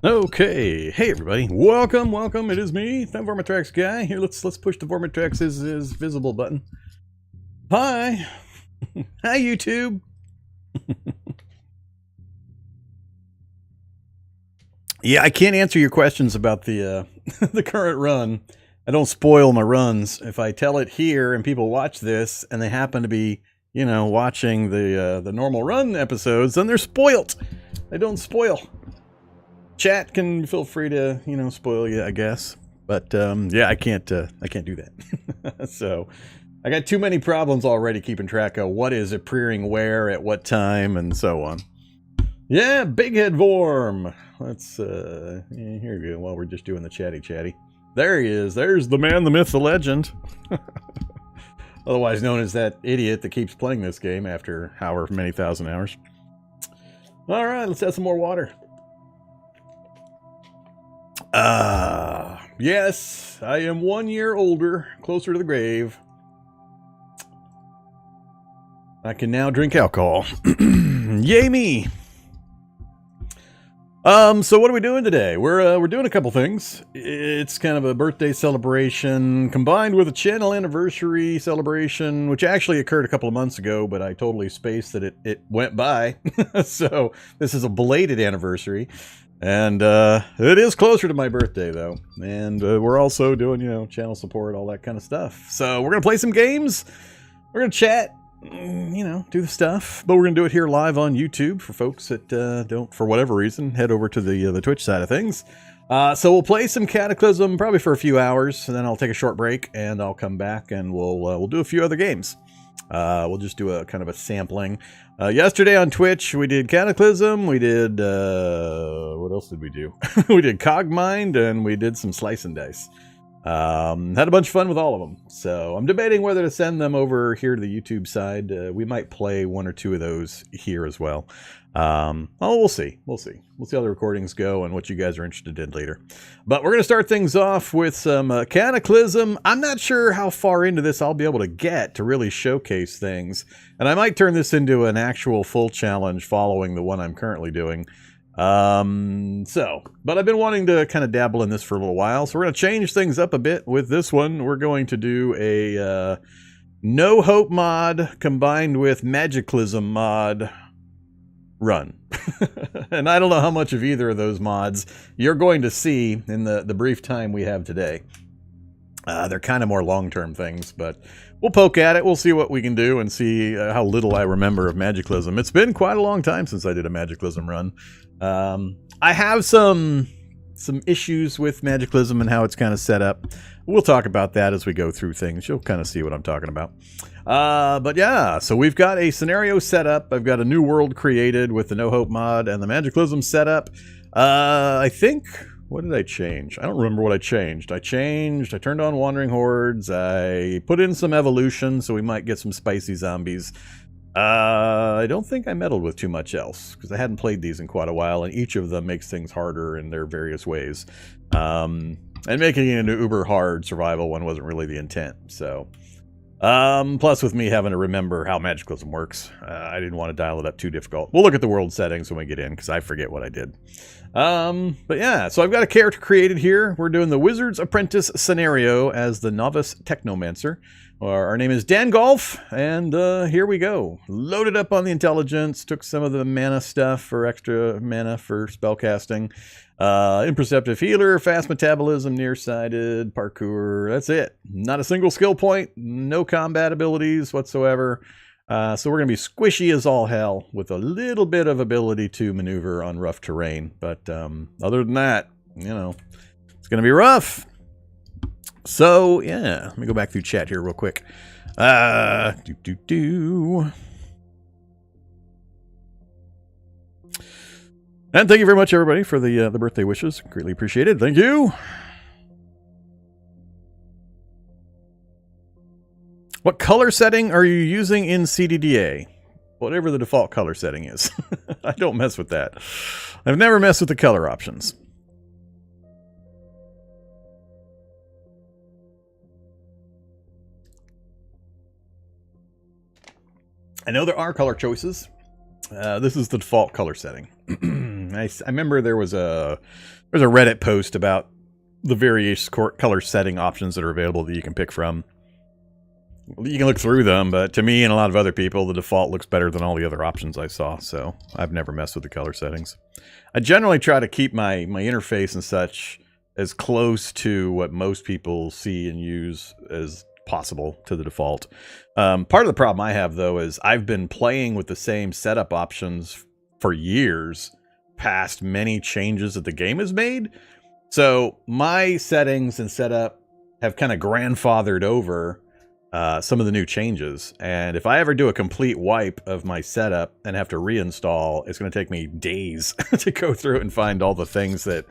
Okay, hey everybody, welcome. It is me, the Vorm guy. Here, let's push the Vorm is visible button. Hi, hi YouTube. Yeah, I can't answer your questions about the the current run. I don't spoil my runs. If I tell it here and people watch this and they happen to be, watching the normal run episodes, then they're spoilt. I don't spoil. Chat can feel free to, spoil you, I guess. But yeah, I can't do that. So I got too many problems already keeping track of what is appearing where at what time and so on. Yeah, Big Head Vorm. Let's here we go. While we're just doing the chatty. There he is. There's the man, the myth, the legend. Otherwise known as that idiot that keeps playing this game after however many thousand hours. All right, let's have some more water. Yes, I am 1 year older, closer to the grave. I can now drink alcohol. Yay me! So what are we doing today? We're doing a couple things. It's kind of a birthday celebration combined with a channel anniversary celebration, which actually occurred a couple of months ago, but I totally spaced that it went by. So this is a belated anniversary. And it is closer to my birthday, though. And we're also doing, channel support, all that kind of stuff. So we're going to play some games. We're going to chat, do the stuff. But we're going to do it here live on YouTube for folks that don't, for whatever reason, head over to the Twitch side of things. So we'll play some Cataclysm probably for a few hours. And then I'll take a short break and I'll come back and we'll do a few other games. We'll just do a kind of a sampling. Yesterday on Twitch, we did Cataclysm, we did, what else did we do? We did Cogmind, and we did some Slice and Dice. Had a bunch of fun with all of them. So I'm debating whether to send them over here to the YouTube side. We might play one or two of those here as well. We'll see. We'll see how the recordings go and what you guys are interested in later. But we're going to start things off with some Cataclysm. I'm not sure how far into this I'll be able to get to really showcase things. And I might turn this into an actual full challenge following the one I'm currently doing. But I've been wanting to kind of dabble in this for a little while. So we're going to change things up a bit with this one. We're going to do a No Hope mod combined with Magicalism mod run. And I don't know how much of either of those mods you're going to see in the brief time we have today. They're kind of more long-term things, but we'll poke at it. We'll see what we can do and see how little I remember of Magicalism. It's been quite a long time since I did a Magicalism run. I have some issues with Magicalism and how it's kind of set up. We'll talk about that as we go through things. You'll kind of see what I'm talking about. But yeah, so we've got a scenario set up. I've got a new world created with the No Hope mod and the Magicalism setup. I think, what did I change? I don't remember what I changed. I turned on Wandering Hordes. I put in some evolution, so we might get some spicy zombies. I don't think I meddled with too much else, because I hadn't played these in quite a while, and each of them makes things harder in their various ways. And making it an uber hard survival one wasn't really the intent, so... plus with me having to remember how Magicalism works, I didn't want to dial it up too difficult. We'll look at the world settings when we get in, because I forget what I did. But yeah, so I've got a character created here. We're doing the Wizard's Apprentice scenario as the Novice Technomancer. Our name is Dan Golf, and here we go. Loaded up on the intelligence, took some of the mana stuff for extra mana for spellcasting. Imperceptive healer, fast metabolism, nearsighted, parkour. That's it. Not a single skill point, no combat abilities whatsoever. So we're going to be squishy as all hell with a little bit of ability to maneuver on rough terrain. But other than that, it's going to be rough. So, yeah, let me go back through chat here real quick. And thank you very much, everybody, for the birthday wishes. Greatly appreciated. Thank you. What color setting are you using in CDDA? Whatever the default color setting is. I don't mess with that. I've never messed with the color options. I know there are color choices. This is the default color setting. I remember there's a Reddit post about the various color setting options that are available that you can pick from. You can look through them, but to me and a lot of other people, the default looks better than all the other options I saw, so I've never messed with the color settings. I generally try to keep my interface and such as close to what most people see and use as possible to the default. Part of the problem I have, though, is I've been playing with the same setup options for years, past many changes that the game has made. So my settings and setup have kind of grandfathered over some of the new changes. And if I ever do a complete wipe of my setup and have to reinstall, it's going to take me days to go through and find all the things that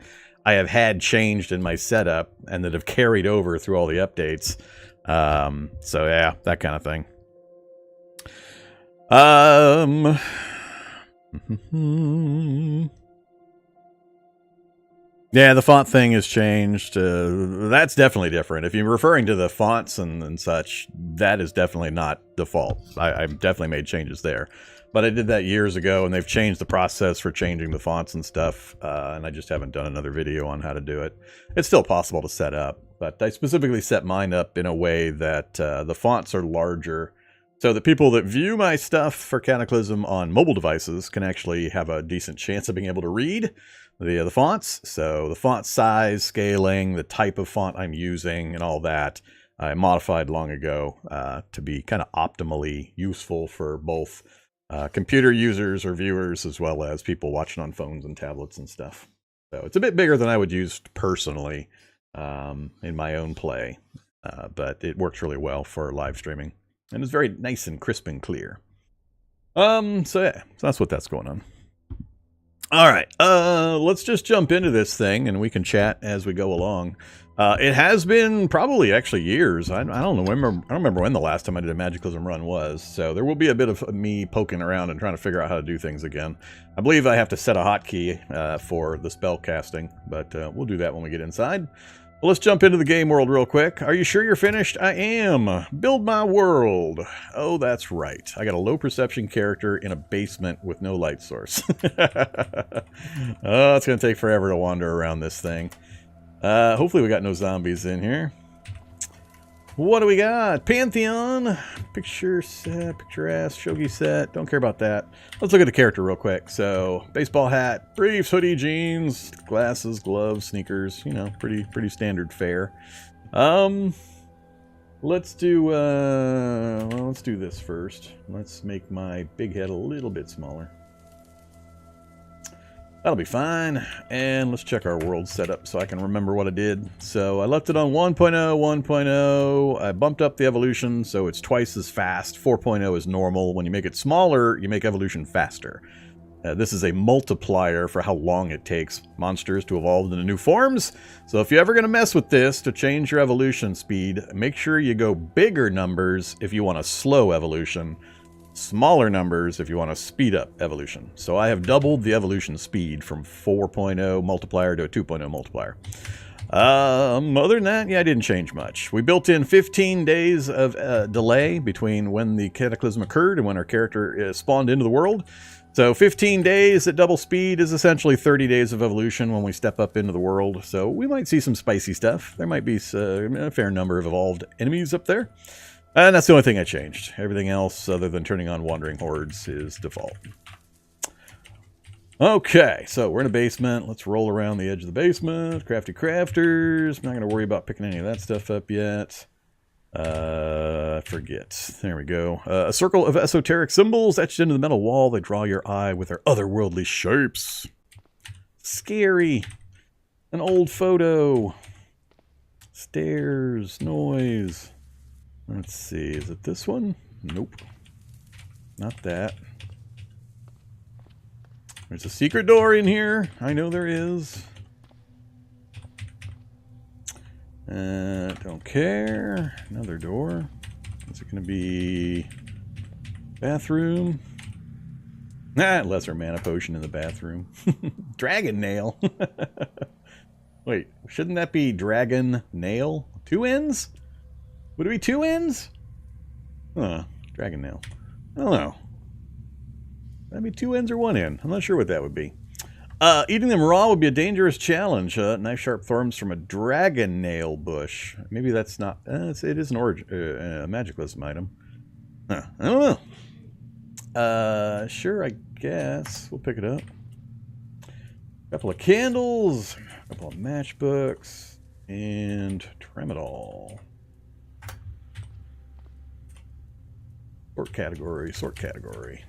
I have had changed in my setup and that have carried over through all the updates. So yeah, that kind of thing. Yeah, the font thing has changed. That's definitely different. If you're referring to the fonts and such, that is definitely not default. I've definitely made changes there. But I did that years ago, and they've changed the process for changing the fonts and stuff, and I just haven't done another video on how to do it. It's still possible to set up, but I specifically set mine up in a way that the fonts are larger, so that people that view my stuff for Cataclysm on mobile devices can actually have a decent chance of being able to read the fonts. So the font size, scaling, the type of font I'm using, and all that, I modified long ago to be kind of optimally useful for both computer users or viewers, as well as people watching on phones and tablets and stuff. So it's a bit bigger than I would use personally in my own play, but it works really well for live streaming, and it's very nice and crisp and clear. So yeah, so that's what that's going on. All right, let's just jump into this thing, and we can chat as we go along. It has been probably actually years. I don't remember when the last time I did a Magicalism run was. So there will be a bit of me poking around and trying to figure out how to do things again. I believe I have to set a hotkey for the spell casting, but we'll do that when we get inside. Well, let's jump into the game world real quick. Are you sure you're finished? I am. Build my world. Oh, that's right. I got a low perception character in a basement with no light source. Oh, it's going to take forever to wander around this thing. Hopefully we got no zombies in here. What do we got? Pantheon, picture set, picture ass, shogi set. Don't care about that. Let's look at the character real quick. So, baseball hat, briefs, hoodie, jeans, glasses, gloves, sneakers. You know, pretty standard fare. Let's do well, let's do this first. Let's make my big head a little bit smaller. That'll be fine. And let's check our world setup so I can remember what I did. So I left it on 1.0, 1.0. I bumped up the evolution so it's twice as fast. 4.0 is normal. When you make it smaller, you make evolution faster. This is a multiplier for how long it takes monsters to evolve into new forms. So if you're ever going to mess with this to change your evolution speed, make sure you go bigger numbers if you want a slow evolution. Smaller numbers if you want to speed up evolution. So I have doubled the evolution speed from 4.0 multiplier to a 2.0 multiplier. Other than that, yeah, I didn't change much. We built in 15 days of delay between when the cataclysm occurred and when our character spawned into the world. So 15 days at double speed is essentially 30 days of evolution when we step up into the world. So we might see some spicy stuff. There might be a fair number of evolved enemies up there. And that's the only thing I changed. Everything else, other than turning on Wandering Hordes, is default. Okay, so we're in a basement. Let's roll around the edge of the basement. Crafty crafters. I'm not going to worry about picking any of that stuff up yet. Forget. There we go. A circle of esoteric symbols etched into the metal wall. They draw your eye with their otherworldly shapes. Scary. An old photo. Stairs. Noise. Let's see, is it this one? Nope. Not that. There's a secret door in here. I know there is. Don't care. Another door. Is it going to be bathroom? Nah, lesser mana potion in the bathroom. Dragon nail. Wait, shouldn't that be dragon nail? 2 ends? Would it be 2 ends? Huh, dragon nail. I don't know. That'd be 2 ends or 1 end. I'm not sure what that would be. Eating them raw would be a dangerous challenge. Knife sharp thorns from a dragon nail bush. Maybe that's not. It is an magicalism item. Huh, I don't know. Sure, I guess we'll pick it up. A couple of candles, a couple of matchbooks, and tramadol. Sort category, sort category.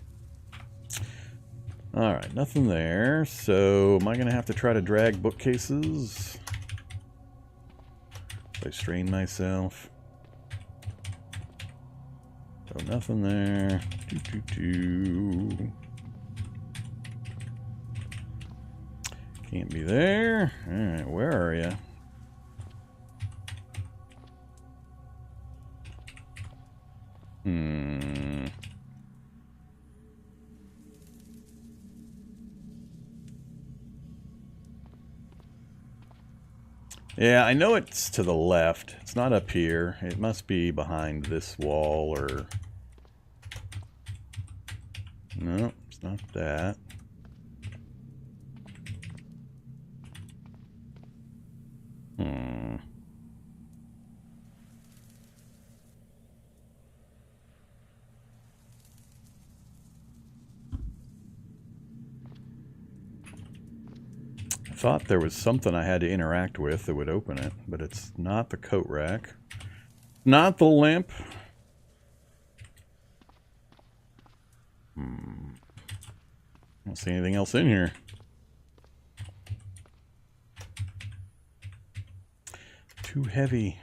Alright, nothing there. So, am I going to have to try to drag bookcases? I strain myself. So, nothing there. Can't be there. Alright, where are you? Yeah, I know it's to the left. It's not up here. It must be behind this wall or... No, it's not that. I thought there was something I had to interact with that would open it, but it's not the coat rack. Not the lamp. I don't see anything else in here. Too heavy.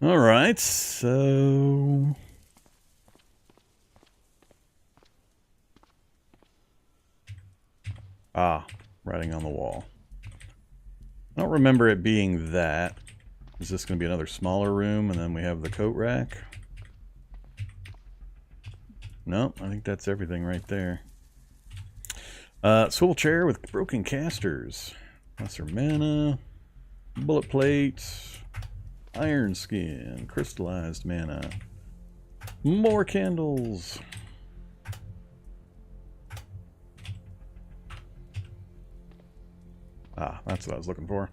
All right, so... writing on the wall. I don't remember it being that. Is this going to be another smaller room and then we have the coat rack? No, I think that's everything right there. Swivel chair with broken casters. Lesser mana. Bullet plates. Iron skin. Crystallized mana. More candles. That's what I was looking for.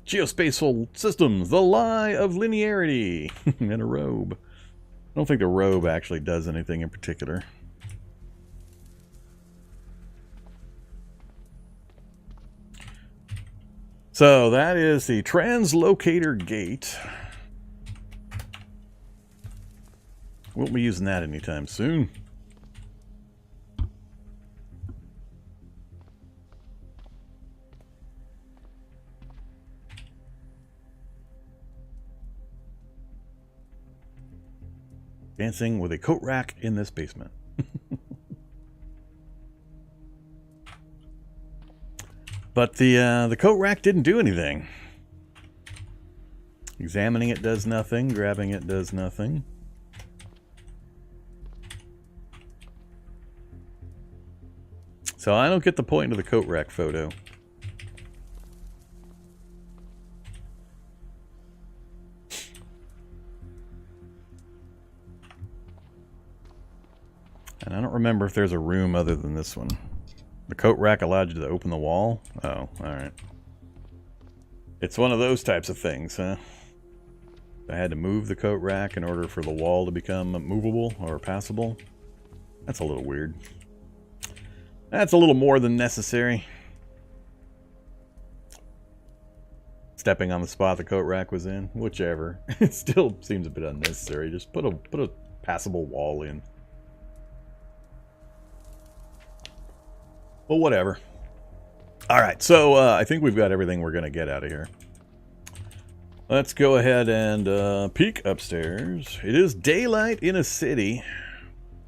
Geospatial systems, the lie of linearity, and a robe. I don't think the robe actually does anything in particular. So that is the translocator gate. Won't be using that anytime soon. Dancing with a coat rack in this basement. But the coat rack didn't do anything. Examining it does nothing. Grabbing it does nothing. So I don't get the point of the coat rack photo. And I don't remember if there's a room other than this one. The coat rack allowed you to open the wall? Oh, alright. It's one of those types of things, huh? I had to move the coat rack in order for the wall to become movable or passable. That's a little weird. That's a little more than necessary. Stepping on the spot the coat rack was in, whichever. It still seems a bit unnecessary. Just put a passable wall in. Well, whatever. Alright, so I think we've got everything we're going to get out of here. Let's go ahead and peek upstairs. It is daylight in a city.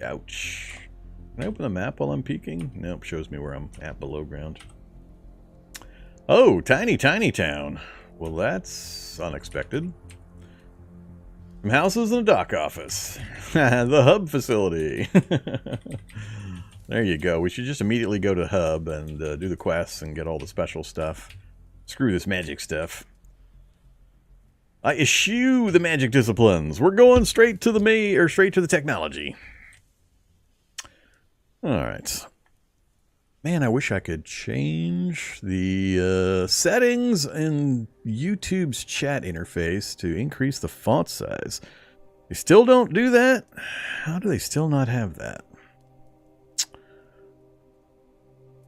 Ouch. Can I open the map while I'm peeking? Nope, shows me where I'm at below ground. Oh, tiny town. Well, that's unexpected. Some houses and a dock office. The hub facility. There you go. We should just immediately go to Hub and do the quests and get all the special stuff. Screw this magic stuff. I eschew the magic disciplines. We're going straight to the technology. Alright. Man, I wish I could change the settings in YouTube's chat interface to increase the font size. They still don't do that? How do they still not have that?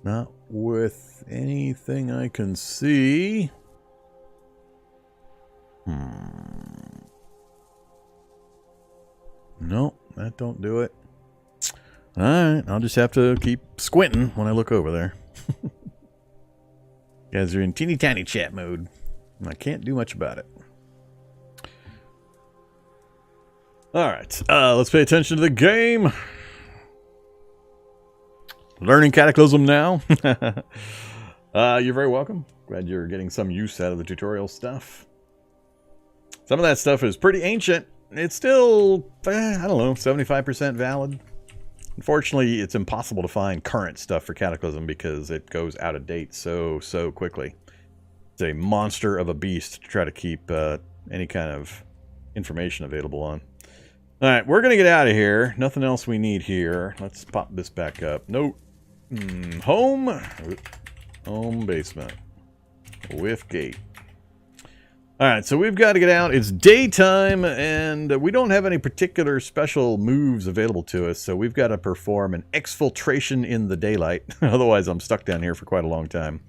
Not with anything I can see. Nope, that don't do it. Alright, I'll just have to keep squinting when I look over there. You guys are in teeny tiny chat mode. I can't do much about it. Alright, let's pay attention to the game. Learning Cataclysm now. You're very welcome. Glad you're getting some use out of the tutorial stuff. Some of that stuff is pretty ancient. It's still, I don't know, 75% valid. Unfortunately, it's impossible to find current stuff for Cataclysm because it goes out of date so quickly. It's a monster of a beast to try to keep any kind of information available on. Alright, we're going to get out of here. Nothing else we need here. Let's pop this back up. Note. Home. Home basement. With gate. Alright, so we've got to get out. It's daytime, and we don't have any particular special moves available to us, so we've got to perform an exfiltration in the daylight. Otherwise, I'm stuck down here for quite a long time.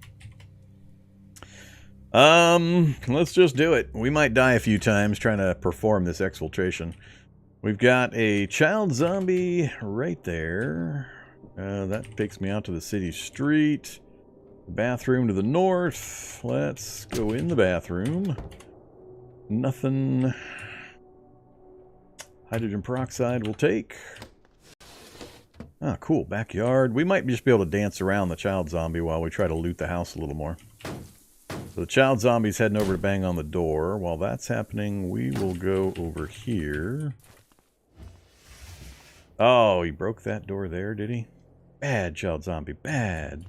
Let's just do it. We might die a few times trying to perform this exfiltration. We've got a child zombie right there. That takes me out to the city street. Bathroom to the north. Let's go in the bathroom. Nothing. Hydrogen peroxide will take. Ah, cool. Backyard. We might just be able to dance around the child zombie while we try to loot the house a little more. So the child zombie's heading over to bang on the door. While that's happening, we will go over here. Oh, he broke that door there, did he? Bad child zombie. Bad.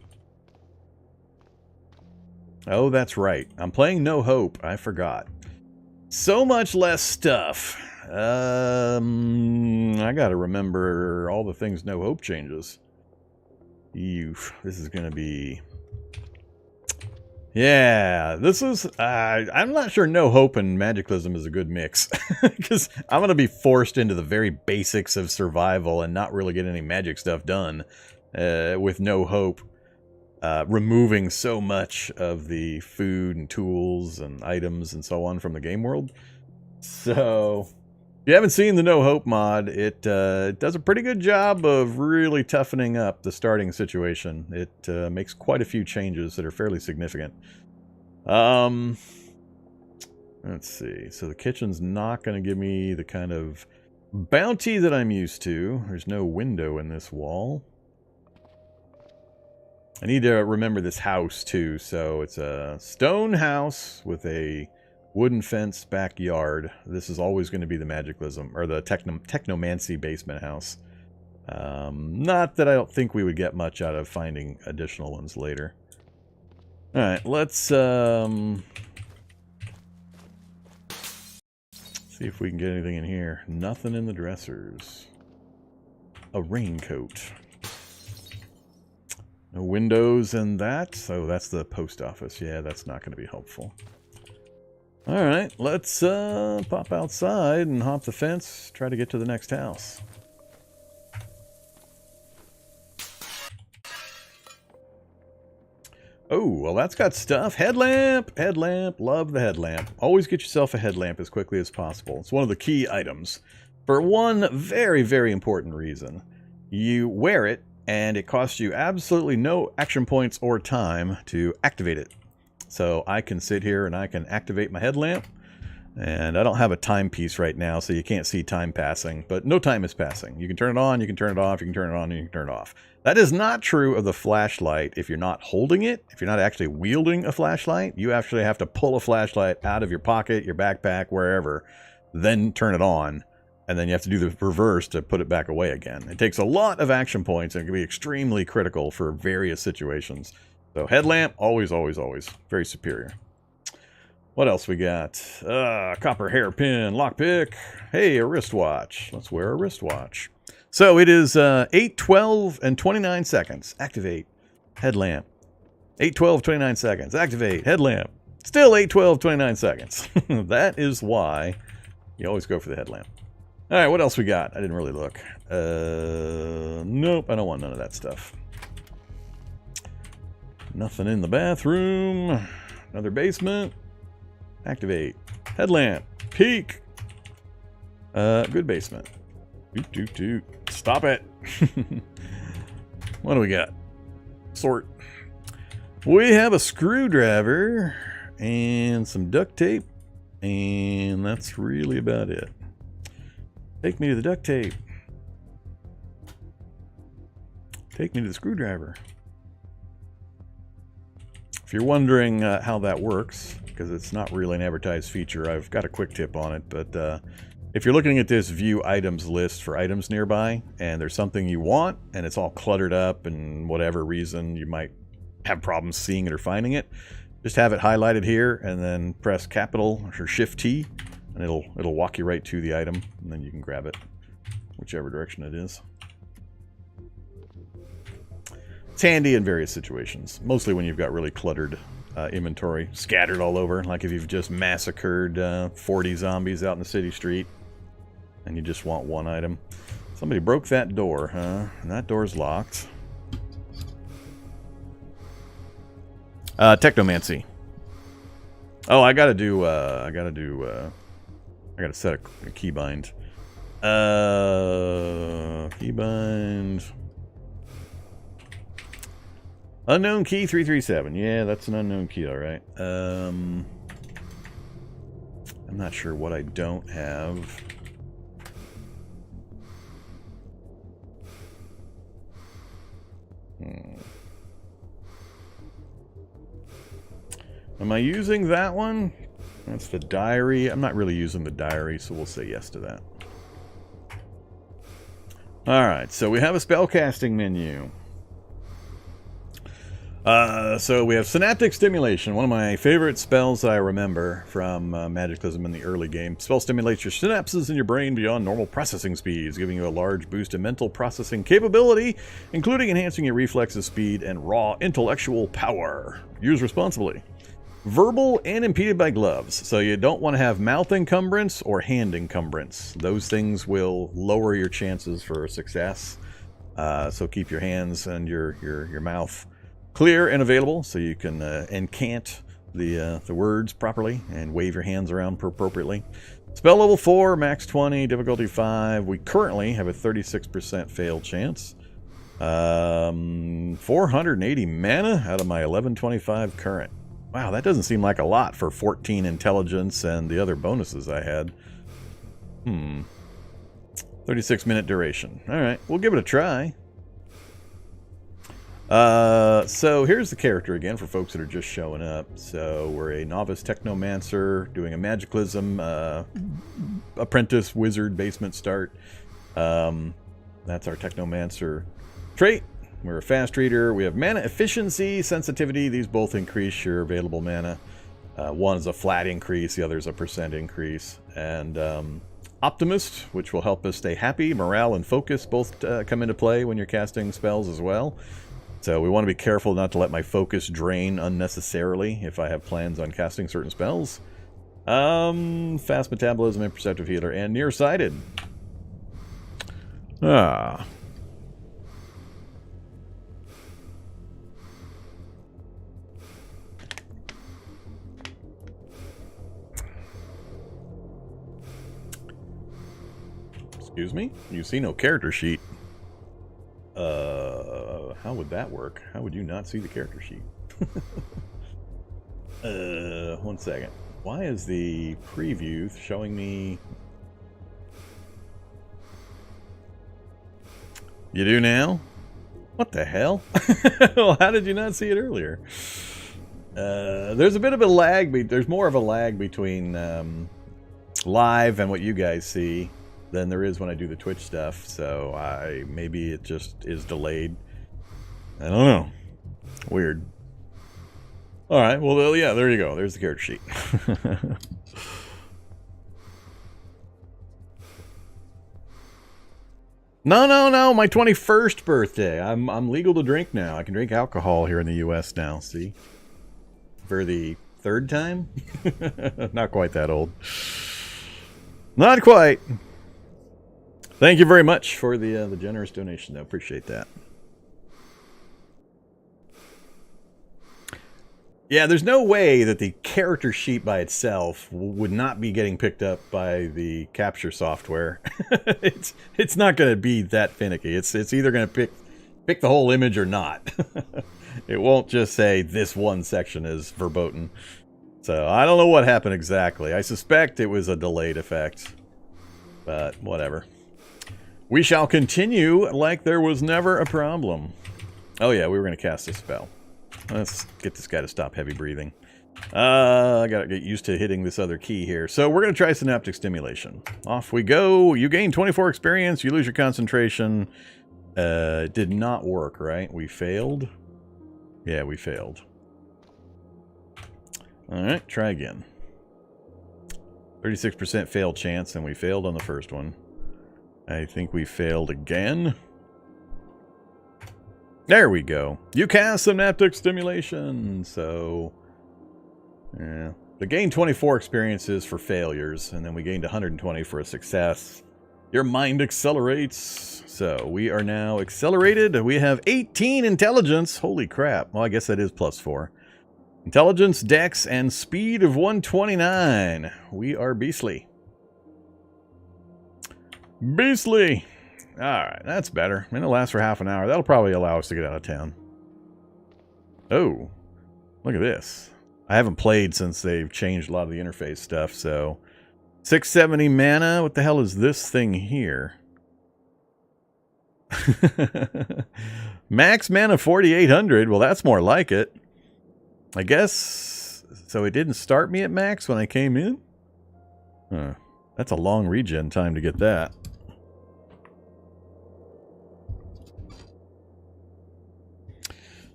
Oh, that's right. I'm playing No Hope. I forgot. So much less stuff. I gotta remember all the things No Hope changes. This is gonna be... Yeah, this is... I'm not sure No Hope and Magicalism is a good mix. Because I'm gonna be forced into the very basics of survival and not really get any magic stuff done with No Hope. Removing so much of the food and tools and items and so on from the game world. So, if you haven't seen the No Hope mod, it does a pretty good job of really toughening up the starting situation. It makes quite a few changes that are fairly significant. Let's see. So the kitchen's not going to give me the kind of bounty that I'm used to. There's no window in this wall. I need to remember this house, too. So it's a stone house with a wooden fence backyard. This is always going to be the Magicalism, or the Technomancy basement house. Not that I don't think we would get much out of finding additional ones later. Alright, let's see if we can get anything in here. Nothing in the dressers. A raincoat. No windows in that. Oh, that's the post office. Yeah, that's not going to be helpful. Alright, let's pop outside and hop the fence. Try to get to the next house. Oh, well that's got stuff. Headlamp! Headlamp. Love the headlamp. Always get yourself a headlamp as quickly as possible. It's one of the key items. For one very, very important reason. You wear it, and it costs you absolutely no action points or time to activate it. So I can sit here and I can activate my headlamp. And I don't have a timepiece right now, so you can't see time passing. But no time is passing. You can turn it on, you can turn it off, you can turn it on, and you can turn it off. That is not true of the flashlight if you're not holding it. If you're not actually wielding a flashlight, you actually have to pull a flashlight out of your pocket, your backpack, wherever, then turn it on. And then you have to do the reverse to put it back away again. It takes a lot of action points and it can be extremely critical for various situations. So headlamp, always, always, always. Very superior. What else we got? Copper hairpin, lockpick. Hey, a wristwatch. Let's wear a wristwatch. So it is 8:12 and 29 seconds. Activate headlamp. 8:12, 29 seconds. Activate headlamp. Still 8:12, 29 seconds. That is why you always go for the headlamp. All right, what else we got? I didn't really look. Nope, I don't want none of that stuff. Nothing in the bathroom. Another basement. Activate headlamp. Peak. Good basement. Doot, doot, doot. Stop it. What do we got? Sort. We have a screwdriver and some duct tape, and that's really about it. Take me to the duct tape. Take me to the screwdriver. If you're wondering how that works, because it's not really an advertised feature, I've got a quick tip on it, but if you're looking at this view items list for items nearby, and there's something you want, and it's all cluttered up, and whatever reason you might have problems seeing it or finding it, just have it highlighted here, and then press Capital or Shift T, and it'll walk you right to the item, and then you can grab it, whichever direction it is. It's handy in various situations, mostly when you've got really cluttered inventory scattered all over, like if you've just massacred 40 zombies out in the city street, and you just want one item. Somebody broke that door, huh? And that door's locked. Technomancy. Oh, I gotta set a keybind. Keybind. Unknown key 337. Yeah, that's an unknown key, all right. I'm not sure what I don't have. Am I using that one? That's the diary. I'm not really using the diary, so we'll say yes to that. Alright, so we have a spellcasting menu. So we have Synaptic Stimulation, one of my favorite spells that I remember from Magicalism in the early game. Spell stimulates your synapses in your brain beyond normal processing speeds, giving you a large boost in mental processing capability, including enhancing your reflexes speed and raw intellectual power. Use responsibly. Verbal and impeded by gloves, so you don't want to have mouth encumbrance or hand encumbrance. Those things will lower your chances for success. So keep your hands and your mouth clear and available, so you can encant the words properly and wave your hands around appropriately. Spell level 4, max 20, difficulty 5. We currently have a 36% fail chance. 480 mana out of my 1125 current. Wow, that doesn't seem like a lot for 14 intelligence and the other bonuses I had. 36-minute duration. Alright, we'll give it a try. So here's the character again for folks that are just showing up. So we're a novice technomancer doing a magicalism apprentice wizard basement start. That's our technomancer trait. We're a fast reader. We have mana efficiency, sensitivity. These both increase your available mana. One is a flat increase, the other is a % increase. And optimist, which will help us stay happy. Morale and focus both come into play when you're casting spells as well. So we want to be careful not to let my focus drain unnecessarily if I have plans on casting certain spells. Fast metabolism, imperceptive healer, and nearsighted. Excuse me? You see no character sheet. How would that work? How would you not see the character sheet? 1 second. Why is the preview showing me... You do now? What the hell? Well, how did you not see it earlier? There's a bit of a lag. There's more of a lag between live and what you guys see than there is when I do the Twitch stuff, so maybe it just is delayed. I don't know. Weird. Alright, well, yeah, there you go. There's the character sheet. No, no, no, my 21st birthday. I'm legal to drink now. I can drink alcohol here in the U.S. now, see? For the third time? Not quite that old. Not quite. Thank you very much for the generous donation, though. Appreciate that. Yeah, there's no way that the character sheet by itself would not be getting picked up by the capture software. it's not going to be that finicky. It's either going to pick the whole image or not. It won't just say this one section is verboten. So I don't know what happened exactly. I suspect it was a delayed effect. But whatever. We shall continue like there was never a problem. Oh yeah, we were going to cast a spell. Let's get this guy to stop heavy breathing. I gotta get used to hitting this other key here. So we're gonna try synaptic stimulation. Off we go. You gain 24 experience. You lose your concentration. It did not work, right? We failed. Yeah, we failed. All right, try again. 36% fail chance, and we failed on the first one. I think we failed again. There we go. You cast synaptic stimulation. So, yeah. We gained 24 experiences for failures, and then we gained 120 for a success. Your mind accelerates. So, we are now accelerated. We have 18 intelligence. Holy crap. Well, I guess that is +4. Intelligence, dex, and speed of 129. We are beastly. Beastly. Alright, that's better. I mean, it'll last for half an hour. That'll probably allow us to get out of town. Oh, look at this. I haven't played since they've changed a lot of the interface stuff, so... 670 mana? What the hell is this thing here? Max mana 4,800? Well, that's more like it. I guess... So it didn't start me at max when I came in? Huh. That's a long regen time to get that.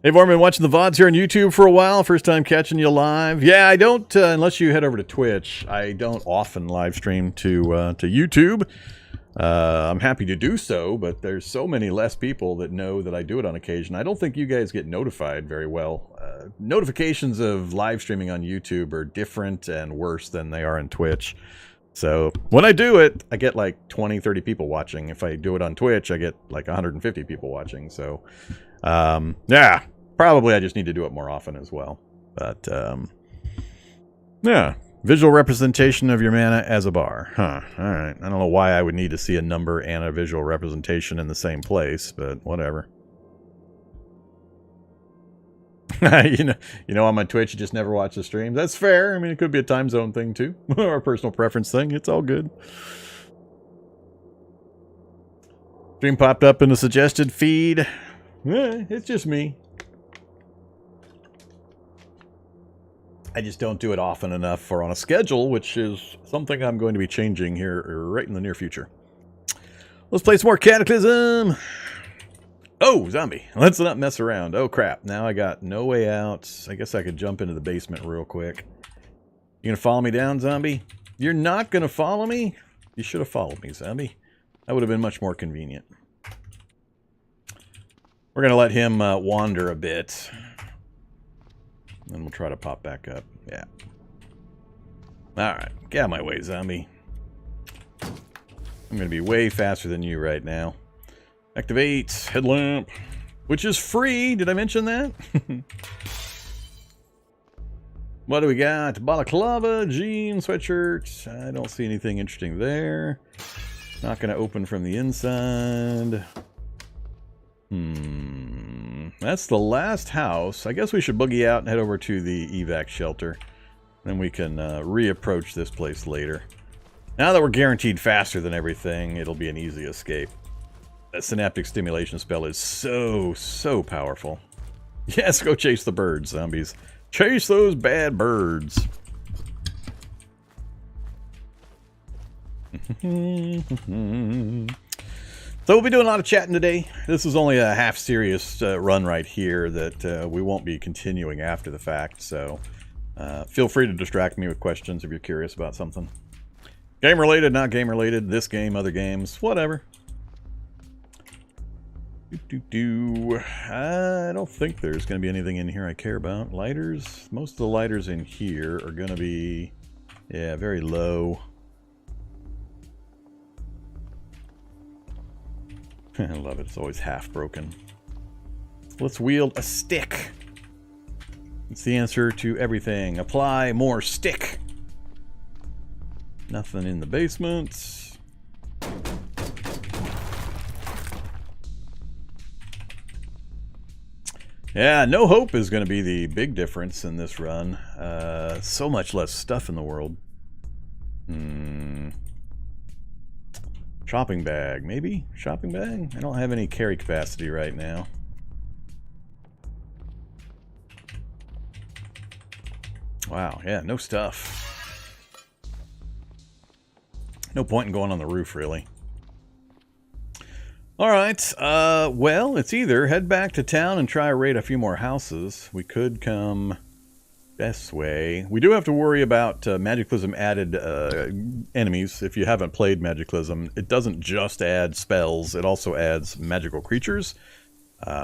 Hey, Vorm, been watching the VODs here on YouTube for a while. First time catching you live. Yeah, I don't, unless you head over to Twitch, I don't often live stream to YouTube. I'm happy to do so, but there's so many less people that know that I do it on occasion. I don't think you guys get notified very well. Notifications of live streaming on YouTube are different and worse than they are on Twitch. So when I do it, I get like 20, 30 people watching. If I do it on Twitch, I get like 150 people watching. So, yeah. Probably I just need to do it more often as well. But, yeah. Visual representation of your mana as a bar. Huh. Alright. I don't know why I would need to see a number and a visual representation in the same place, but whatever. you know, on my Twitch, you just never watch the streams. That's fair. I mean, it could be a time zone thing, too. Or a personal preference thing. It's all good. Stream popped up in the suggested feed. It's just me. I just don't do it often enough or on a schedule, which is something I'm going to be changing here right in the near future. Let's play some more Cataclysm. Oh, zombie. Let's not mess around. Oh, crap. Now I got no way out. I guess I could jump into the basement real quick. You gonna follow me down, zombie? You're not gonna follow me? You should have followed me, zombie. That would have been much more convenient. We're gonna let him wander a bit. And we'll try to pop back up. Yeah. Alright. Get out of my way, zombie. I'm going to be way faster than you right now. Activate headlamp. Which is free. Did I mention that? What do we got? Balaclava, jean, sweatshirt. I don't see anything interesting there. Not going to open from the inside. That's the last house. I guess we should boogie out and head over to the evac shelter. Then we can reapproach this place later. Now that we're guaranteed faster than everything, it'll be an easy escape. That synaptic stimulation spell is so powerful. Yes, go chase the birds, zombies. Chase those bad birds. So we'll be doing a lot of chatting today. This is only a half serious run right here that we won't be continuing after the fact. So feel free to distract me with questions if you're curious about something. Game related, not game related. This game, other games, whatever. I don't think there's going to be anything in here I care about. Lighters. Most of the lighters in here are going to be, yeah, very low. I love it. It's always half broken. Let's wield a stick. It's the answer to everything. Apply more stick. Nothing in the basement. Yeah, no hope is going to be the big difference in this run. So much less stuff in the world. Shopping bag, maybe? Shopping bag? I don't have any carry capacity right now. Wow, yeah, no stuff. No point in going on the roof, really. Alright, well, it's either head back to town and try to raid a few more houses. We could come this way. We do have to worry about Magicalism added enemies. If you haven't played Magicalism, it doesn't just add spells, it also adds magical creatures.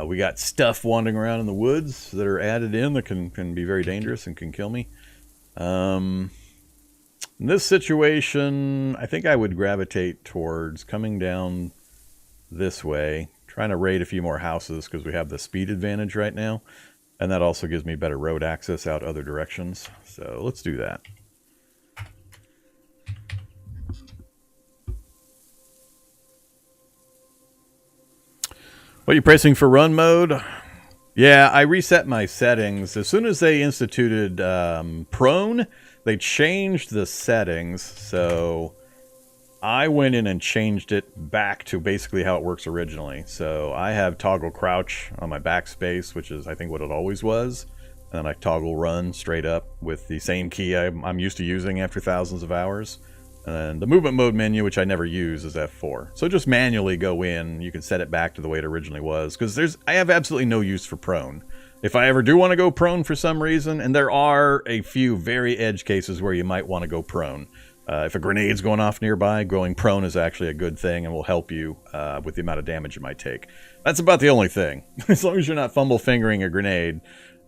We got stuff wandering around in the woods that are added in that can be very dangerous and can kill me. In this situation, I think I would gravitate towards coming down this way, trying to raid a few more houses because we have the speed advantage right now, and that also gives me better road access out other directions. So let's do that. What are you pressing for run mode? Yeah, I reset my settings. As soon as they instituted prone, they changed the settings, so I went in and changed it back to basically how it works originally. So I have toggle crouch on my backspace, which is I think what it always was. And I toggle run straight up with the same key I'm used to using after thousands of hours. And the movement mode menu, which I never use, is F4. So just manually go in. You can set it back to the way it originally was. Because I have absolutely no use for prone. If I ever do want to go prone for some reason, and there are a few very edge cases where you might want to go prone. If a grenade's going off nearby, going prone is actually a good thing and will help you with the amount of damage you might take. That's about the only thing. As long as you're not fumble fingering a grenade,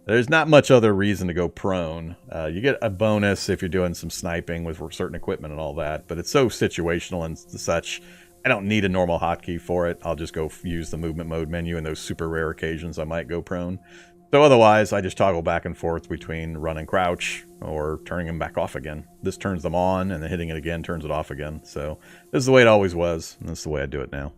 there's not much other reason to go prone. You get a bonus if you're doing some sniping with certain equipment and all that, but it's so situational and such. I don't need a normal hotkey for it. I'll just go use the movement mode menu, and those super rare occasions I might go prone. So otherwise, I just toggle back and forth between run and crouch, or turning them back off again. This turns them on, and then hitting it again turns it off again. So this is the way it always was, and this is the way I do it now.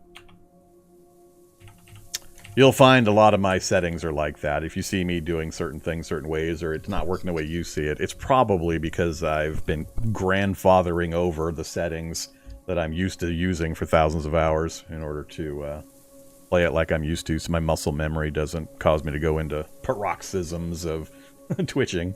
You'll find a lot of my settings are like that. If you see me doing certain things certain ways, or it's not working the way you see it, it's probably because I've been grandfathering over the settings that I'm used to using for thousands of hours in order to play it like I'm used to, so my muscle memory doesn't cause me to go into paroxysms of twitching.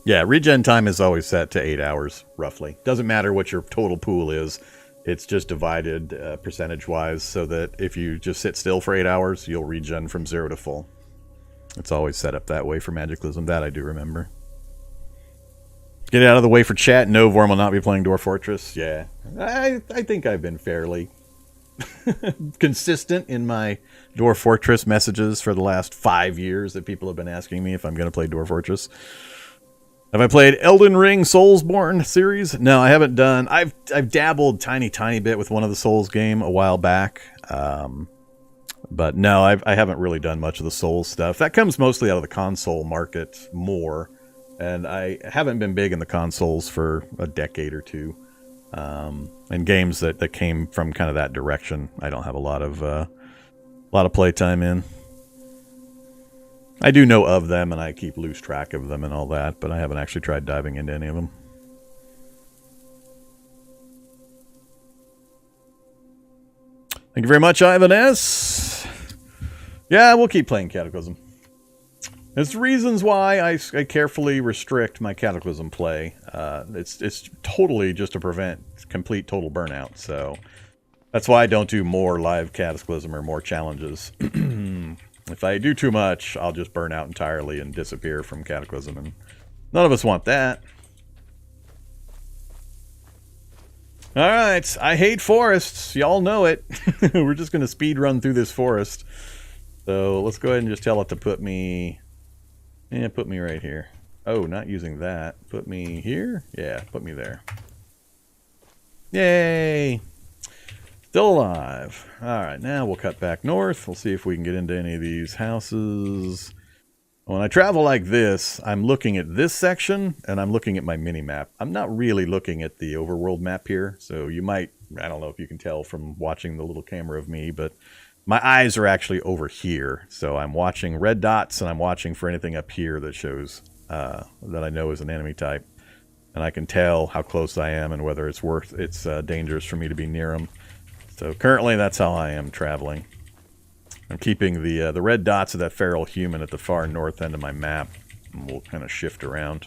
Yeah, regen time is always set to 8 hours, roughly. Doesn't matter what your total pool is. It's just divided percentage-wise so that if you just sit still for 8 hours, you'll regen from 0 to full. It's always set up that way for Magicalism. That I do remember. Get out of the way for chat. No, Vorm will not be playing Dwarf Fortress. Yeah, I think I've been fairly consistent in my Dwarf Fortress messages for the last 5 years that people have been asking me if I'm going to play Dwarf Fortress. Have I played Elden Ring Soulsborne series? No, I haven't done. I've dabbled tiny bit with one of the Souls game a while back. But no, I haven't really done much of the Souls stuff. That comes mostly out of the console market more. And I haven't been big in the consoles for a decade or two. And games that came from kind of that direction, I don't have a lot of playtime in. I do know of them, and I keep loose track of them and all that, but I haven't actually tried diving into any of them. Thank you very much, Ivan S. Yeah, we'll keep playing Cataclysm. There's reasons why I carefully restrict my Cataclysm play. It's totally just to prevent complete total burnout, so that's why I don't do more live Cataclysm or more challenges. If I do too much, I'll just burn out entirely and disappear from Cataclysm, and none of us want that. Alright, I hate forests. Y'all know it. We're just going to speed run through this forest. So let's go ahead and just tell it to put me... Yeah, put me right here. Oh, not using that. Put me here? Yeah, put me there. Yay! Still alive. Alright, now we'll cut back north. We'll see if we can get into any of these houses. When I travel like this, I'm looking at this section, and I'm looking at my mini-map. I'm not really looking at the overworld map here, so you might... I don't know if you can tell from watching the little camera of me, but my eyes are actually over here. So I'm watching red dots, and I'm watching for anything up here that shows that I know is an enemy type. And I can tell how close I am and whether it's dangerous for me to be near them. So currently, that's how I am traveling. I'm keeping the red dots of that feral human at the far north end of my map, and we'll kind of shift around.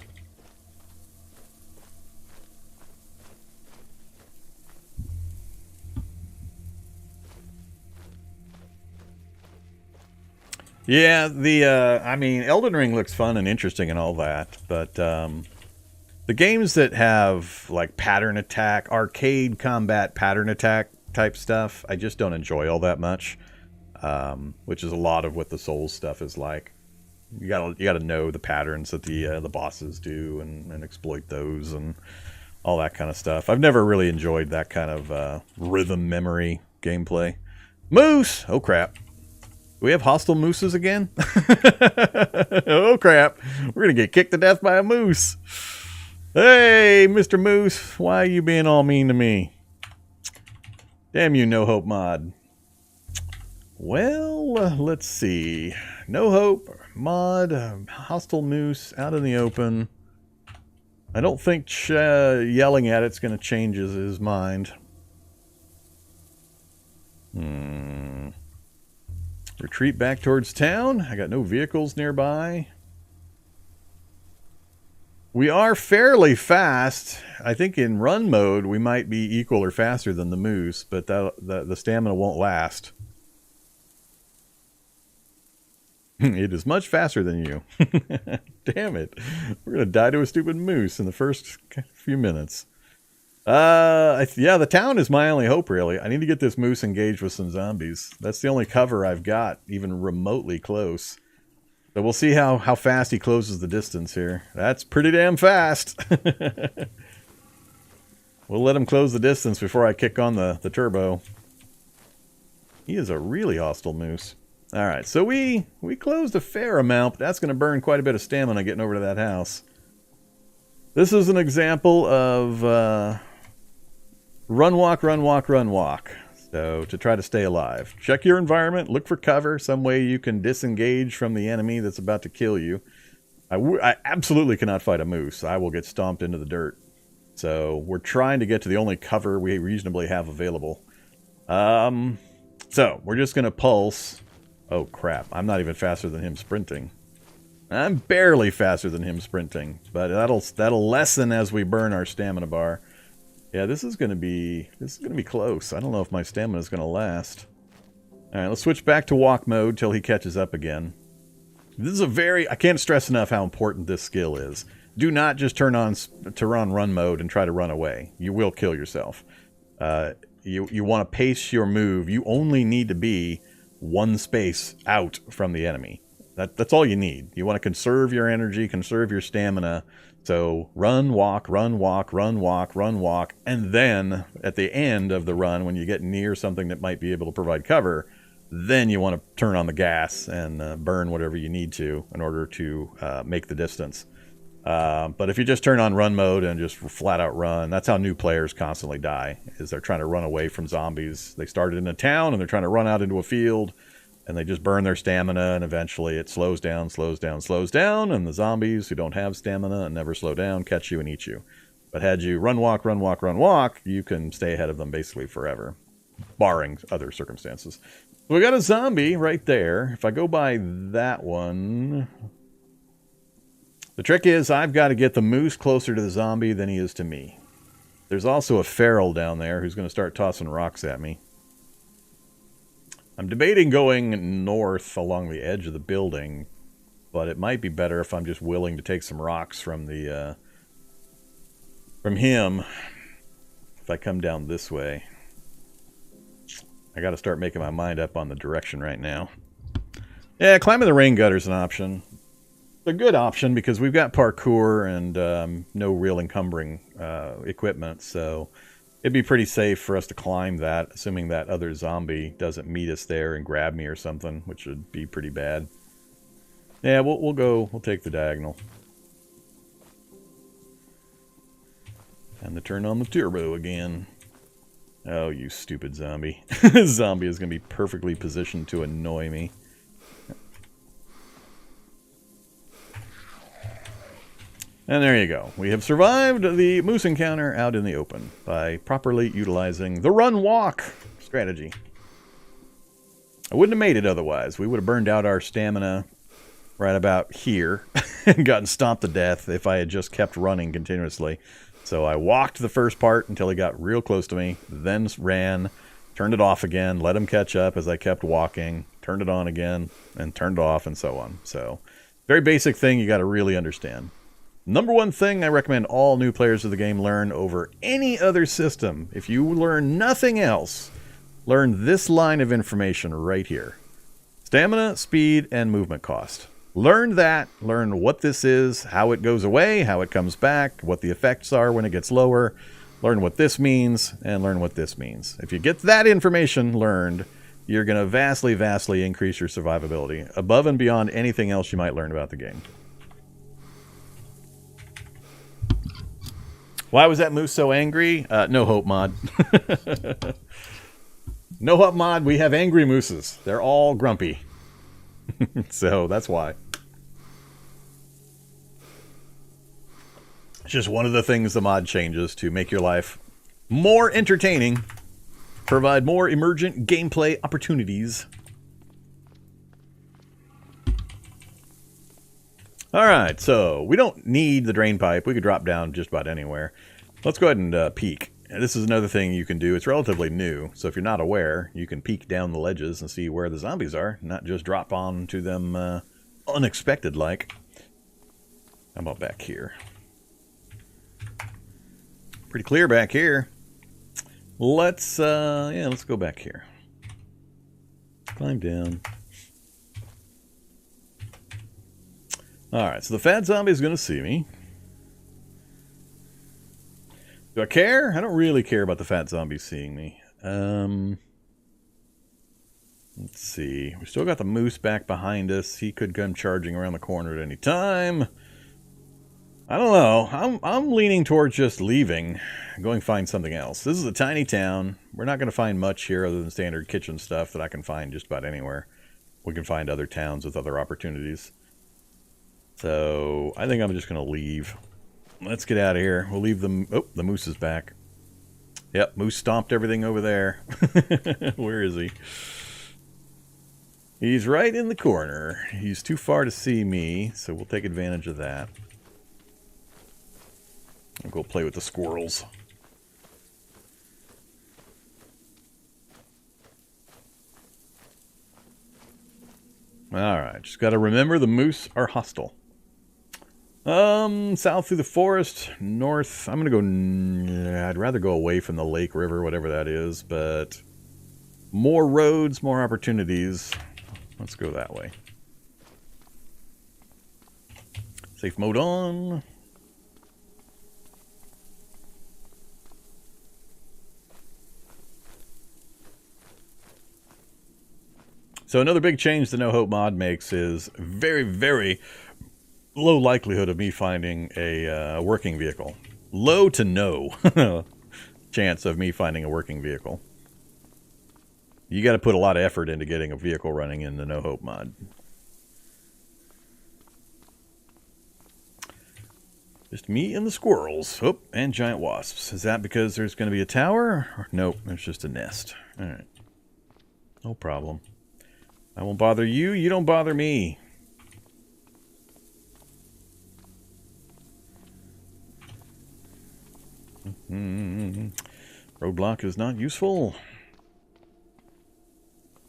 Yeah, I mean, Elden Ring looks fun and interesting and all that, but the games that have like pattern attack, arcade combat pattern attack type stuff, I just don't enjoy all that much. Which is a lot of what the Souls stuff is like. You gotta know the patterns that the bosses do and exploit those and all that kind of stuff. I've never really enjoyed that kind of rhythm memory gameplay. Moose! Oh crap. Do we have hostile mooses again? Oh crap. We're gonna get kicked to death by a moose. Hey, Mr. Moose, why are you being all mean to me? Damn you, No Hope mod. Well, let's see. No Hope, mod, hostile moose, out in the open. I don't think yelling at it's going to change his mind. Retreat back towards town. I got no vehicles nearby. We are fairly fast. I think in run mode we might be equal or faster than the moose, but the stamina won't last. It is much faster than you. Damn it. We're going to die to a stupid moose in the first few minutes. Yeah, the town is my only hope, really. I need to get this moose engaged with some zombies. That's the only cover I've got, even remotely close. So we'll see how fast he closes the distance here. That's pretty damn fast. We'll let him close the distance before I kick on the turbo. He is a really hostile moose. Alright, so we closed a fair amount, but that's going to burn quite a bit of stamina getting over to that house. This is an example of run, walk, run, walk, run, walk. So, to try to stay alive. Check your environment, look for cover, some way you can disengage from the enemy that's about to kill you. I absolutely cannot fight a moose. I will get stomped into the dirt. So, we're trying to get to the only cover we reasonably have available. So, we're just going to pulse. Oh crap, I'm not even faster than him sprinting. I'm barely faster than him sprinting, but that'll lessen as we burn our stamina bar. Yeah, this is gonna be close. I don't know if my stamina is gonna last. Alright, let's switch back to walk mode till he catches up again. This is I can't stress enough how important this skill is. Do not just turn on run mode and try to run away. You will kill yourself. You want to pace your move. You only need to be one space out from the enemy. That's all you need. You want to conserve your energy, conserve your stamina. So run, walk, run, walk, run, walk, run, walk. And then at the end of the run, when you get near something that might be able to provide cover, then you want to turn on the gas and burn whatever you need to in order to make the distance. But if you just turn on run mode and just flat out run, that's how new players constantly die, is they're trying to run away from zombies. They started in a town and they're trying to run out into a field and they just burn their stamina, and eventually it slows down, slows down, slows down, and the zombies who don't have stamina and never slow down catch you and eat you. But had you run, walk, run, walk, run, walk, you can stay ahead of them basically forever, barring other circumstances. So we got a zombie right there. If I go by that one... The trick is, I've got to get the moose closer to the zombie than he is to me. There's also a feral down there who's going to start tossing rocks at me. I'm debating going north along the edge of the building, but it might be better if I'm just willing to take some rocks from the from him. if I come down this way. I got to start making my mind up on the direction right now. Yeah, climbing the rain gutter is an option. A good option because we've got parkour and no real encumbering equipment, so it'd be pretty safe for us to climb that, assuming that other zombie doesn't meet us there and grab me or something, which would be pretty bad. Yeah, we'll take the diagonal. And to turn on the turbo again. Oh, you stupid zombie. This zombie is going to be perfectly positioned to annoy me. And there you go. We have survived the moose encounter out in the open by properly utilizing the run-walk strategy. I wouldn't have made it otherwise. We would have burned out our stamina right about here and gotten stomped to death if I had just kept running continuously. So I walked the first part until he got real close to me, then ran, turned it off again, let him catch up as I kept walking, turned it on again, and turned it off, and so on. So, very basic thing you got to really understand. Number one thing I recommend all new players of the game learn over any other system. If you learn nothing else, learn this line of information right here. Stamina, speed, and movement cost. Learn that. Learn what this is, how it goes away, how it comes back, what the effects are when it gets lower. Learn what this means, and learn what this means. If you get that information learned, you're going to vastly, vastly increase your survivability, above and beyond anything else you might learn about the game. Why was that moose so angry? No hope mod. No hope mod, we have angry mooses. They're all grumpy. So that's why. It's just one of the things the mod changes to make your life more entertaining, provide more emergent gameplay opportunities. Alright, so we don't need the drain pipe. We could drop down just about anywhere. Let's go ahead and peek. And this is another thing you can do. It's relatively new, so if you're not aware, you can peek down the ledges and see where the zombies are, not just drop onto them unexpected-like. How about back here? Pretty clear back here. Let's go back here. Climb down. Alright, so the fat zombie is going to see me. Do I care? I don't really care about the fat zombie seeing me. Let's see. We still got the moose back behind us. He could come charging around the corner at any time. I don't know. I'm leaning towards just leaving, going find something else. This is a tiny town. We're not going to find much here other than standard kitchen stuff that I can find just about anywhere. We can find other towns with other opportunities. So I think I'm just going to leave. Let's get out of here. We'll leave them. Oh, the moose is back. Yep, moose stomped everything over there. Where is he? He's right in the corner. He's too far to see me, so we'll take advantage of that. I'll go play with the squirrels. Alright, just got to remember the moose are hostile. South through the forest, north. I'm going to go... I'd rather go away from the lake, river, whatever that is, but more roads, more opportunities. Let's go that way. Safe mode on. So another big change the No Hope mod makes is very, very low likelihood of me finding a working vehicle. Low to no chance of me finding a working vehicle. You got to put a lot of effort into getting a vehicle running in the No Hope mod. Just me and the squirrels. Oh, and giant wasps. Is that because there's going to be a tower? Nope, it's just a nest. Alright. No problem. I won't bother you, you don't bother me. Roadblock is not useful.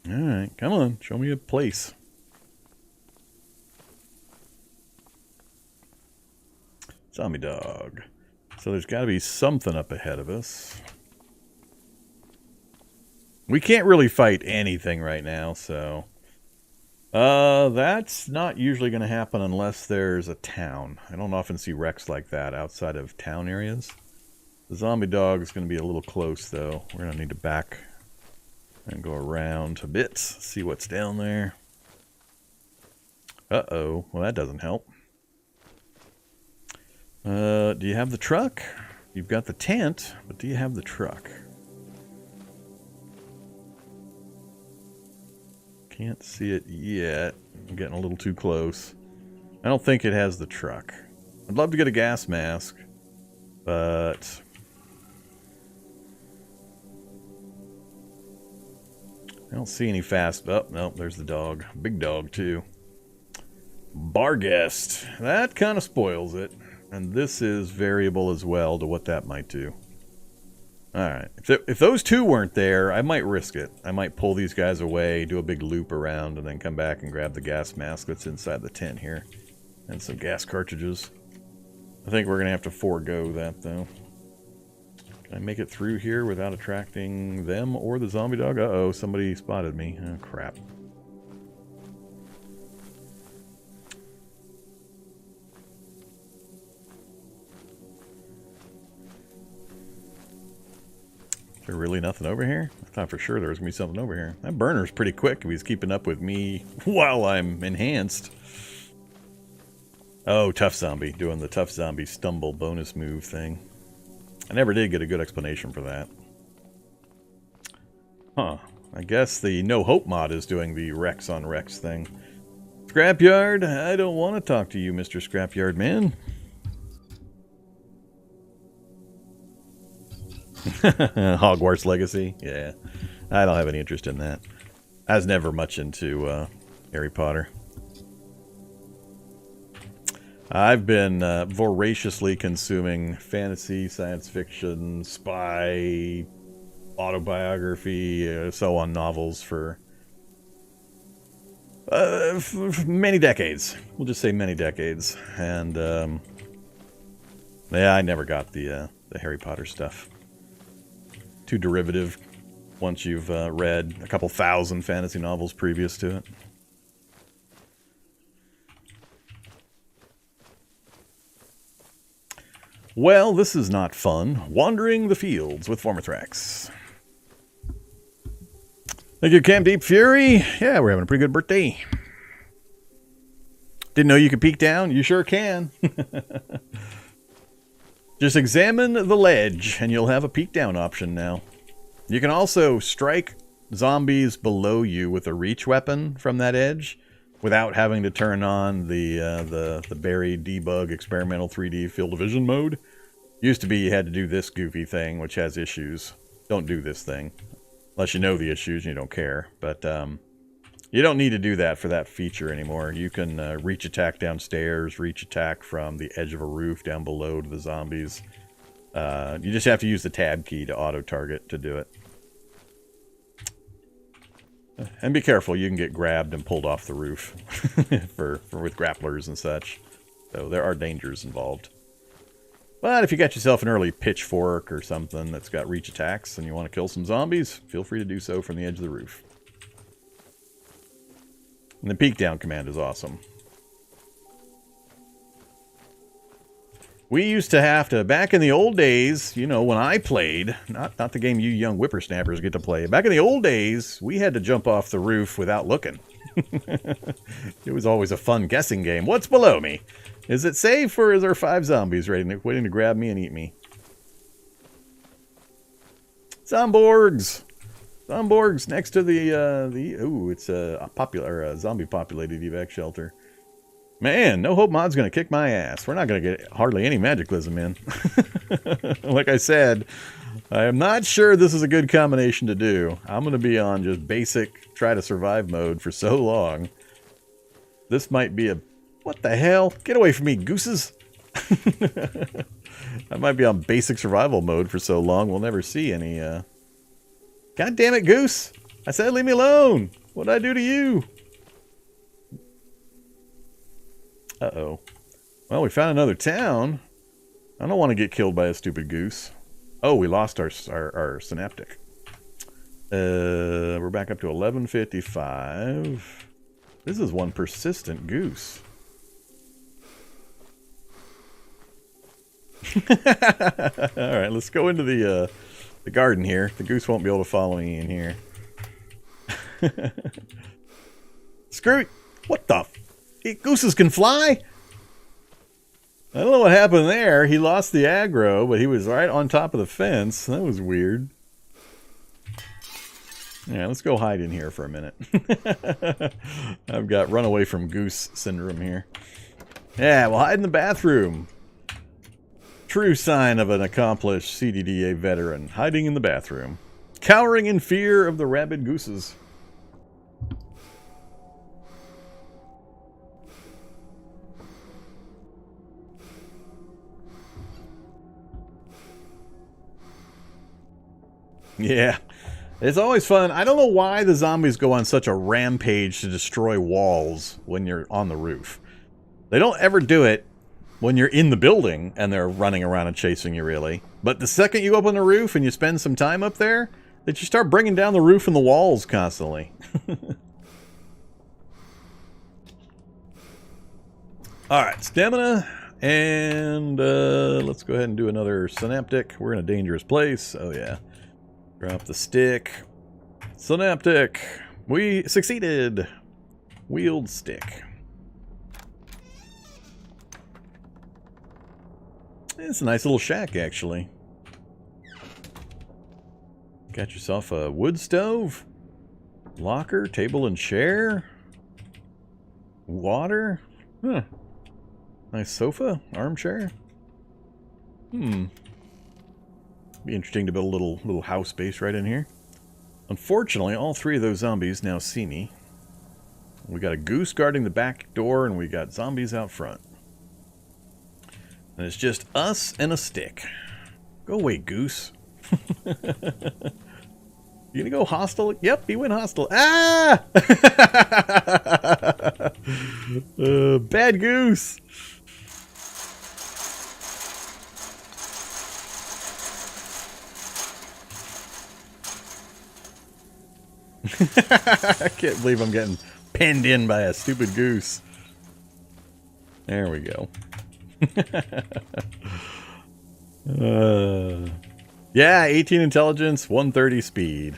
Alright, come on, show me a place. Zombie dog. So there's got to be something up ahead of us. We can't really fight anything right now, so... that's not usually going to happen unless there's a town. I don't often see wrecks like that outside of town areas. The zombie dog is going to be a little close, though. We're going to need to back and go around a bit, see what's down there. Uh-oh. Well, that doesn't help. Do you have the truck? You've got the tent, but do you have the truck? Can't see it yet. I'm getting a little too close. I don't think it has the truck. I'd love to get a gas mask, but... I don't see any fast... Oh, no, there's the dog. Big dog, too. Bar guest. That kind of spoils it. And this is variable as well to what that might do. Alright. If those two weren't there, I might risk it. I might pull these guys away, do a big loop around, and then come back and grab the gas mask that's inside the tent here. And some gas cartridges. I think we're going to have to forego that, though. Can I make it through here without attracting them or the zombie dog? Uh-oh, somebody spotted me. Oh, crap. Is there really nothing over here? I thought for sure there was going to be something over here. That burner's pretty quick if he's keeping up with me while I'm enhanced. Oh, tough zombie. Doing the tough zombie stumble bonus move thing. I never did get a good explanation for that. Huh. I guess the No Hope mod is doing the Rex on Rex thing. Scrapyard, I don't want to talk to you, Mr. Scrapyard Man. Hogwarts Legacy? Yeah. I don't have any interest in that. I was never much into Harry Potter. I've been voraciously consuming fantasy, science fiction, spy, autobiography, so on novels for many decades. We'll just say many decades. And yeah, I never got the Harry Potter stuff. Too derivative once you've read a couple thousand fantasy novels previous to it. Well, this is not fun. Wandering the fields with Vormithrax. Thank you, Camp Deep Fury. Yeah, we're having a pretty good birthday. Didn't know you could peek down? You sure can. Just examine the ledge, and you'll have a peek down option now. You can also strike zombies below you with a reach weapon from that edge, without having to turn on the buried debug experimental 3D field of vision mode. Used to be you had to do this goofy thing, which has issues. Don't do this thing. Unless you know the issues and you don't care. But you don't need to do that for that feature anymore. You can reach attack downstairs, reach attack from the edge of a roof down below to the zombies. You just have to use the tab key to auto-target to do it. And be careful, you can get grabbed and pulled off the roof with grapplers and such. So there are dangers involved. But if you got yourself an early pitchfork or something that's got reach attacks and you want to kill some zombies, feel free to do so from the edge of the roof. And the peek down command is awesome. We used to have to, back in the old days, you know, when I played, not the game you young whippersnappers get to play. Back in the old days, we had to jump off the roof without looking. It was always a fun guessing game. What's below me? Is it safe, or is there 5 zombies waiting to grab me and eat me? Zomborgs! Zomborgs next to it's a popular zombie populated evac shelter. Man, No Hope mod's gonna kick my ass. We're not gonna get hardly any magicalism in. Like I said, I am not sure this is a good combination to do. I'm gonna be on just basic try to survive mode for so long. This might be a... What the hell? Get away from me, gooses! I might be on basic survival mode for so long we'll never see any, God damn it, goose! I said leave me alone! What'd I do to you? Uh-oh. Well, we found another town. I don't want to get killed by a stupid goose. Oh, we lost our synaptic. We're back up to 1155. This is one persistent goose. Alright, let's go into the garden here. The goose won't be able to follow me in here. Screw it! What the gooses can fly? I don't know what happened there. He lost the aggro, but he was right on top of the fence. That was weird. Yeah, let's go hide in here for a minute. I've got run away from goose syndrome here. Yeah, we'll hide in the bathroom. True sign of an accomplished CDDA veteran, hiding in the bathroom. Cowering in fear of the rabid gooses. Yeah, it's always fun. I don't know why the zombies go on such a rampage to destroy walls when you're on the roof. They don't ever do it when you're in the building and they're running around and chasing you, really. But the second you open the roof and you spend some time up there, that you start bringing down the roof and the walls constantly. Alright, stamina. And let's go ahead and do another synaptic. We're in a dangerous place. Oh, yeah. Drop the stick. Synaptic. We succeeded. Wield stick. It's a nice little shack, actually. Got yourself a wood stove. Locker, table and chair. Water. Huh. Nice sofa, armchair. Be interesting to build a little house base right in here. Unfortunately, all three of those zombies now see me. We got a goose guarding the back door, and we got zombies out front. And it's just us and a stick. Go away, goose. You gonna go hostile? Yep, he went hostile. Ah! Bad goose. I can't believe I'm getting pinned in by a stupid goose. There we go. Yeah, 18 intelligence, 130 speed.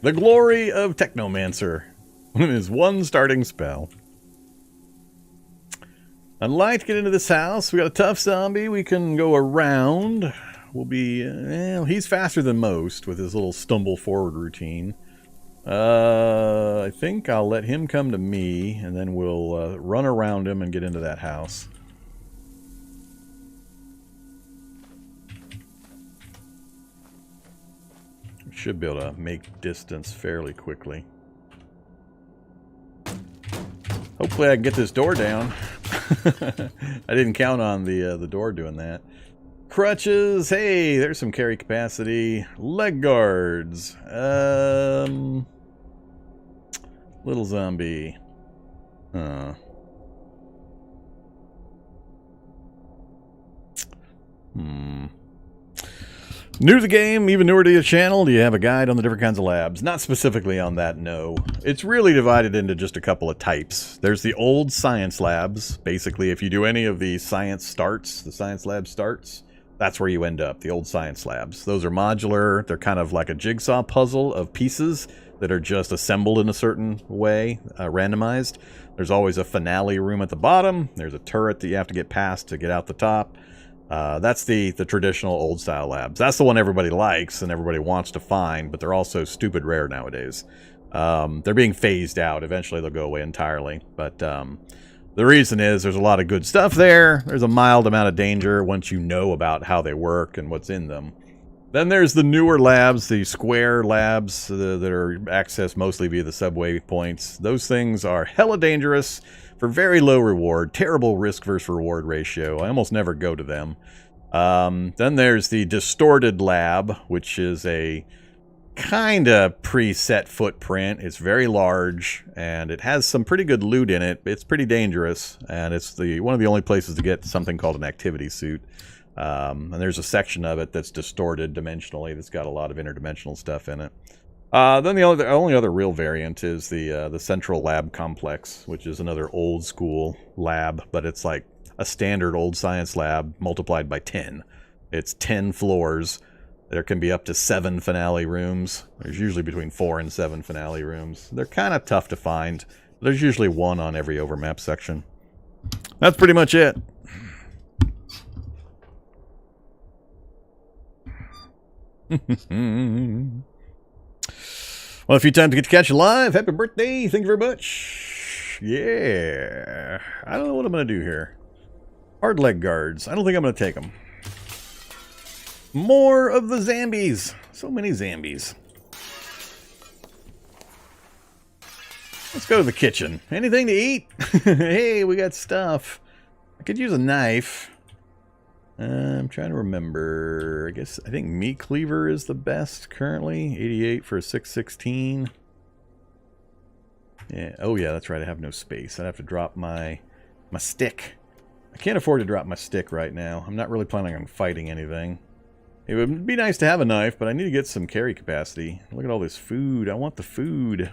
The glory of Technomancer. His one starting spell. I'd like to get into this house. We got a tough zombie. We can go around. We'll be... he's faster than most with his little stumble forward routine. I think I'll let him come to me, and then we'll run around him and get into that house. Should be able to make distance fairly quickly. Hopefully I can get this door down. I didn't count on the door doing that. Crutches. Hey, there's some carry capacity. Leg guards. Little zombie. New to the game, even newer to the channel, do you have a guide on the different kinds of labs? Not specifically on that, no. It's really divided into just a couple of types. There's the old science labs. Basically, if you do any of the science starts, the science lab starts, that's where you end up, the old science labs. Those are modular. They're kind of like a jigsaw puzzle of pieces that are just assembled in a certain way, randomized. There's always a finale room at the bottom. There's a turret that you have to get past to get out the top. That's the traditional old style labs. That's the one everybody likes and everybody wants to find, but they're also stupid rare nowadays. They're being phased out. Eventually they'll go away entirely. But the reason is there's a lot of good stuff there. There's a mild amount of danger once you know about how they work and what's in them. Then there's the newer labs, the square labs that are accessed mostly via the subway points. Those things are hella dangerous for very low reward, terrible risk versus reward ratio. I almost never go to them. Then there's the distorted lab, which is a kind of preset footprint. It's very large, and it has some pretty good loot in it. It's pretty dangerous, and it's one of the only places to get something called an activity suit. And there's a section of it that's distorted dimensionally that's got a lot of interdimensional stuff in it. Then the only other real variant is the central lab complex, which is another old school lab, but it's like a standard old science lab multiplied by 10. It's 10 floors. There can be up to 7 finale rooms. There's usually between 4 and 7 finale rooms. They're kind of tough to find. There's usually one on every overmap section. That's pretty much it. Well, a few times to get to catch you live. Happy birthday. Thank you very much. Yeah. I don't know what I'm going to do here. Hard leg guards. I don't think I'm going to take them. More of the zombies. So many zombies. Let's go to the kitchen. Anything to eat? Hey, we got stuff. I could use a knife. I'm trying to remember. I think meat cleaver is the best currently. 88 for a 616. Yeah. Oh yeah, that's right. I have no space. I'd have to drop my stick. I can't afford to drop my stick right now. I'm not really planning on fighting anything. It would be nice to have a knife, but I need to get some carry capacity. Look at all this food. I want the food.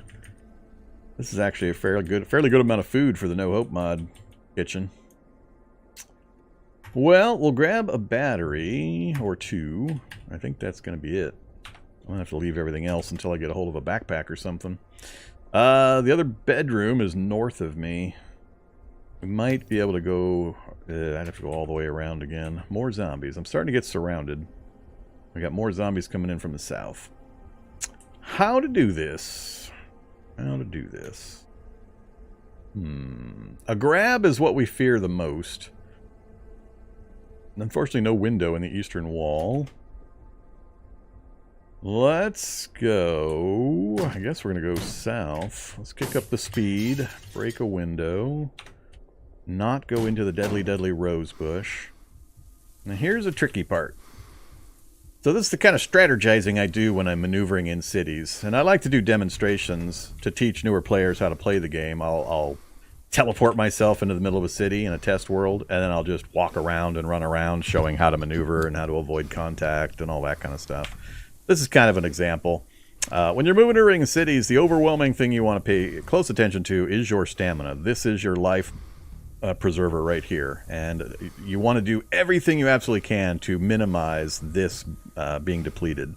This is actually a fairly good amount of food for the No Hope mod kitchen. Well, we'll grab a battery or two. I think that's going to be it. I'm going to have to leave everything else until I get a hold of a backpack or something. The other bedroom is north of me. We might be able to go... I'd have to go all the way around again. More zombies. I'm starting to get surrounded. We got more zombies coming in from the south. How to do this? How to do this? A grab is what we fear the most. Unfortunately, no window in the eastern wall. Let's go... I guess we're going to go south. Let's kick up the speed. Break a window. Not go into the deadly, deadly rose bush. Now here's a tricky part. So this is the kind of strategizing I do when I'm maneuvering in cities. And I like to do demonstrations to teach newer players how to play the game. I'll teleport myself into the middle of a city in a test world, and then I'll just walk around and run around showing how to maneuver and how to avoid contact and all that kind of stuff. This is kind of an example. When you're maneuvering cities, the overwhelming thing you want to pay close attention to is your stamina. This is your life preserver right here, and you want to do everything you absolutely can to minimize this being depleted.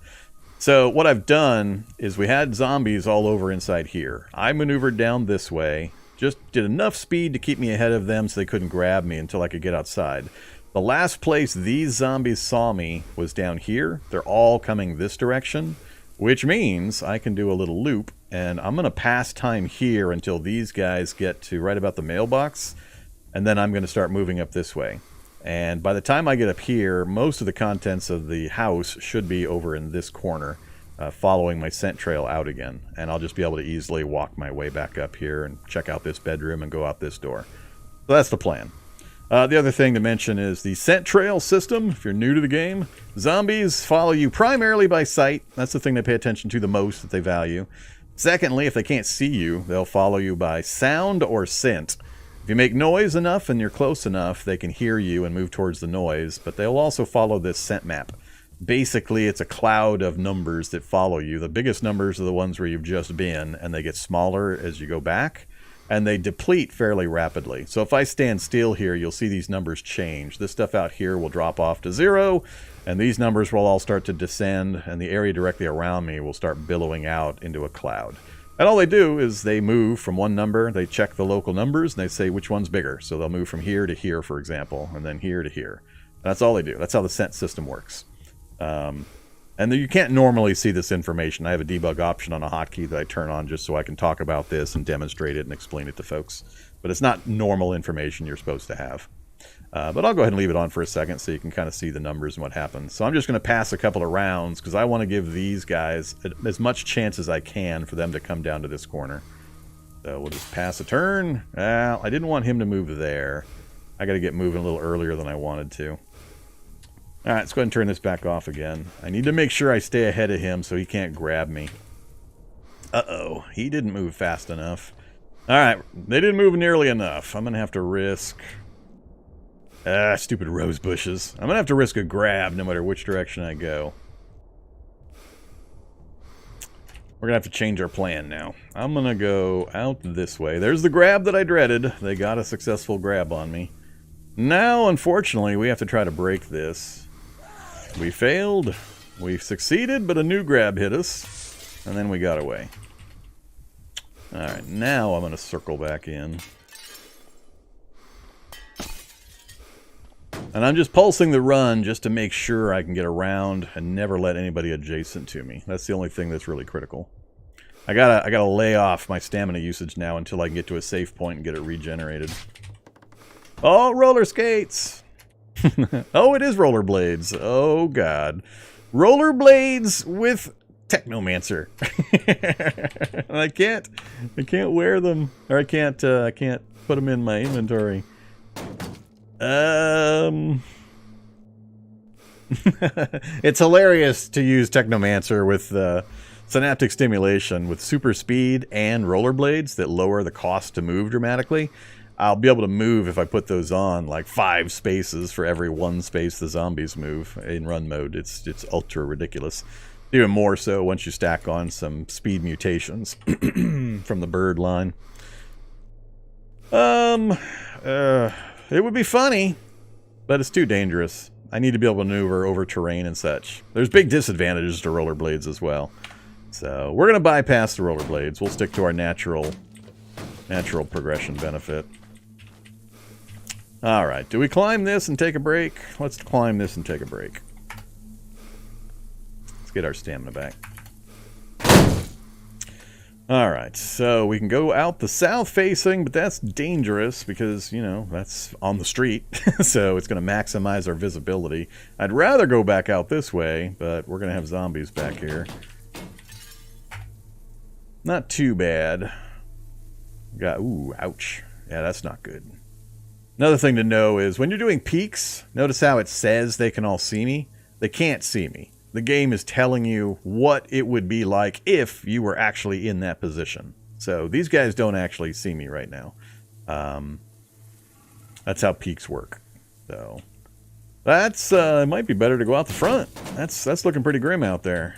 So what I've done is we had zombies all over inside here. I maneuvered down this way, just did enough speed to keep me ahead of them so they couldn't grab me until I could get outside. The last place these zombies saw me was down here. They're all coming this direction, which means I can do a little loop, and I'm going to pass time here until these guys get to right about the mailbox. And then I'm going to start moving up this way. And by the time I get up here, most of the contents of the house should be over in this corner, following my scent trail out again. And I'll just be able to easily walk my way back up here and check out this bedroom and go out this door. So that's the plan. The other thing to mention is the scent trail system. If you're new to the game, zombies follow you primarily by sight. That's the thing they pay attention to the most, that they value. Secondly, if they can't see you, they'll follow you by sound or scent. If you make noise enough and you're close enough, they can hear you and move towards the noise, but they'll also follow this scent map. Basically, it's a cloud of numbers that follow you. The biggest numbers are the ones where you've just been, and they get smaller as you go back, and they deplete fairly rapidly. So if I stand still here, you'll see these numbers change. This stuff out here will drop off to 0, and these numbers will all start to descend, and the area directly around me will start billowing out into a cloud. And all they do is they move from one number, they check the local numbers, and they say which one's bigger. So they'll move from here to here, for example, and then here to here. That's all they do. That's how the scent system works. And you can't normally see this information. I have a debug option on a hotkey that I turn on just so I can talk about this and demonstrate it and explain it to folks. But it's not normal information you're supposed to have. But I'll go ahead and leave it on for a second so you can kind of see the numbers and what happens. So I'm just going to pass a couple of rounds because I want to give these guys as much chance as I can for them to come down to this corner. So we'll just pass a turn. Well, I didn't want him to move there. I got to get moving a little earlier than I wanted to. All right, let's go ahead and turn this back off again. I need to make sure I stay ahead of him so he can't grab me. Uh-oh, he didn't move fast enough. All right, they didn't move nearly enough. I'm going to have to risk... stupid rose bushes. I'm going to have to risk a grab no matter which direction I go. We're going to have to change our plan now. I'm going to go out this way. There's the grab that I dreaded. They got a successful grab on me. Now, unfortunately, we have to try to break this. We failed. We succeeded, but a new grab hit us. And then we got away. Alright, now I'm going to circle back in. And I'm just pulsing the run just to make sure I can get around and never let anybody adjacent to me. That's the only thing that's really critical. I gotta lay off my stamina usage now until I can get to a safe point and get it regenerated. Oh, roller skates! Oh, it is rollerblades. Oh, God. Rollerblades with Technomancer. I can't wear them. Or I can't put them in my inventory. It's hilarious to use Technomancer with synaptic stimulation with super speed and rollerblades that lower the cost to move dramatically. I'll be able to move if I put those on like 5 spaces for every 1 space the zombies move in run mode. It's ultra ridiculous. Even more so once you stack on some speed mutations from the bird line. It would be funny, but it's too dangerous. I need to be able to maneuver over terrain and such. There's big disadvantages to rollerblades as well. So we're going to bypass the rollerblades. We'll stick to our natural progression benefit. Alright, do we climb this and take a break? Let's climb this and take a break. Let's get our stamina back. Alright, so we can go out the south facing, but that's dangerous because, you know, that's on the street. So it's going to maximize our visibility. I'd rather go back out this way, but we're going to have zombies back here. Not too bad. Ooh, ouch. Yeah, that's not good. Another thing to know is when you're doing peeks, notice how it says they can all see me? They can't see me. The game is telling you what it would be like if you were actually in that position. So these guys don't actually see me right now. That's how peeks work. So that's it might be better to go out the front. That's looking pretty grim out there.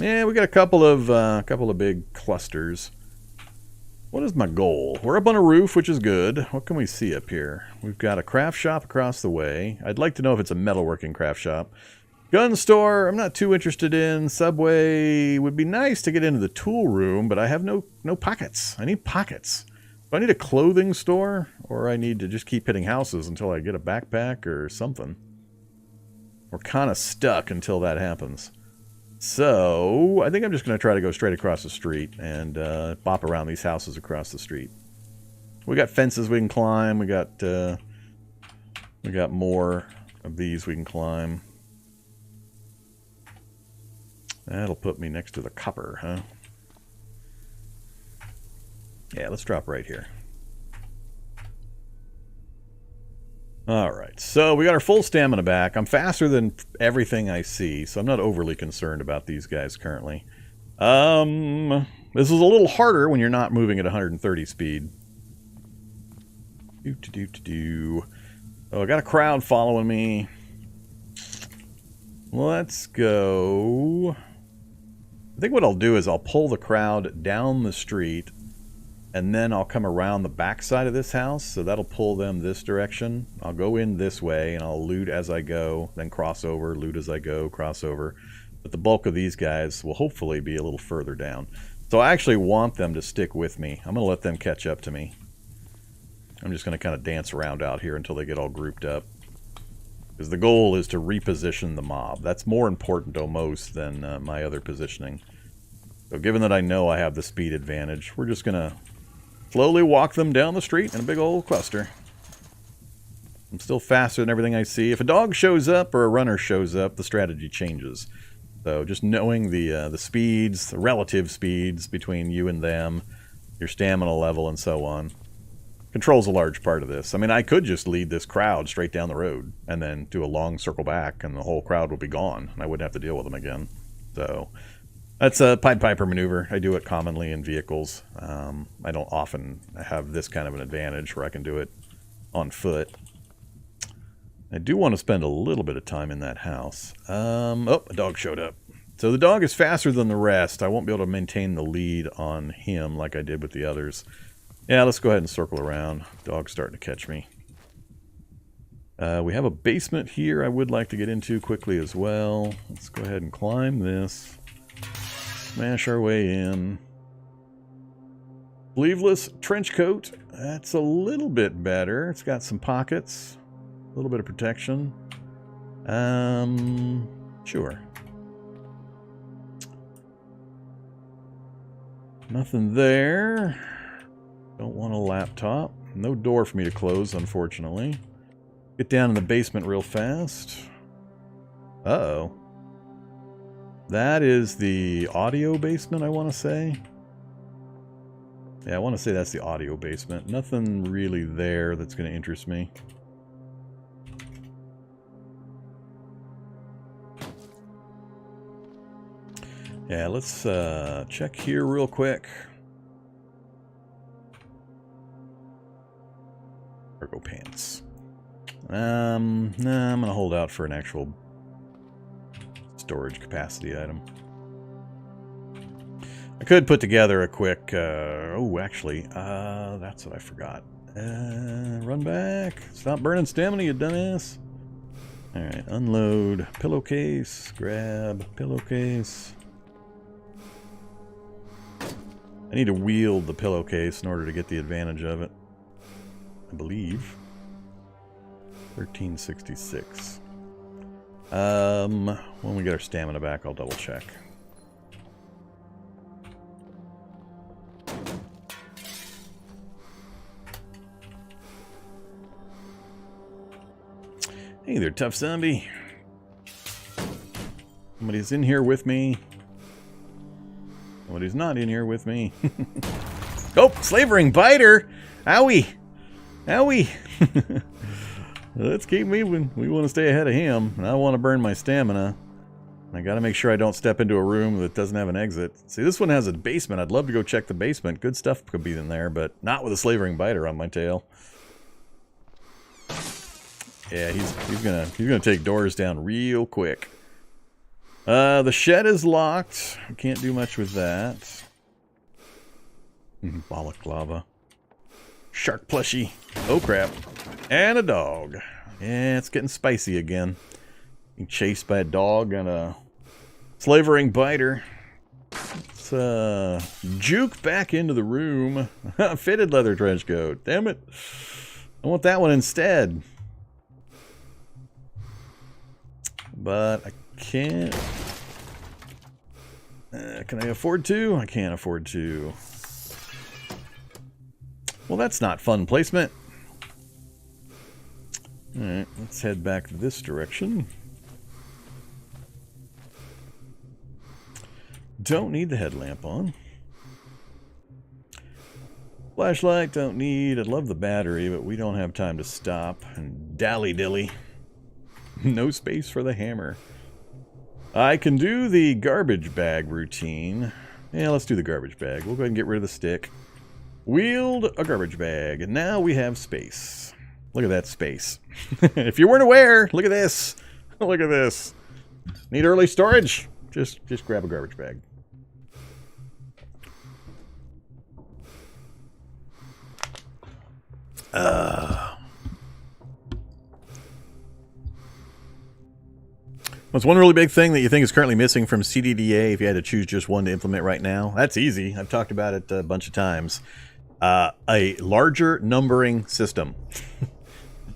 Yeah, we got a couple of big clusters. What is my goal? We're up on a roof, which is good. What can we see up here? We've got a craft shop across the way. I'd like to know if it's a metalworking craft shop. Gun store, I'm not too interested in. Subway, would be nice to get into the tool room, but I have no pockets. I need pockets. Do I need a clothing store? Or I need to just keep hitting houses until I get a backpack or something? We're kind of stuck until that happens. So, I think I'm just going to try to go straight across the street and bop around these houses across the street. We got fences we can climb. We got more of these we can climb. That'll put me next to the copper, huh? Yeah, let's drop right here. Alright, so we got our full stamina back. I'm faster than everything I see, so I'm not overly concerned about these guys currently. This is a little harder when you're not moving at 130 speed. Oh, I got a crowd following me. Let's go. I think what I'll do is I'll pull the crowd down the street, and then I'll come around the back side of this house, so that'll pull them this direction. I'll go in this way, and I'll loot as I go, then cross over, loot as I go, cross over. But the bulk of these guys will hopefully be a little further down. So I actually want them to stick with me. I'm going to let them catch up to me. I'm just going to kind of dance around out here until they get all grouped up. Because the goal is to reposition the mob. That's more important almost than my other positioning. So given that I know I have the speed advantage, we're just going to slowly walk them down the street in a big old cluster. I'm still faster than everything I see. If a dog shows up or a runner shows up, the strategy changes. So just knowing the speeds, the relative speeds between you and them, your stamina level, and so on, controls a large part of this. I mean, I could just lead this crowd straight down the road and then do a long circle back, and the whole crowd would be gone, and I wouldn't have to deal with them again. So that's a Pied Piper maneuver. I do it commonly in vehicles. I don't often have this kind of an advantage where I can do it on foot. I do want to spend a little bit of time in that house. Oh, a dog showed up. So the dog is faster than the rest. I won't be able to maintain the lead on him like I did with the others. Yeah, let's go ahead and circle around. Dog's starting to catch me. We have a basement here I would like to get into quickly as well. Let's go ahead and climb this. Smash our way in. Sleeveless trench coat. That's a little bit better. It's got some pockets. A little bit of protection. Sure. Nothing there. Don't want a laptop. No door for me to close, unfortunately. Get down in the basement real fast. Uh-oh. That is the audio basement, I want to say. Yeah, I want to say that's the audio basement. Nothing really there that's going to interest me. Yeah, let's check here real quick. Cargo pants. Nah, I'm going to hold out for an actual storage capacity item. I could put together a quick, oh, actually, that's what I forgot. Run back. Stop burning stamina, you dumbass. Alright, unload pillowcase, grab pillowcase. I need to wield the pillowcase in order to get the advantage of it. I believe. 1366. When we get our stamina back, I'll double check. Hey there, tough zombie. Somebody's in here with me. Somebody's not in here with me. Oh, slavering biter! Owie! Owie! Let's keep moving. We want to stay ahead of him. And I want to burn my stamina. I got to make sure I don't step into a room that doesn't have an exit. See, this one has a basement. I'd love to go check the basement. Good stuff could be in there, but not with a slavering biter on my tail. Yeah, he's gonna take doors down real quick. The shed is locked. I can't do much with that. Balaclava. Shark plushie. Oh crap. And a dog. Yeah, it's getting spicy again. Being chased by a dog and a slavering biter. Let's juke back into the room. Fitted leather trench coat. Damn it. I want that one instead. But I can't. Can I afford to? I can't afford to. Well, that's not fun placement. Alright, let's head back this direction. Don't need the headlamp on. Flashlight, don't need. I'd love the battery, but we don't have time to stop and dally-dilly. No space for the hammer. I can do the garbage bag routine. Yeah, let's do the garbage bag. We'll go ahead and get rid of the stick. Wield a garbage bag. And now we have space. Look at that space. If you weren't aware, look at this. Look at this. Need early storage? Just grab a garbage bag. What's one really big thing that you think is currently missing from CDDA if you had to choose just one to implement right now? That's easy. I've talked about it a bunch of times. A larger numbering system.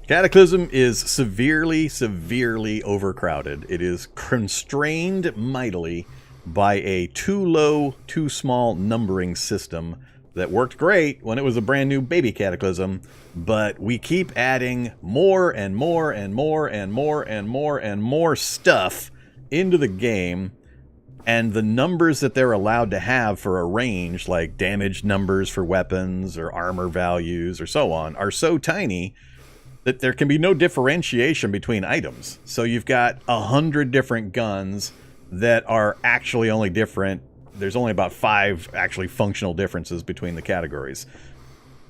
Cataclysm is severely, severely overcrowded. It is constrained mightily by a too low, too small numbering system that worked great when it was a brand new baby Cataclysm, but we keep adding more and more and more and more and more and more stuff into the game, and the numbers that they're allowed to have for a range, like damage numbers for weapons or armor values or so on, are so tiny that there can be no differentiation between items. So you've got 100 different guns that are actually only different. There's only about 5 actually functional differences between the categories.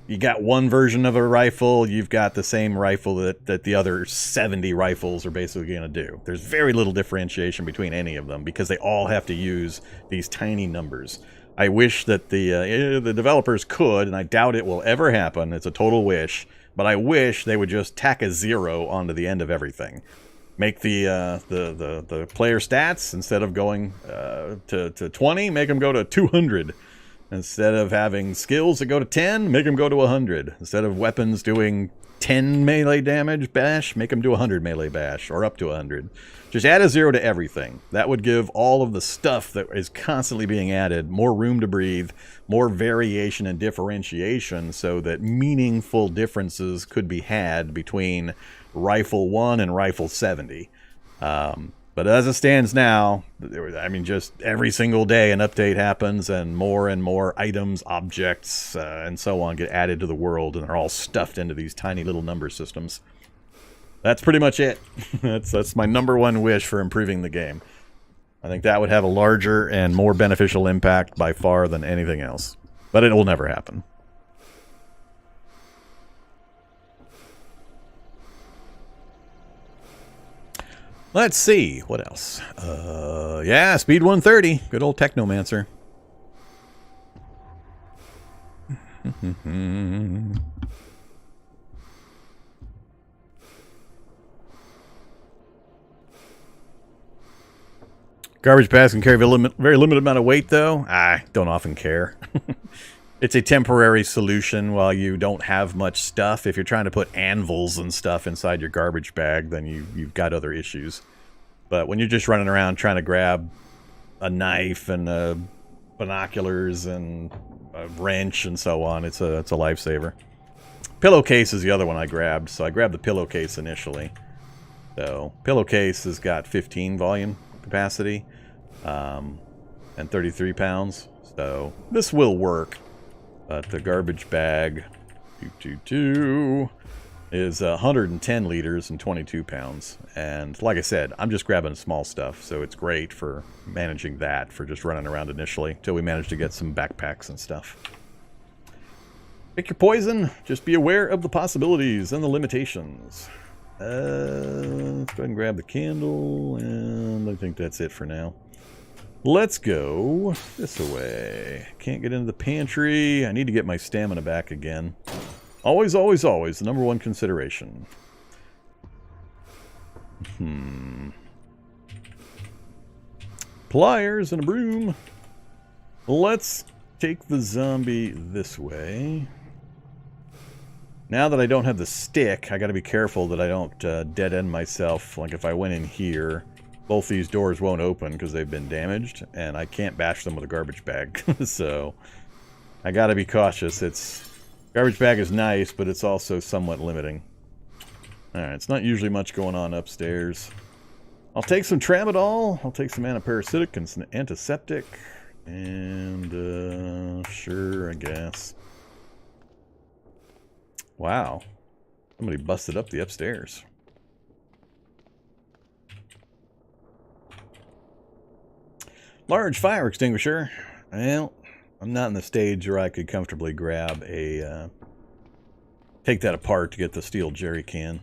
you got one version of a rifle, you've got the same rifle that the other 70 rifles are basically going to do. There's very little differentiation between any of them because they all have to use these tiny numbers. I wish that the developers could, and I doubt it will ever happen. It's a total wish, but I wish they would just tack a 0 onto the end of everything. Make the player stats, instead of going to 20, make them go to 200. Instead of having skills that go to 10, make them go to 100. Instead of weapons doing 10 melee damage bash, make them do 100 melee bash, or up to 100. Just add a 0 to everything. That would give all of the stuff that is constantly being added more room to breathe, more variation and differentiation, so that meaningful differences could be had between Rifle 1 and Rifle 70. But as it stands now, I mean, just every single day an update happens and more items, objects, and so on get added to the world, and they're all stuffed into these tiny little number systems. That's pretty much it. That's my #1 wish for improving the game. I think that would have a larger and more beneficial impact by far than anything else. But it will never happen. Let's see, what else? Yeah, speed 130. Good old Technomancer. Garbage bags can carry a very limited amount of weight, though. I don't often care. It's a temporary solution while you don't have much stuff. If you're trying to put anvils and stuff inside your garbage bag, then you've got other issues. But when you're just running around trying to grab a knife and binoculars and a wrench and so on, it's a lifesaver. Pillowcase is the other one I grabbed, so I grabbed the pillowcase initially. So pillowcase has got 15 volume capacity and 33 pounds. So this will work. But the garbage bag is 110 liters and 22 pounds. And like I said, I'm just grabbing small stuff, so it's great for managing that, for just running around initially, till we manage to get some backpacks and stuff. Pick your poison. Just be aware of the possibilities and the limitations. Let's go ahead and grab the candle, and I think that's it for now. Let's go this way. Can't get into the pantry. I need to get my stamina back again. Always, always, always the #1 consideration. Pliers and a broom. Let's take the zombie this way. Now that I don't have the stick, I gotta be careful that I don't dead end myself. Like if I went in here, both these doors won't open because they've been damaged, and I can't bash them with a garbage bag. So I gotta be cautious. Garbage bag is nice, but it's also somewhat limiting. Alright, it's not usually much going on upstairs. I'll take some tramadol, I'll take some antiparasitic and some antiseptic, and sure, I guess. Wow. Somebody busted up the upstairs. Large fire extinguisher. Well, I'm not in the stage where I could comfortably grab take that apart to get the steel jerry can.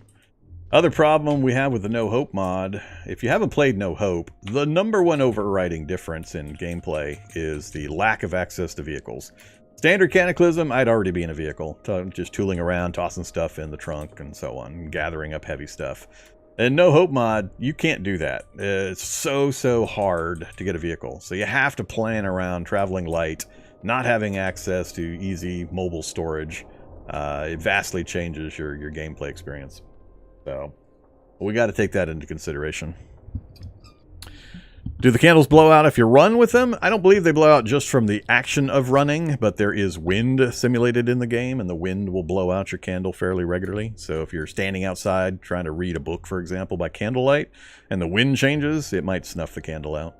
Other problem we have with the No Hope mod, if you haven't played No Hope, the #1 overriding difference in gameplay is the lack of access to vehicles. Standard Cataclysm, I'd already be in a vehicle, just tooling around, tossing stuff in the trunk and so on, gathering up heavy stuff. In No Hope mod, you can't do that. It's so hard to get a vehicle. So you have to plan around traveling light, not having access to easy mobile storage. It vastly changes your gameplay experience. So we got to take that into consideration. Do the candles blow out if you run with them? I don't believe they blow out just from the action of running, but there is wind simulated in the game, and the wind will blow out your candle fairly regularly. So if you're standing outside trying to read a book, for example, by candlelight, and the wind changes, it might snuff the candle out.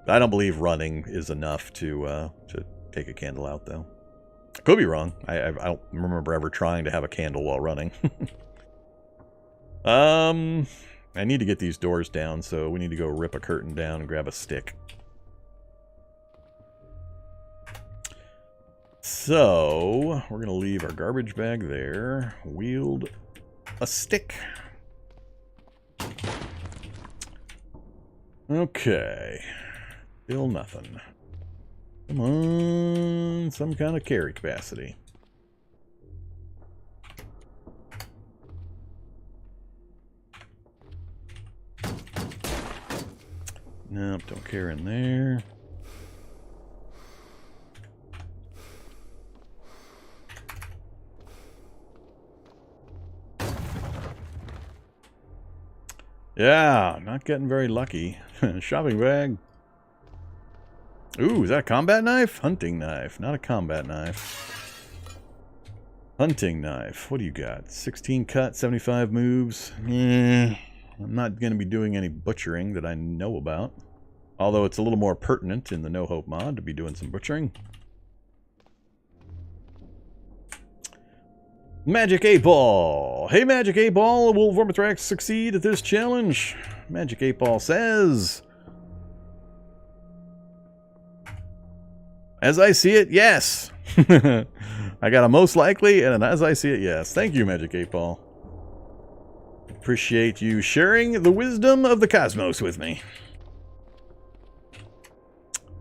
I don't believe running is enough to take a candle out, though. I could be wrong. I don't remember ever trying to have a candle while running. I need to get these doors down, so we need to go rip a curtain down and grab a stick. So, we're going to leave our garbage bag there. Wield a stick. Okay. Still nothing. Come on. Some kind of carry capacity. Nope, don't care in there. Yeah, not getting very lucky. Shopping bag. Ooh, is that a combat knife? Hunting knife, not a combat knife. Hunting knife. What do you got? 16 cut, 75 moves. I'm not going to be doing any butchering that I know about. Although it's a little more pertinent in the No Hope mod to be doing some butchering. Magic 8 Ball. Hey, Magic 8 Ball, will Vormithrax succeed at this challenge? Magic 8 Ball says, as I see it, yes. I got a most likely and an as I see it, yes. Thank you, Magic 8 Ball. Appreciate you sharing the wisdom of the cosmos with me.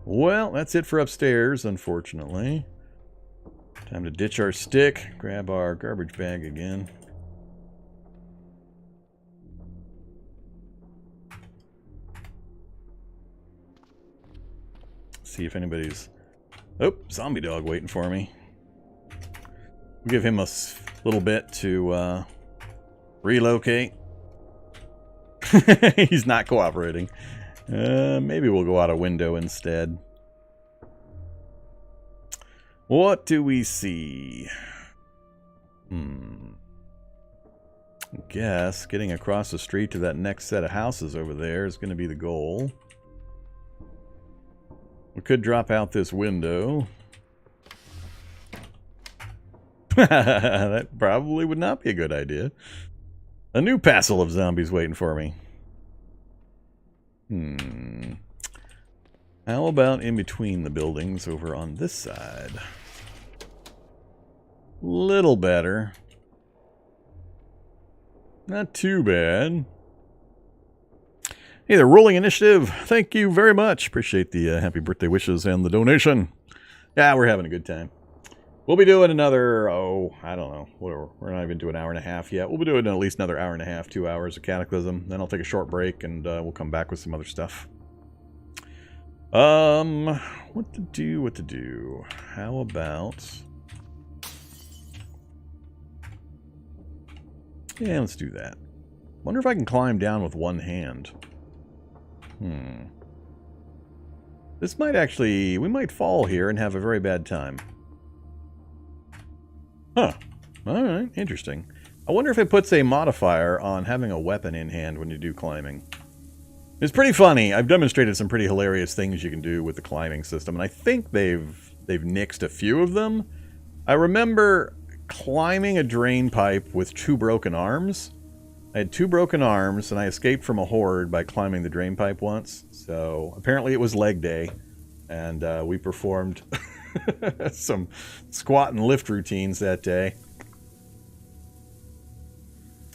Well, that's it for upstairs, unfortunately. Time to ditch our stick, grab our garbage bag again. See if anybody's... Oh, zombie dog waiting for me. We'll give him a little bit to relocate. He's not cooperating. Maybe we'll go out a window instead. What do we see? I guess getting across the street to that next set of houses over there is going to be the goal. We could drop out this window. That probably would not be a good idea. A new passel of zombies waiting for me. How about in between the buildings over on this side? Little better. Not too bad. Hey there, Rolling Initiative. Thank you very much. Appreciate the happy birthday wishes and the donation. Yeah, we're having a good time. We'll be doing another, I don't know. We're not even doing an hour and a half yet. We'll be doing at least another hour and a half, 2 hours of Cataclysm. Then I'll take a short break and we'll come back with some other stuff. What to do? How about... Yeah, let's do that. Wonder if I can climb down with one hand. This might actually... We might fall here and have a very bad time. Huh. Alright, interesting. I wonder if it puts a modifier on having a weapon in hand when you do climbing. It's pretty funny. I've demonstrated some pretty hilarious things you can do with the climbing system, and I think they've nixed a few of them. I remember climbing a drain pipe with 2 broken arms. I had 2 broken arms, and I escaped from a horde by climbing the drain pipe once. So apparently it was leg day, and we performed some squat and lift routines that day.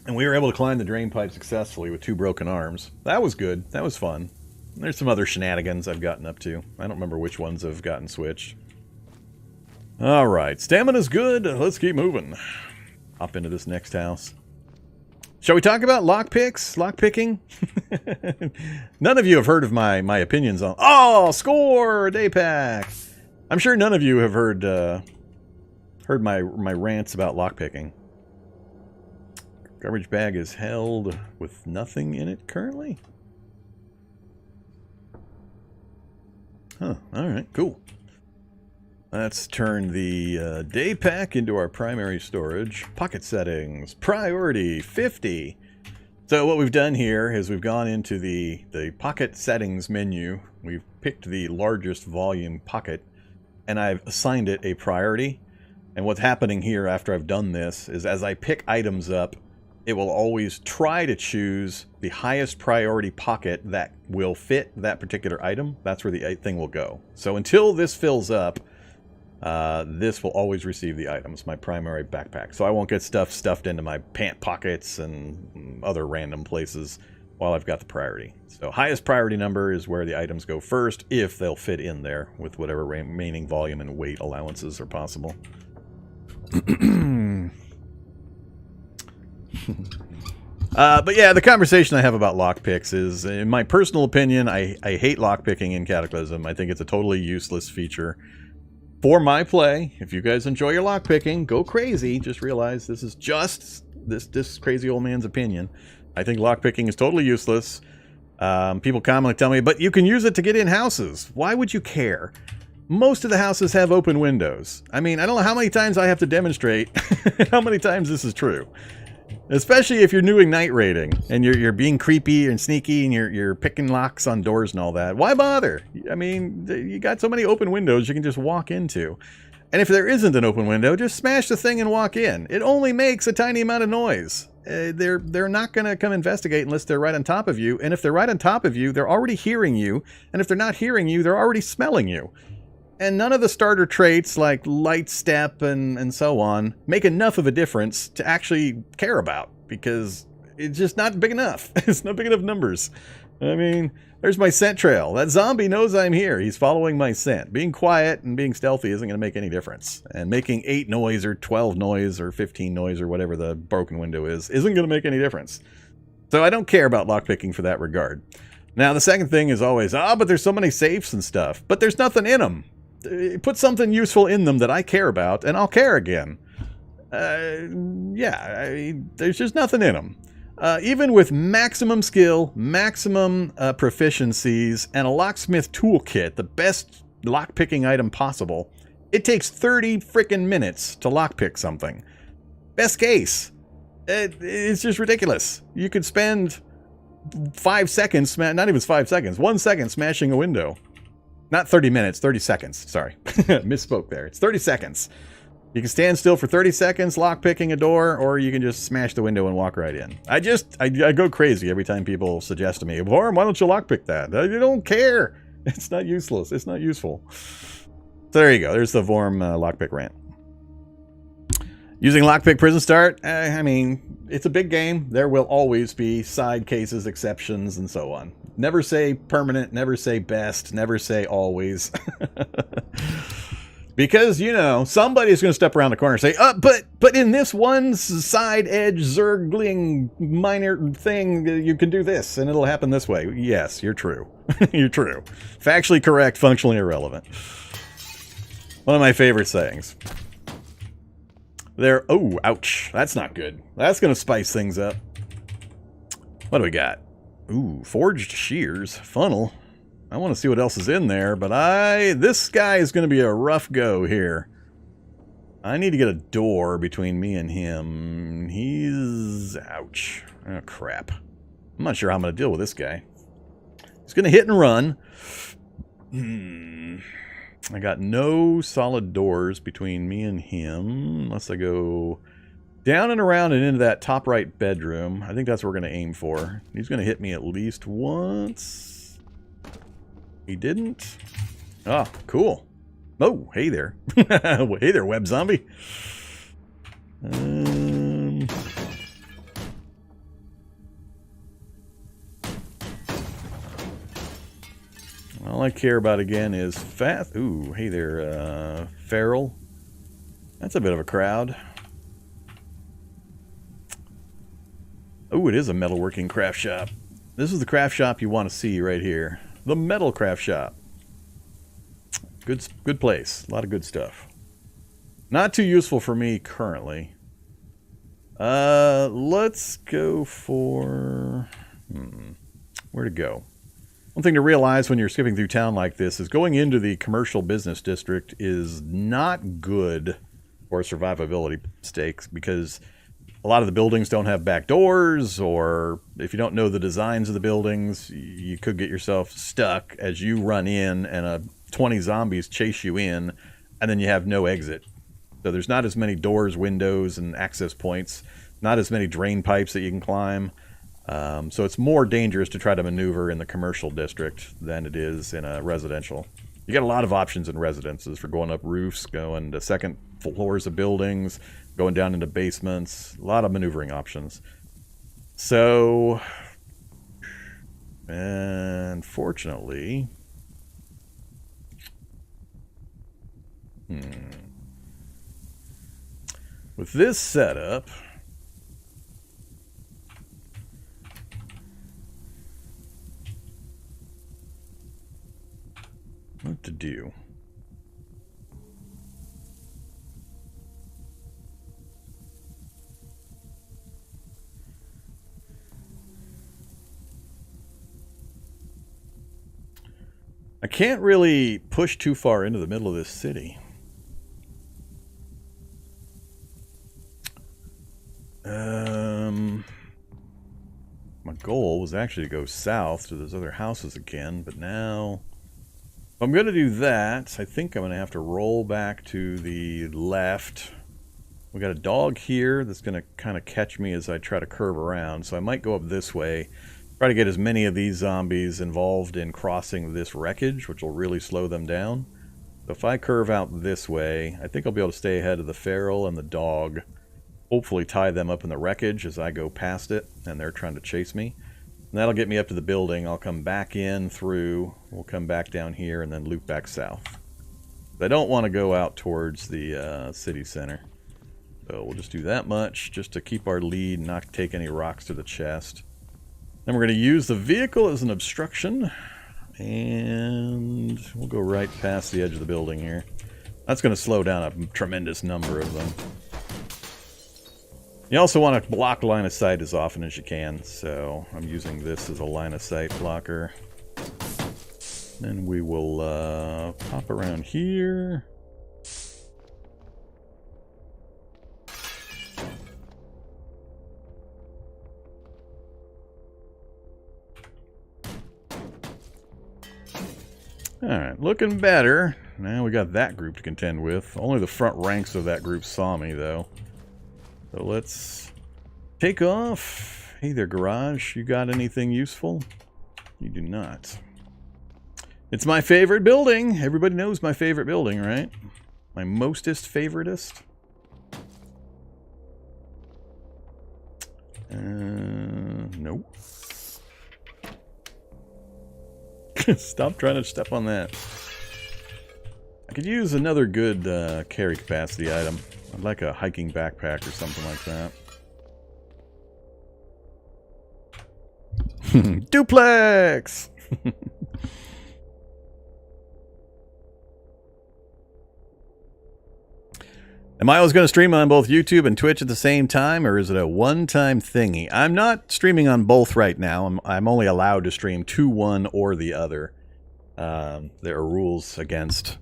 And we were able to climb the drain pipe successfully with 2 broken arms. That was good. That was fun. There's some other shenanigans I've gotten up to. I don't remember which ones have gotten switched. Alright, stamina's good. Let's keep moving. Hop into this next house. Shall we talk about lockpicks? Lockpicking? None of you have heard of my opinions on... Oh, score! Day pack! I'm sure none of you have heard my rants about lockpicking. Garbage bag is held with nothing in it currently? Huh, alright, cool. Let's turn the day pack into our primary storage. Pocket settings, priority 50. So what we've done here is we've gone into the pocket settings menu. We've picked the largest volume pocket, and I've assigned it a priority. And what's happening here after I've done this is as I pick items up, it will always try to choose the highest priority pocket that will fit that particular item. That's where the thing will go. So until this fills up, this will always receive the items, my primary backpack. So I won't get stuff stuffed into my pant pockets and other random places while I've got the priority. So highest priority number is where the items go first, if they'll fit in there with whatever remaining volume and weight allowances are possible. But yeah, the conversation I have about lockpicks is, in my personal opinion, I hate lockpicking in Cataclysm. I think it's a totally useless feature. For my play, if you guys enjoy your lockpicking, go crazy. Just realize this is just this crazy old man's opinion. I think lockpicking is totally useless. People commonly tell me, but you can use it to get in houses. Why would you care? Most of the houses have open windows. I mean, I don't know how many times I have to demonstrate how many times this is true. Especially if you're doing night raiding and you're being creepy and sneaky and you're picking locks on doors and all that. Why bother? I mean, you got so many open windows you can just walk into. And if there isn't an open window, just smash the thing and walk in. It only makes a tiny amount of noise. They're not going to come investigate unless they're right on top of you. And if they're right on top of you, they're already hearing you. And if they're not hearing you, they're already smelling you. And none of the starter traits like light step and so on make enough of a difference to actually care about, because it's just not big enough. It's not big enough numbers. I mean, there's my scent trail. That zombie knows I'm here. He's following my scent. Being quiet and being stealthy isn't going to make any difference. And making 8 noise or 12 noise or 15 noise or whatever the broken window is isn't going to make any difference. So I don't care about lockpicking for that regard. Now, the second thing is always, but there's so many safes and stuff. But there's nothing in them. Put something useful in them that I care about, and I'll care again. Yeah, there's just nothing in them. Even with maximum skill, maximum proficiencies, and a locksmith toolkit, the best lockpicking item possible, it takes 30 freaking minutes to lockpick something. Best case. It's just ridiculous. You could spend 5 seconds, not even 5 seconds, 1 second smashing a window. Not 30 minutes, 30 seconds. Sorry. Misspoke there. It's 30 seconds. You can stand still for 30 seconds lockpicking a door, or you can just smash the window and walk right in. I go crazy every time people suggest to me, Vorm, why don't you lockpick that? I don't care. It's not useless. It's not useful. So there you go. There's the Vorm lockpick rant. Using lockpick prison start, I mean, it's a big game. There will always be side cases, exceptions, and so on. Never say permanent, never say best, never say always. Because, you know, somebody's going to step around the corner and say, but in this one side edge zergling minor thing, you can do this, and it'll happen this way. Yes, you're true. You're true. Factually correct, functionally irrelevant. One of my favorite sayings. There, oh, ouch. That's not good. That's going to spice things up. What do we got? Ooh, forged shears, funnel. I want to see what else is in there, but this guy is going to be a rough go here. I need to get a door between me and him. He's, ouch. Oh, crap. I'm not sure how I'm going to deal with this guy. He's going to hit and run. I got no solid doors between me and him, unless I go down and around and into that top right bedroom. I think that's what we're going to aim for. He's going to hit me at least once. He didn't. Oh, cool. Oh, hey there. Hey there, web zombie. All I care about again is fast. Ooh, hey there, feral. That's a bit of a crowd. Oh, it is a metalworking craft shop. This is the craft shop you want to see right here. The metal craft shop. Good place. A lot of good stuff. Not too useful for me currently. Let's go for... where to go? One thing to realize when you're skipping through town like this is going into the commercial business district is not good for survivability stakes, because a lot of the buildings don't have back doors, or if you don't know the designs of the buildings, you could get yourself stuck as you run in and 20 zombies chase you in, and then you have no exit. So there's not as many doors, windows, and access points, not as many drain pipes that you can climb. So it's more dangerous to try to maneuver in the commercial district than it is in a residential. You get a lot of options in residences for going up roofs, going to second floors of buildings, going down into basements. A lot of maneuvering options. So, unfortunately, with this setup, what to do? I can't really push too far into the middle of this city. My goal was actually to go south to those other houses again, but now if I'm going to do that, I think I'm going to have to roll back to the left. We got a dog here that's going to kind of catch me as I try to curve around, so I might go up this way. Try to get as many of these zombies involved in crossing this wreckage, which will really slow them down. So if I curve out this way, I think I'll be able to stay ahead of the feral and the dog. Hopefully tie them up in the wreckage as I go past it, and they're trying to chase me. And that'll get me up to the building. I'll come back in through, we'll come back down here, and then loop back south. I don't want to go out towards the city center. So we'll just do that much, just to keep our lead, not take any rocks to the chest. Then we're going to use the vehicle as an obstruction, and we'll go right past the edge of the building here. That's going to slow down a tremendous number of them. You also want to block line of sight as often as you can, so I'm using this as a line of sight blocker. Then we will pop around here. Alright, looking better. Now we got that group to contend with. Only the front ranks of that group saw me, though. So let's take off. Hey there, garage. You got anything useful? You do not. It's my favorite building. Everybody knows my favorite building, right? My mostest favoritist. Nope. Stop trying to step on that. I could use another good carry capacity item. I'd like a hiking backpack or something like that. Duplex! Am I always going to stream on both YouTube and Twitch at the same time, or is it a one-time thingy? I'm not streaming on both right now. I'm only allowed to stream to one or the other. There are rules against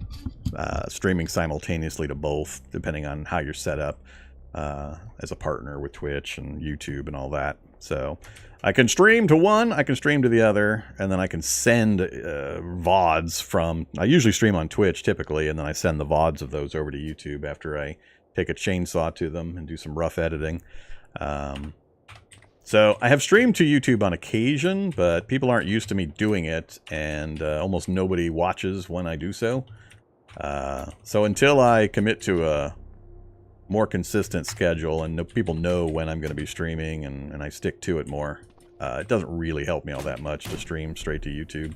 streaming simultaneously to both, depending on how you're set up as a partner with Twitch and YouTube and all that. So I can stream to one, I can stream to the other, and then I can send VODs from... I usually stream on Twitch, typically, and then I send the VODs of those over to YouTube after I take a chainsaw to them and do some rough editing. So I have streamed to YouTube on occasion, but people aren't used to me doing it, and almost nobody watches when I do so. So until I commit to a more consistent schedule and people know when I'm going to be streaming and I stick to it more, it doesn't really help me all that much to stream straight to YouTube.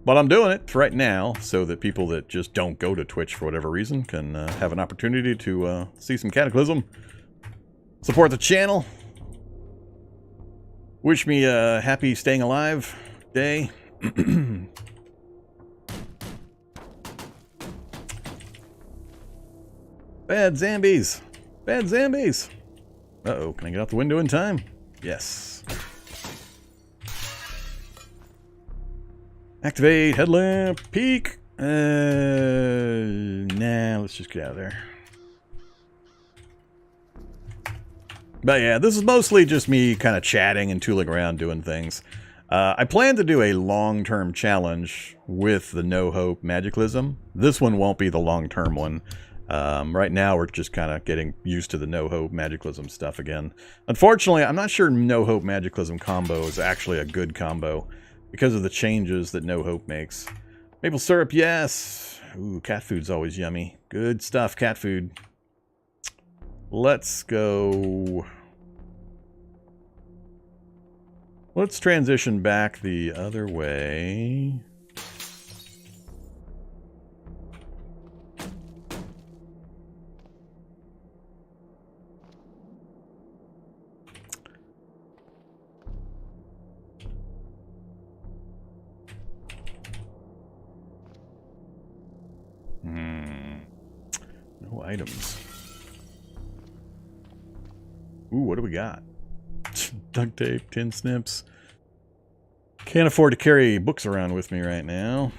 But I'm doing it right now so that people that just don't go to Twitch for whatever reason can have an opportunity to see some Cataclysm, support the channel, wish me a happy staying alive day. Bad zombies! Bad zombies! Uh-oh, can I get out the window in time? Yes. Activate headlamp, peek! Nah, let's just get out of there. But yeah, this is mostly just me kind of chatting and tooling around doing things. I plan to do a long-term challenge with the No Hope Magicalism. This one won't be the long-term one. Right now we're just kind of getting used to the No Hope Magicalism stuff again. Unfortunately, I'm not sure No Hope Magicalism combo is actually a good combo because of the changes that No Hope makes. Maple syrup, yes. Ooh, cat food's always yummy. Good stuff, cat food. Let's go. Let's transition back the other way. No items. Ooh, what do we got? Duct tape, tin snips. Can't afford to carry books around with me right now.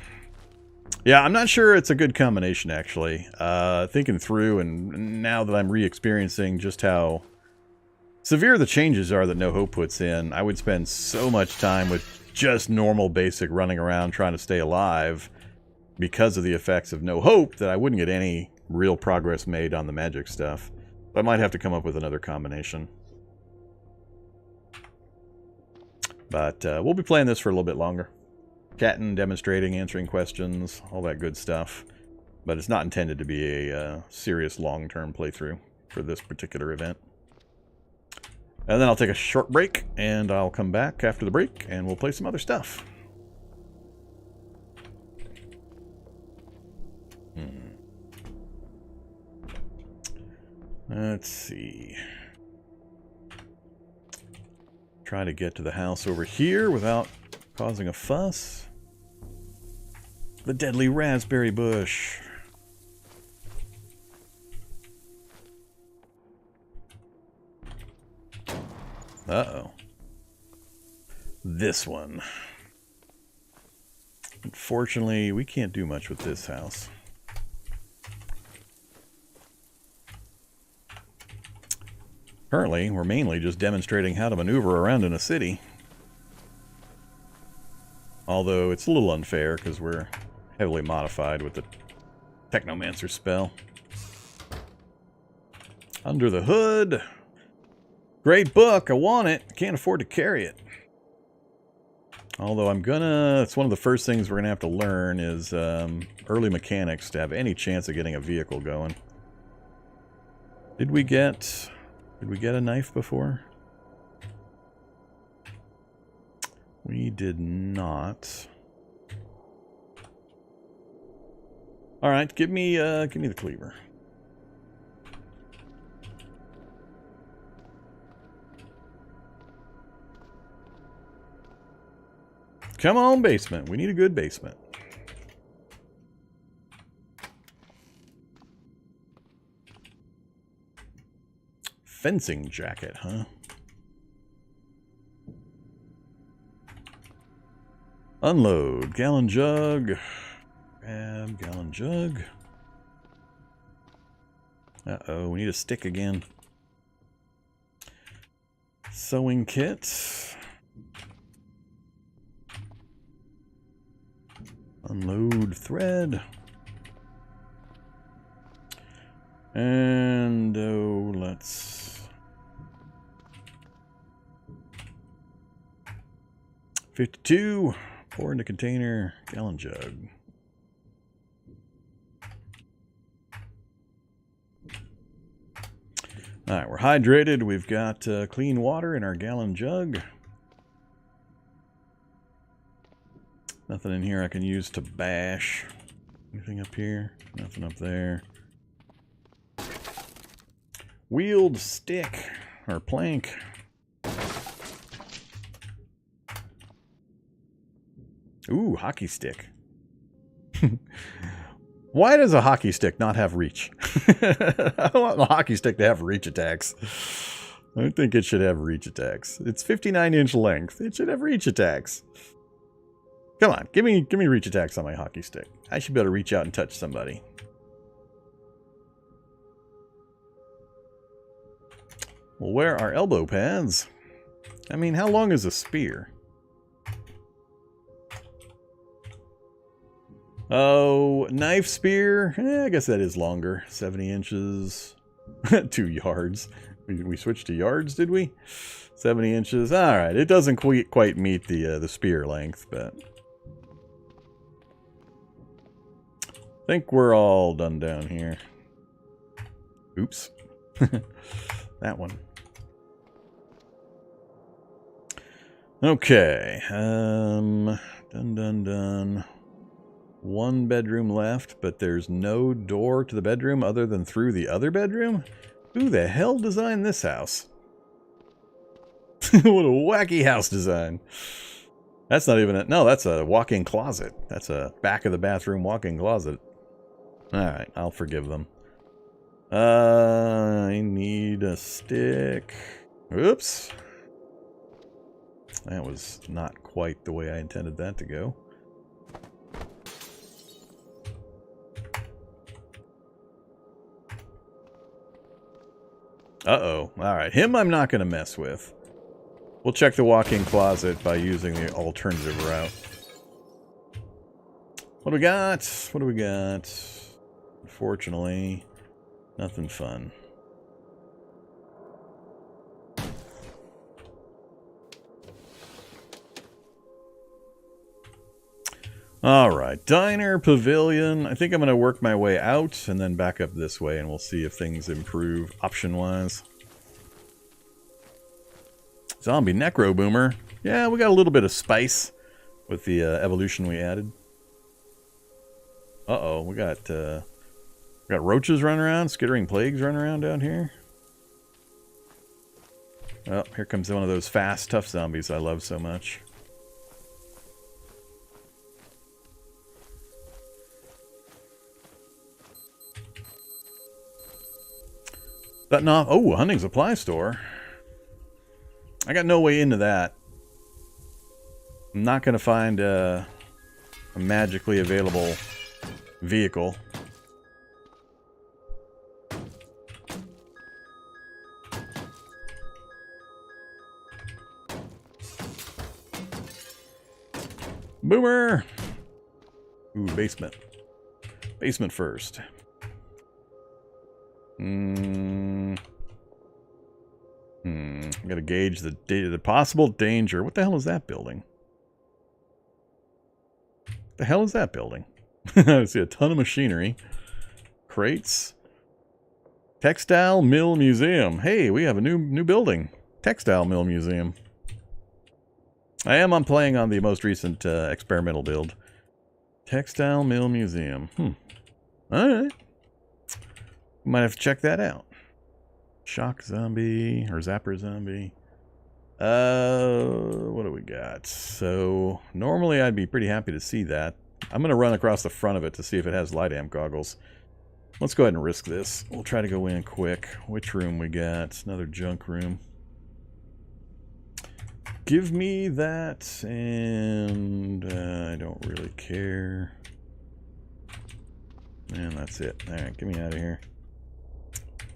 Yeah, I'm not sure it's a good combination, actually. Thinking through, and now that I'm re-experiencing just how severe the changes are that No Hope puts in, I would spend so much time with just normal basic running around trying to stay alive because of the effects of No Hope that I wouldn't get any real progress made on the magic stuff. I might have to come up with another combination. But we'll be playing this for a little bit longer. Chatting, demonstrating, answering questions, all that good stuff. But it's not intended to be a serious long-term playthrough for this particular event. And then I'll take a short break, and I'll come back after the break, and we'll play some other stuff. Let's see. Try to get to the house over here without causing a fuss. The deadly raspberry bush. Uh-oh. This one. Unfortunately, we can't do much with this house. Currently, we're mainly just demonstrating how to maneuver around in a city. Although it's a little unfair because we're heavily modified with the Technomancer spell. Under the Hood. Great book. I want it. Can't afford to carry it. Although it's one of the first things we're gonna have to learn is early mechanics to have any chance of getting a vehicle going. Did we get a knife before? We did not. All right, give me the cleaver. Come on, basement. We need a good basement. Fencing jacket, huh? Unload. Gallon jug. Grab gallon jug. Uh-oh, we need a stick again. Sewing kit. Unload thread. And, let's... $52. Pour into container. Gallon jug. Alright, we're hydrated. We've got clean water in our gallon jug. Nothing in here I can use to bash. Anything up here? Nothing up there. Wheeled stick. Or plank. Ooh, hockey stick. Why does a hockey stick not have reach? I want the hockey stick to have reach attacks. I think it should have reach attacks. It's 59-inch length. It should have reach attacks. Come on, give me reach attacks on my hockey stick. I should be able to reach out and touch somebody. Well, where are elbow pads? I mean, how long is a spear? Oh, knife spear? I guess that is longer. 70 inches. 2 yards. We switched to yards, did we? 70 inches. Alright, it doesn't quite meet the spear length, but... Think we're all done down here. Oops. That one. Okay. Done. One bedroom left, but there's no door to the bedroom other than through the other bedroom? Who the hell designed this house? What a wacky house design. That's not even a... No, that's a walk-in closet. That's a back of the bathroom walk-in closet. Alright, I'll forgive them. I need a stick. Oops. That was not quite the way I intended that to go. Uh-oh. Alright, him I'm not going to mess with. We'll check the walk-in closet by using the alternative route. What do we got? What do we got? Unfortunately, nothing fun. Alright, diner, pavilion. I think I'm going to work my way out and then back up this way and we'll see if things improve option-wise. Zombie necro boomer. Yeah, we got a little bit of spice with the evolution we added. Uh-oh, we got roaches running around, skittering plagues running around down here. Oh, here comes one of those fast, tough zombies I love so much. Button off. Oh, hunting supply store. I got no way into that. I'm not going to find a magically available vehicle. Boomer! Ooh, basement. Basement first. I gotta gauge the possible danger. What the hell is that building? What the hell is that building? I see a ton of machinery. Crates. Textile Mill Museum. Hey, we have a new building. Textile Mill Museum. I am playing on the most recent experimental build. Textile Mill Museum. Alright. Might have to check that out. Shock zombie or zapper zombie. What do we got? So normally I'd be pretty happy to see that. I'm going to run across the front of it to see if it has light amp goggles. Let's go ahead and risk this. We'll try to go in quick. Which room we got? Another junk room. Give me that, and I don't really care. And that's it. Alright, get me out of here.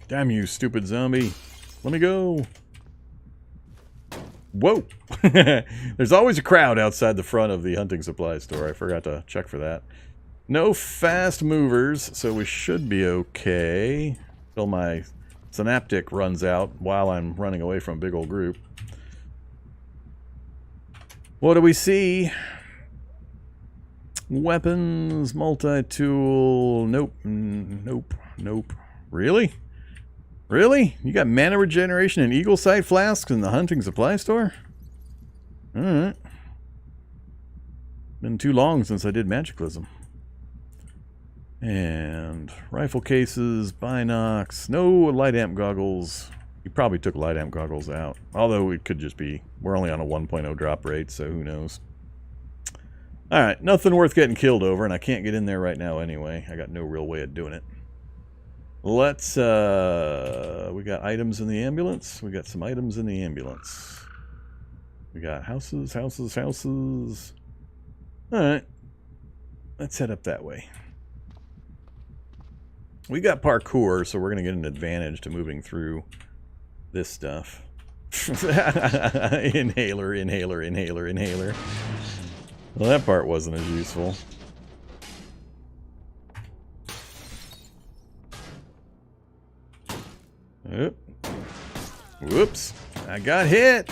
Damn you, stupid zombie. Let me go. Whoa! There's always a crowd outside the front of the hunting supply store. I forgot to check for that. No fast movers, so we should be okay. Until my synaptic runs out while I'm running away from a big old group. What do we see? Weapons, multi-tool. Nope. Really? Really? You got mana regeneration and eagle sight flasks in the hunting supply store? Alright. Been too long since I did magicalism. And rifle cases, binocs, no light amp goggles. You probably took light amp goggles out. Although it could just be, we're only on a 1.0 drop rate, so who knows. Alright, nothing worth getting killed over, and I can't get in there right now anyway. I got no real way of doing it. Let's, we got items in the ambulance. We got some items in the ambulance. We got houses. Alright. Let's head up that way. We got parkour, so we're going to get an advantage to moving through this stuff. Inhaler. Well, that part wasn't as useful. Whoops. I got hit.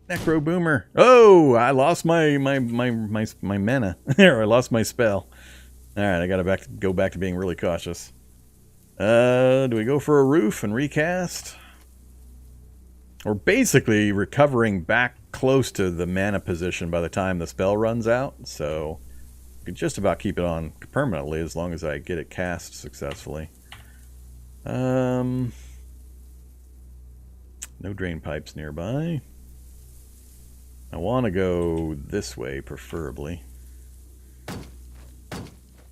Necro boomer. Oh, I lost my mana. Or I lost my spell. Alright, I gotta go back to being really cautious. Do we go for a roof and recast? We're basically recovering back close to the mana position by the time the spell runs out, so I can just about keep it on permanently as long as I get it cast successfully. No drain pipes nearby. I want to go this way, preferably.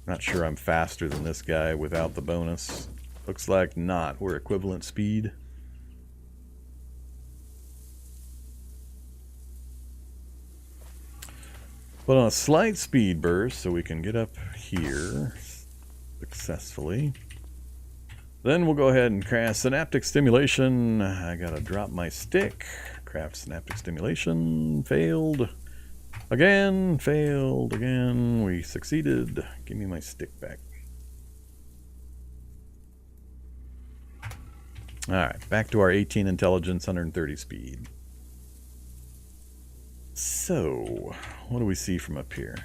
Not sure I'm faster than this guy without the bonus. Looks like not. We're equivalent speed. But on a slight speed burst, so we can get up here successfully. Then we'll go ahead and craft synaptic stimulation. I gotta drop my stick. Craft synaptic stimulation. Failed. Again. Failed. Again. We succeeded. Give me my stick back. Alright, back to our 18 intelligence, 130 speed. So, what do we see from up here?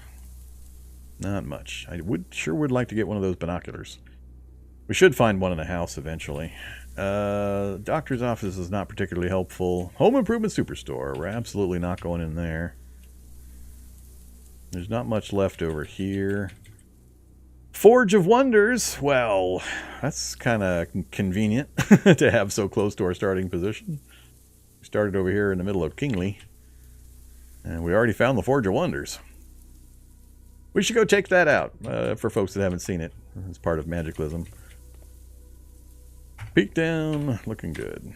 Not much. I sure would like to get one of those binoculars. We should find one in the house eventually. Doctor's office is not particularly helpful. Home Improvement Superstore. We're absolutely not going in there. There's not much left over here. Forge of Wonders. Well, that's kind of convenient to have so close to our starting position. We started over here in the middle of Kingley. And we already found the Forge of Wonders. We should go check that out for folks that haven't seen it. It's part of Magicalism. Peek down, looking good.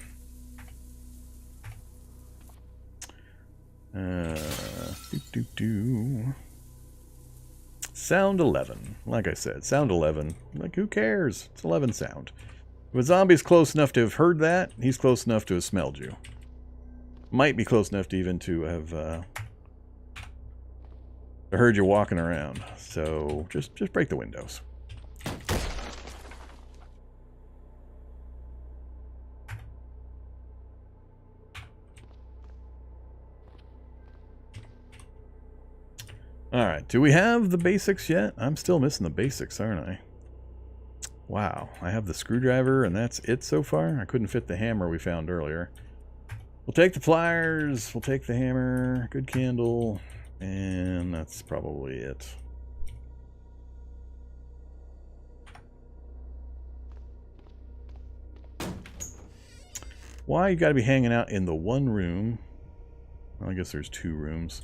Sound 11. Like I said, sound 11. Like, who cares? It's 11 sound. If a zombie's close enough to have heard that, he's close enough to have smelled you. Might be close enough to even to have heard you walking around. So just break the windows. Alright, do we have the basics yet? I'm still missing the basics, aren't I? Wow, I have the screwdriver and that's it so far? I couldn't fit the hammer we found earlier. We'll take the pliers, we'll take the hammer, good candle, and that's probably it. Why you gotta be hanging out in the one room? Well, I guess there's two rooms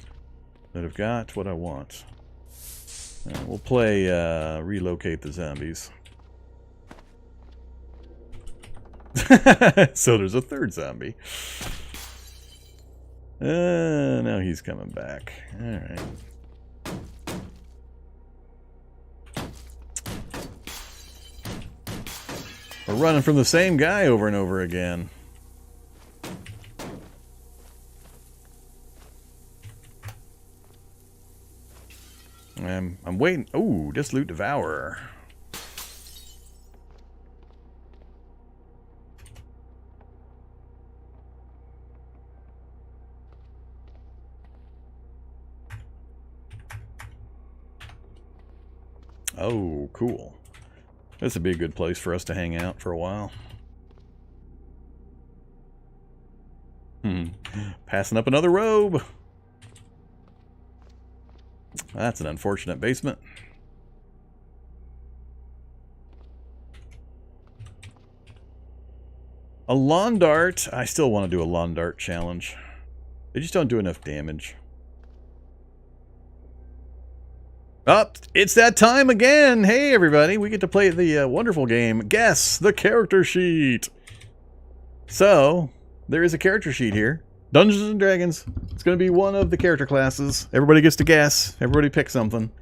that have got what I want. We'll play relocate the zombies. So there's a third zombie. Now he's coming back. Alright. We're running from the same guy over and over again. I'm waiting. Ooh, just loot devourer. Oh, cool. This would be a good place for us to hang out for a while. Passing up another robe. That's an unfortunate basement. A lawn dart. I still want to do a lawn dart challenge. They just don't do enough damage. Oh, it's that time again! Hey everybody, we get to play the wonderful game, Guess the Character Sheet! So, there is a character sheet here. Dungeons and Dragons. It's going to be one of the character classes. Everybody gets to guess. Everybody picks something.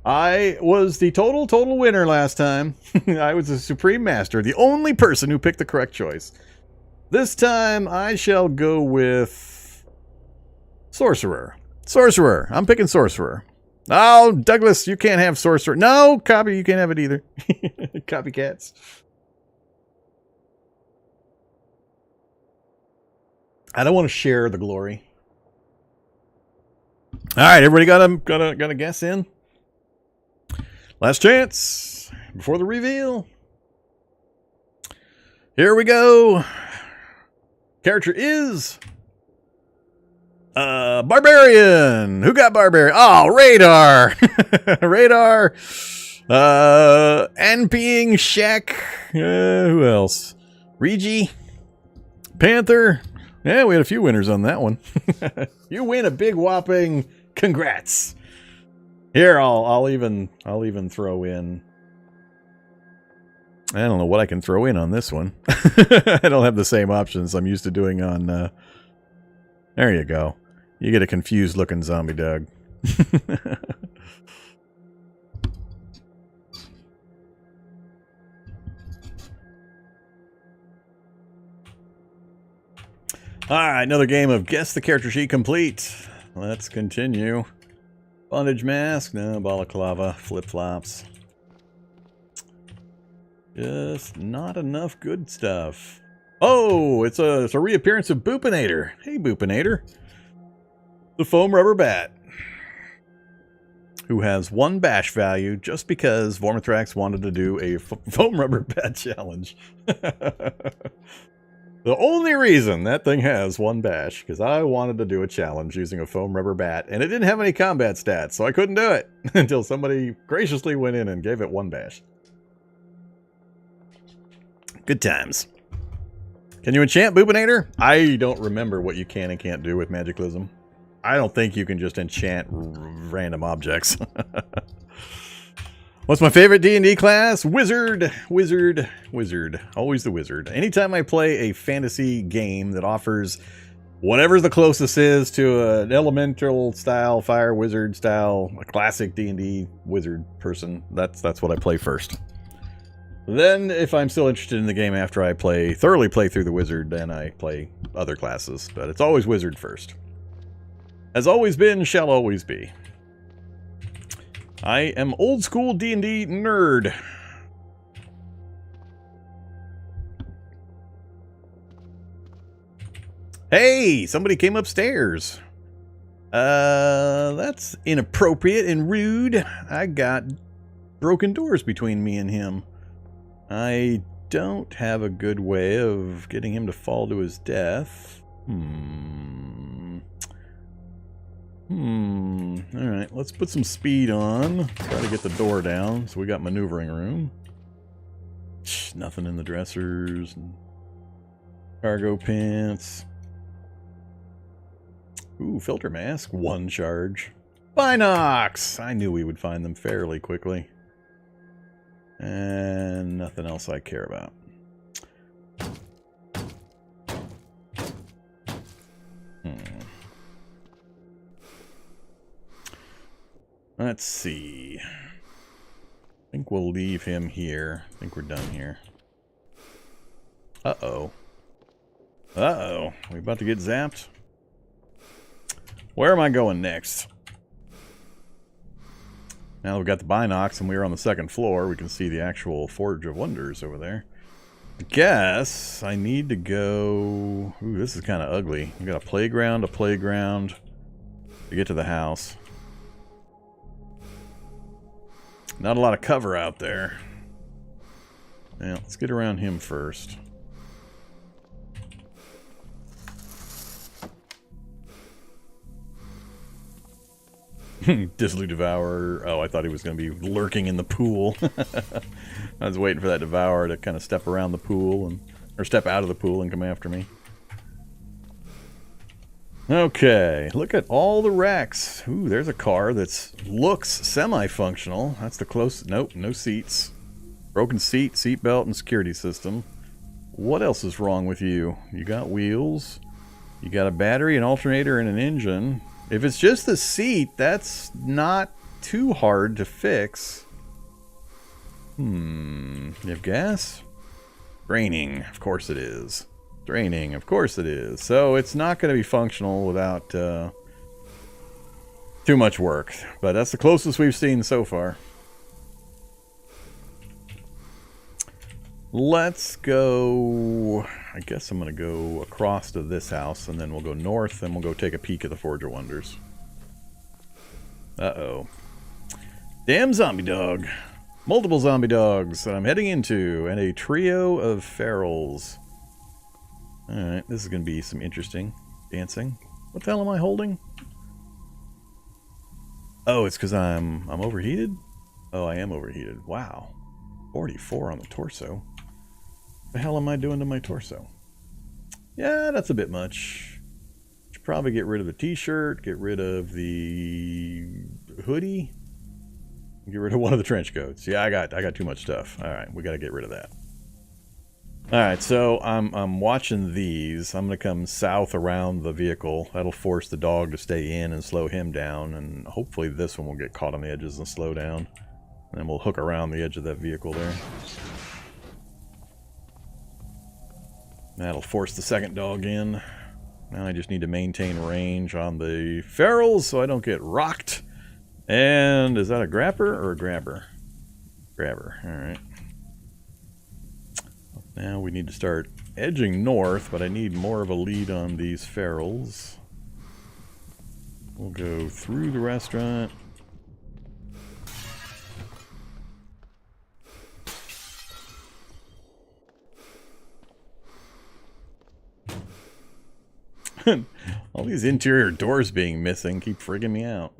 I was the total winner last time. I was the supreme master, the only person who picked the correct choice. This time, I shall go with Sorcerer. Sorcerer. I'm picking Sorcerer. Oh, Douglas, you can't have Sorcerer. No, Copy, you can't have it either. Copycats. I don't want to share the glory. All right, everybody got a guess in? Last chance before the reveal. Here we go. Character is Barbarian. Who got Barbarian? Oh, Radar. Radar. NPing Shaq. Who else? Regi. Panther. Yeah, we had a few winners on that one. You win a big whopping congrats. Here, I'll even throw in. I don't know what I can throw in on this one. I don't have the same options I'm used to doing on. There you go. You get a confused looking zombie dog. Alright, another game of Guess the Character Sheet complete. Let's continue. Bondage mask, no, balaclava, flip-flops. Just not enough good stuff. Oh, it's a reappearance of Boopinator. Hey, Boopinator. The foam rubber bat. Who has 1 bash value just because Vormithrax wanted to do a foam rubber bat challenge. The only reason that thing has 1 bash, because I wanted to do a challenge using a foam rubber bat, and it didn't have any combat stats, so I couldn't do it until somebody graciously went in and gave it 1 bash. Good times. Can you enchant Boopinator? I don't remember what you can and can't do with Magicalism. I don't think you can just enchant random objects. What's my favorite D&D class? Wizard. Wizard. Wizard. Always the wizard. Anytime I play a fantasy game that offers whatever the closest is to an elemental style, fire wizard style, a classic D&D wizard person, that's what I play first. Then, if I'm still interested in the game after I thoroughly play through the wizard, then I play other classes. But it's always wizard first. Has always been, shall always be. I am old school D&D nerd. Hey, somebody came upstairs. That's inappropriate and rude. I got broken doors between me and him. I don't have a good way of getting him to fall to his death. Alright, let's put some speed on. Try to get the door down so we got maneuvering room. Nothing in the dressers. Cargo pants. Ooh, filter mask. 1 charge. Binocs! I knew we would find them fairly quickly. And nothing else I care about. Let's see. I think we'll leave him here. I think we're done here. Uh-oh. Uh-oh. We about to get zapped? Where am I going next? Now that we've got the binocs and we're on the 2nd floor, we can see the actual Forge of Wonders over there. I guess I need to go... Ooh, this is kind of ugly. We got a playground to get to the house. Not a lot of cover out there. Now, let's get around him first. Dissolute Devourer. Oh, I thought he was going to be lurking in the pool. I was waiting for that Devourer to kind of step around the pool, or step out of the pool and come after me. Okay, look at all the racks. Ooh, there's a car that looks semi-functional. That's the closest. Nope, no seats. Broken seat, seat belt, and security system. What else is wrong with you? You got wheels. You got a battery, an alternator, and an engine. If it's just the seat, that's not too hard to fix. You have gas? Draining, of course it is. Draining, of course it is. So it's not going to be functional without too much work. But that's the closest we've seen so far. Let's go... I guess I'm going to go across to this house, and then we'll go north, and we'll go take a peek at the Forge of Wonders. Uh-oh. Damn zombie dog. Multiple zombie dogs that I'm heading into, and a trio of ferals. Alright, this is going to be some interesting dancing. What the hell am I holding? Oh, it's because I'm overheated? Oh, I am overheated. Wow. 44 on the torso. What the hell am I doing to my torso? Yeah, that's a bit much. Should probably get rid of the t-shirt, get rid of the hoodie, get rid of one of the trench coats. Yeah, I got too much stuff. All right, we got to get rid of that. All right, so I'm watching these. I'm gonna come south around the vehicle. That'll force the dog to stay in and slow him down, and hopefully this one will get caught on the edges and slow down. And then we'll hook around the edge of that vehicle there. That'll force the second dog in. Now I just need to maintain range on the ferals so I don't get rocked. And is that a grapper or a grabber? Grabber, alright. Now we need to start edging north, but I need more of a lead on these ferals. We'll go through the restaurant. All these interior doors being missing keep frigging me out.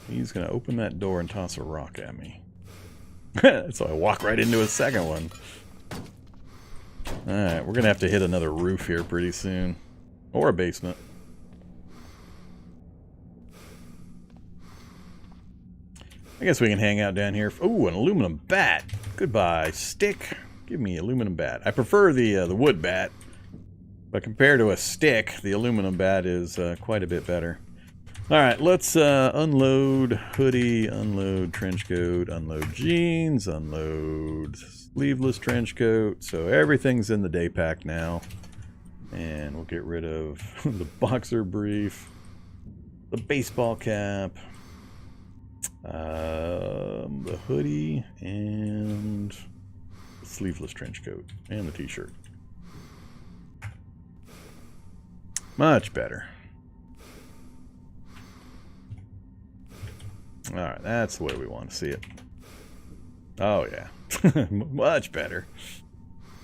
He's gonna open that door and toss a rock at me. So I walk right into a second one. Alright, we're gonna have to hit another roof here pretty soon. Or a basement. I guess we can hang out down here. Ooh, an aluminum bat. Goodbye, stick. Give me aluminum bat. I prefer the wood bat, but compared to a stick, the aluminum bat is quite a bit better. All right, let's unload hoodie, unload trench coat, unload jeans, unload sleeveless trench coat. So everything's in the day pack now, and we'll get rid of the boxer brief, the baseball cap. The hoodie and the sleeveless trench coat and the t-shirt. Much better. Alright, that's the way we want to see it. Oh yeah. Much better.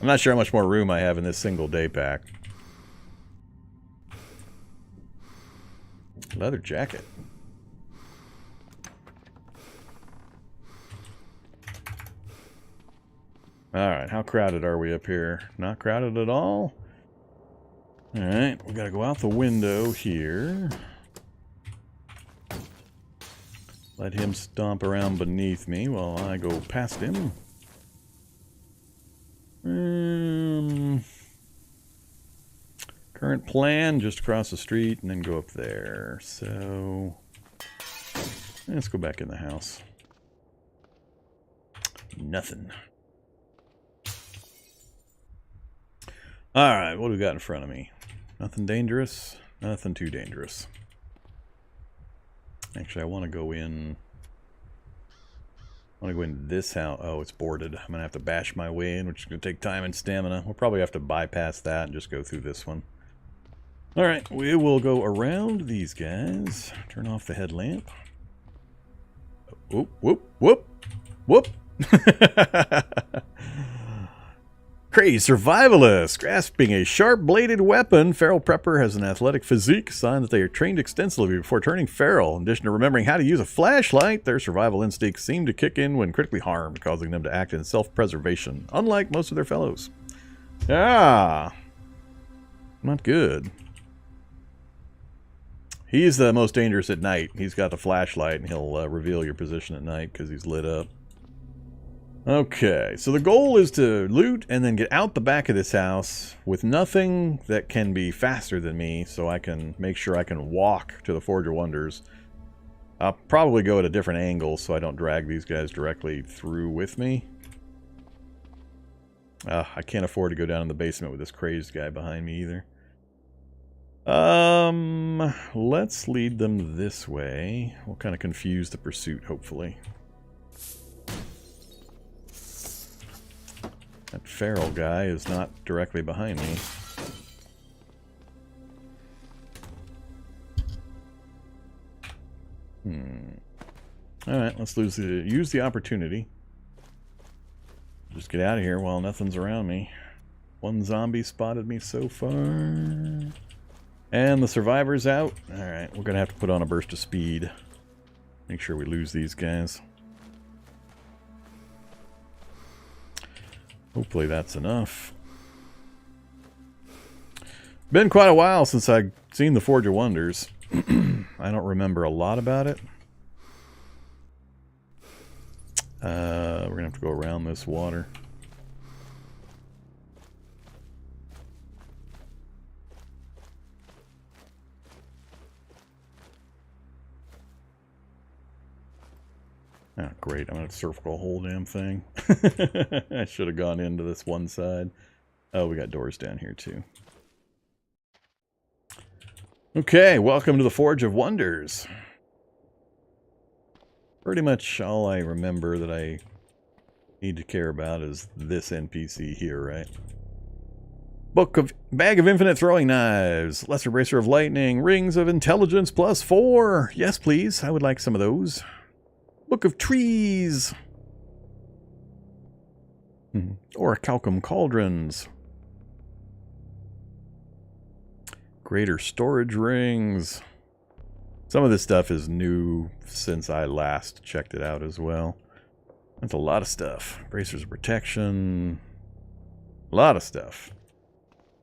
I'm not sure how much more room I have in this single day pack. Leather jacket. Alright, how crowded are we up here? Not crowded at all? Alright, we gotta go out the window here. Let him stomp around beneath me while I go past him. Current plan, just across the street and then go up there. So, let's go back in the house. Nothing. Alright, what do we got in front of me? Nothing dangerous? Nothing too dangerous. Actually, I want to go in... this house. Oh, it's boarded. I'm going to have to bash my way in, which is going to take time and stamina. We'll probably have to bypass that and just go through this one. Alright, we will go around these guys. Turn off the headlamp. Whoop, whoop, whoop, whoop. Crazed survivalist, grasping a sharp-bladed weapon. Feral prepper has an athletic physique, a sign that they are trained extensively before turning feral. In addition to remembering how to use a flashlight, their survival instincts seem to kick in when critically harmed, causing them to act in self-preservation, unlike most of their fellows. Ah, not good. He's the most dangerous at night. He's got the flashlight, and he'll reveal your position at night because he's lit up. Okay, so the goal is to loot and then get out the back of this house with nothing that can be faster than me, so I can make sure I can walk to the Forge of Wonders. I'll probably go at a different angle so I don't drag these guys directly through with me. I can't afford to go down in the basement with this crazed guy behind me either. Let's lead them this way. We'll kind of confuse the pursuit, hopefully. feral guy is not directly behind me. Alright, let's use the opportunity. Just get out of here while nothing's around me. One zombie spotted me so far. And the survivor's out. Alright, we're going to have to put on a burst of speed. Make sure we lose these guys. Hopefully that's enough. Been quite a while since I've seen the Forge of Wonders. I don't remember a lot about it. We're going to have to go around this water. Oh, great. I'm going to circle the whole damn thing. I should have gone into this one side. Oh, we got doors down here too. Okay, welcome to the Forge of Wonders. Pretty much all I remember that I need to care about is this NPC here, right? Bag of Infinite Throwing Knives, Lesser Bracer of Lightning, Rings of Intelligence +4. Yes, please. I would like some of those. Book of Trees. Orichalcum Cauldrons. Greater Storage Rings. Some of this stuff is new since I last checked it out as well. That's a lot of stuff. Bracers of Protection. A lot of stuff.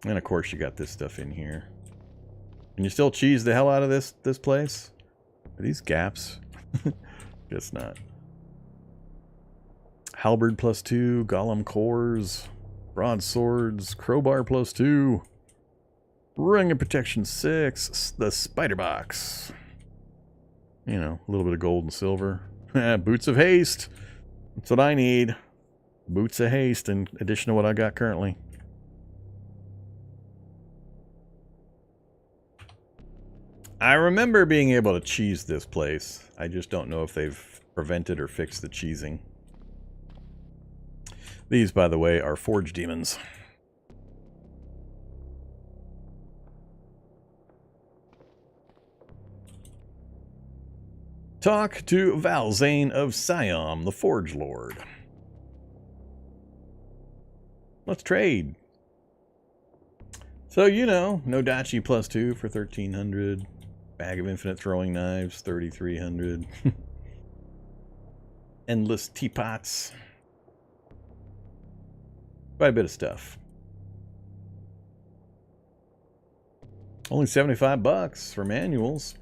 And of course you got this stuff in here. Can you still cheese the hell out of this place? Are these gaps? Guess not. Halberd +2, Golem Cores, Broadswords, Crowbar +2, Ring of Protection 6, the Spider Box. You know, a little bit of gold and silver. Boots of Haste. That's what I need. Boots of Haste in addition to what I got currently. I remember being able to cheese this place. I just don't know if they've prevented or fixed the cheesing. These, by the way, are Forge Demons. Talk to Valzane of Siam, the Forge Lord. Let's trade. So, you know, Nodachi +2 for 1,300. Bag of Infinite Throwing Knives, 3,300. Endless Teapots. Quite a bit of stuff. Only 75 bucks for manuals.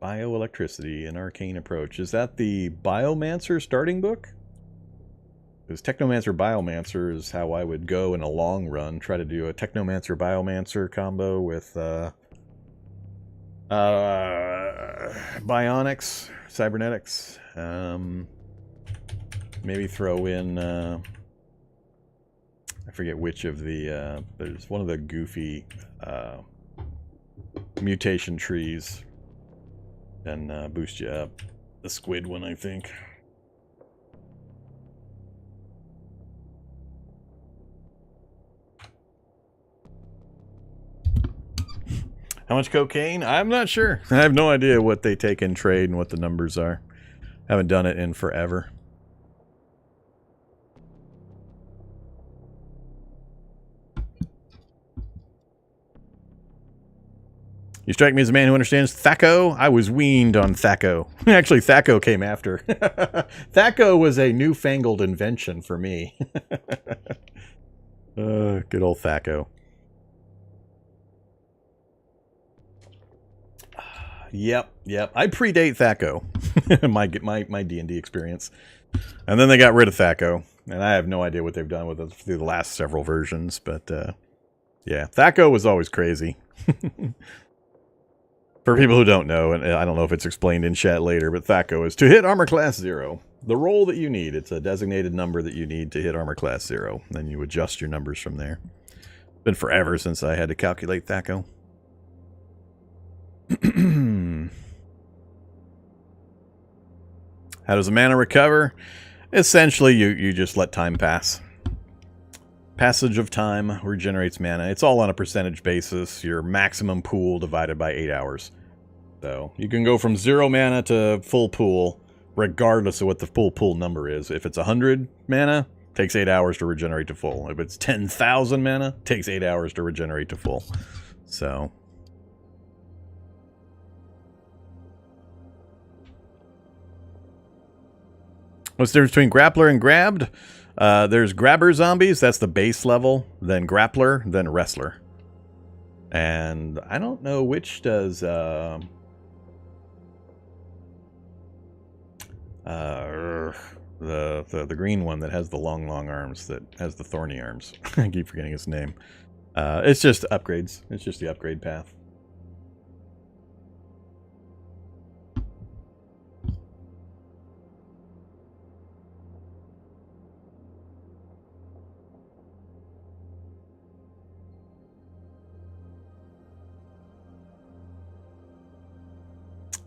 Bioelectricity, an Arcane Approach. Is that the Biomancer starting book? Because Technomancer Biomancer is how I would go in a long run. Try to do a Technomancer Biomancer combo with Bionics, Cybernetics. Maybe throw in I forget which of the there's one of the goofy mutation trees and boost you up. The squid one, I think. How much cocaine? I'm not sure. I have no idea what they take in trade and what the numbers are. Haven't done it in forever. You strike me as a man who understands Thaco. I was weaned on Thaco. Actually, Thaco came after. Thaco was a newfangled invention for me. Good old Thaco. Yep. I predate Thaco. my D&D experience. And then they got rid of Thaco. And I have no idea what they've done with it through the last several versions. But, yeah. Thaco was always crazy. For people who don't know, and I don't know if it's explained in chat later, but Thaco is to hit armor class 0. The roll that you need. It's a designated number that you need to hit armor class 0. Then you adjust your numbers from there. It's been forever since I had to calculate Thaco. How does a mana recover? Essentially, you just let time pass. Passage of time regenerates mana. It's all on a percentage basis. Your maximum pool divided by 8 hours. So you can go from 0 mana to full pool, regardless of what the full pool number is. If it's 100 mana, it takes 8 hours to regenerate to full. If it's 10,000 mana, it takes 8 hours to regenerate to full. So what's the difference between grappler and grabbed? There's grabber zombies, that's the base level, then grappler, then wrestler. And I don't know which does the green one that has the long arms, that has the thorny arms. I keep forgetting his name. It's just upgrades. It's just the upgrade path.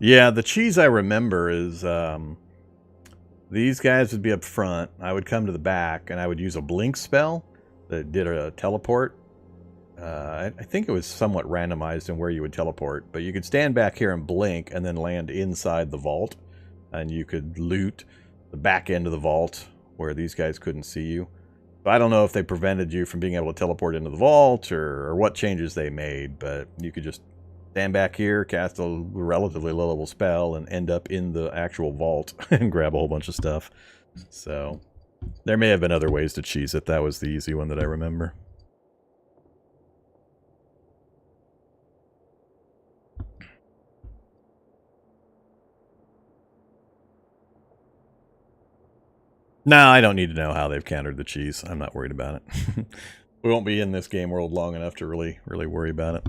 Yeah, the cheese I remember is these guys would be up front. I would come to the back, and I would use a blink spell that did a teleport. I think it was somewhat randomized in where you would teleport, but you could stand back here and blink and then land inside the vault, and you could loot the back end of the vault where these guys couldn't see you. So I don't know if they prevented you from being able to teleport into the vault or what changes they made, but you could just stand back here, cast a relatively low-level spell, and end up in the actual vault and grab a whole bunch of stuff. So there may have been other ways to cheese it. That was the easy one that I remember. No, I don't need to know how they've countered the cheese. I'm not worried about it. We won't be in this game world long enough to really worry about it.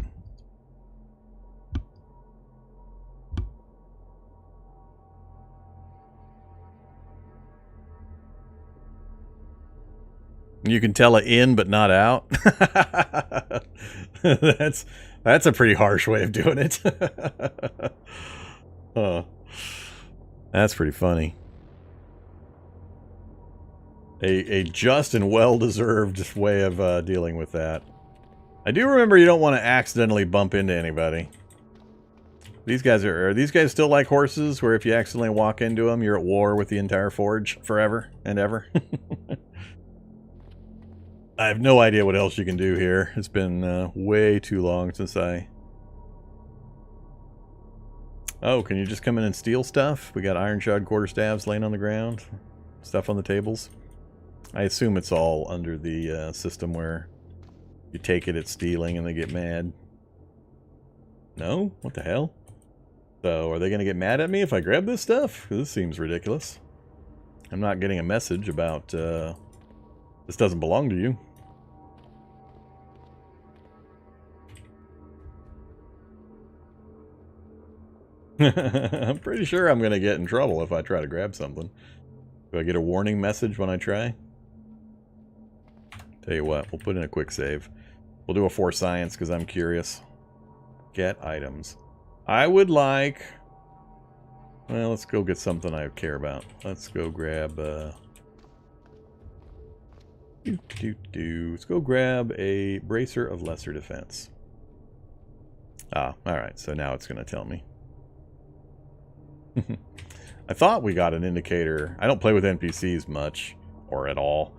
You can tell it in but not out. That's a pretty harsh way of doing it. That's pretty funny. A just and well-deserved way of dealing with that. I do remember you don't want to accidentally bump into anybody. These guys are these guys still like horses, where if you accidentally walk into them, you're at war with the entire forge forever and ever? I have no idea what else you can do here. It's been way too long since I... Oh, can you just come in and steal stuff? We got iron shod quarterstaffs laying on the ground. Stuff on the tables. I assume it's all under the system where you take it, it's stealing, and they get mad. No? What the hell? So, are they going to get mad at me if I grab this stuff? This seems ridiculous. I'm not getting a message about... this doesn't belong to you. I'm pretty sure I'm going to get in trouble if I try to grab something. Do I get a warning message when I try? Tell you what, we'll put in a quick save. We'll do a 4 science because I'm curious. Get items. I would like... Well, let's go get something I care about. Let's go grab... Let's go grab a bracer of lesser defense. Ah, alright, so now it's going to tell me. I thought we got an indicator. I don't play with NPCs much, or at all.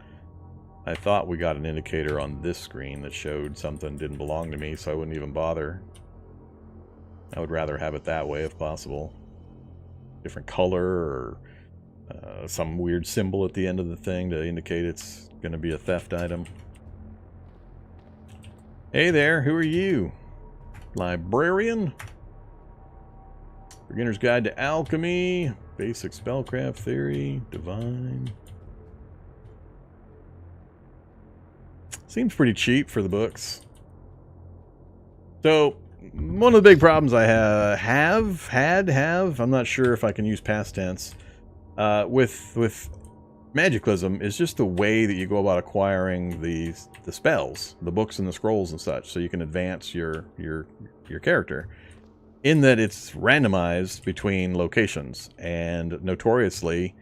I thought we got an indicator on this screen that showed something didn't belong to me, so I wouldn't even bother. I would rather have it that way if possible. Different color, or some weird symbol at the end of the thing to indicate it's going to be a theft item. Hey there, who are you? Librarian? Beginner's Guide to Alchemy, Basic Spellcraft Theory, Divine. Seems pretty cheap for the books. So, one of the big problems I have, I'm not sure if I can use past tense, with Magicalism is just the way that you go about acquiring the spells, the books and the scrolls and such, so you can advance your character. In that it's randomized between locations, and notoriously,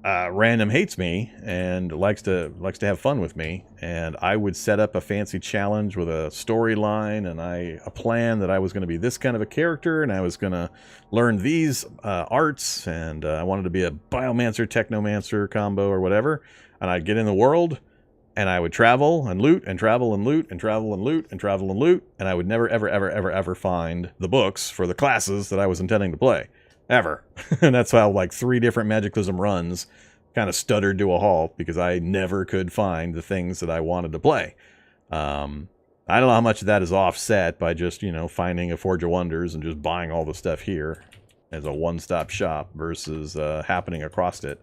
random hates me and likes to have fun with me, and I would set up a fancy challenge with a storyline and a plan that I was going to be this kind of a character, and I was going to learn these arts, and I wanted to be a biomancer technomancer combo or whatever, and I'd get in the world and I would travel and loot and travel and loot and travel and loot and travel and loot, and I would never ever ever ever ever find the books for the classes that I was intending to play. Ever. And that's how like 3 different Magicalism runs kind of stuttered to a halt because I never could find the things that I wanted to play. I don't know how much of that is offset by just, you know, finding a Forge of Wonders and just buying all the stuff here as a one-stop shop versus happening across it.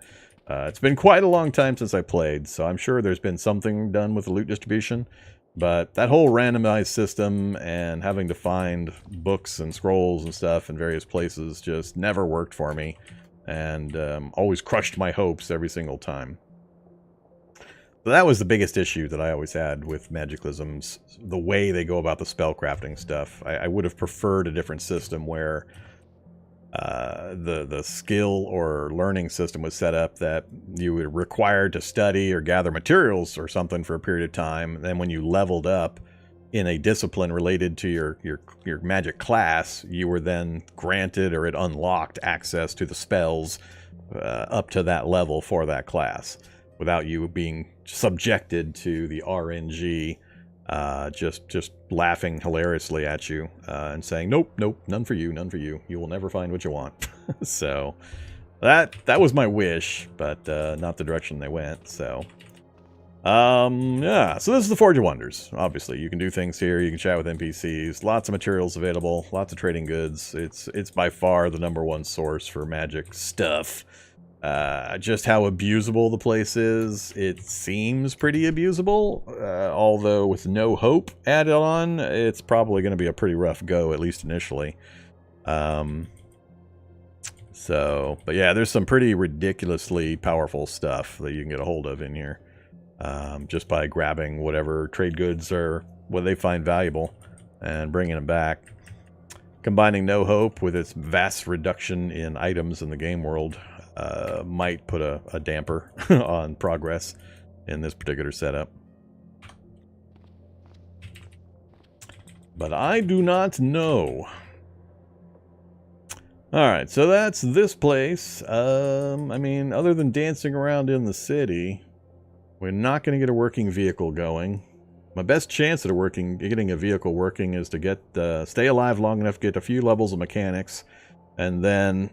It's been quite a long time since I played, so I'm sure there's been something done with the loot distribution. But that whole randomized system and having to find books and scrolls and stuff in various places just never worked for me, and always crushed my hopes every single time. So that was the biggest issue that I always had with Magicalisms, the way they go about the spellcrafting stuff. I would have preferred a different system where the skill or learning system was set up that you were required to study or gather materials or something for a period of time. Then when you leveled up in a discipline related to your magic class, you were then granted or it unlocked access to the spells up to that level for that class without you being subjected to the RNG just laughing hilariously at you and saying, nope, none for you, none for you. You will never find what you want. So that was my wish, but not the direction they went. So yeah, so this is the Forge of Wonders. Obviously, you can do things here. You can chat with NPCs. Lots of materials available. Lots of trading goods. It's by far the #1 source for magic stuff. Just how abusable the place is, it seems pretty abusable, although with no hope added on, it's probably going to be a pretty rough go, at least initially. But yeah, there's some pretty ridiculously powerful stuff that you can get a hold of in here, just by grabbing whatever trade goods or what they find valuable and bringing them back. Combining no hope with its vast reduction in items in the game world might put a damper on progress in this particular setup. But I do not know. Alright, so that's this place. I mean, other than dancing around in the city, we're not going to get a working vehicle going. My best chance at getting a vehicle working is to stay alive long enough to get a few levels of mechanics, and then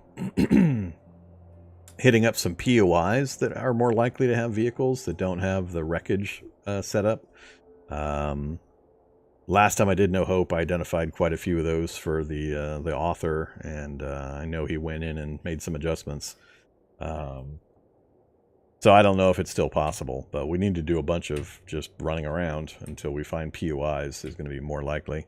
hitting up some POIs that are more likely to have vehicles that don't have the wreckage set up. Last time I did No Hope, I identified quite a few of those for the author, and I know he went in and made some adjustments. So I don't know if it's still possible, but we need to do a bunch of just running around until we find POIs is going to be more likely.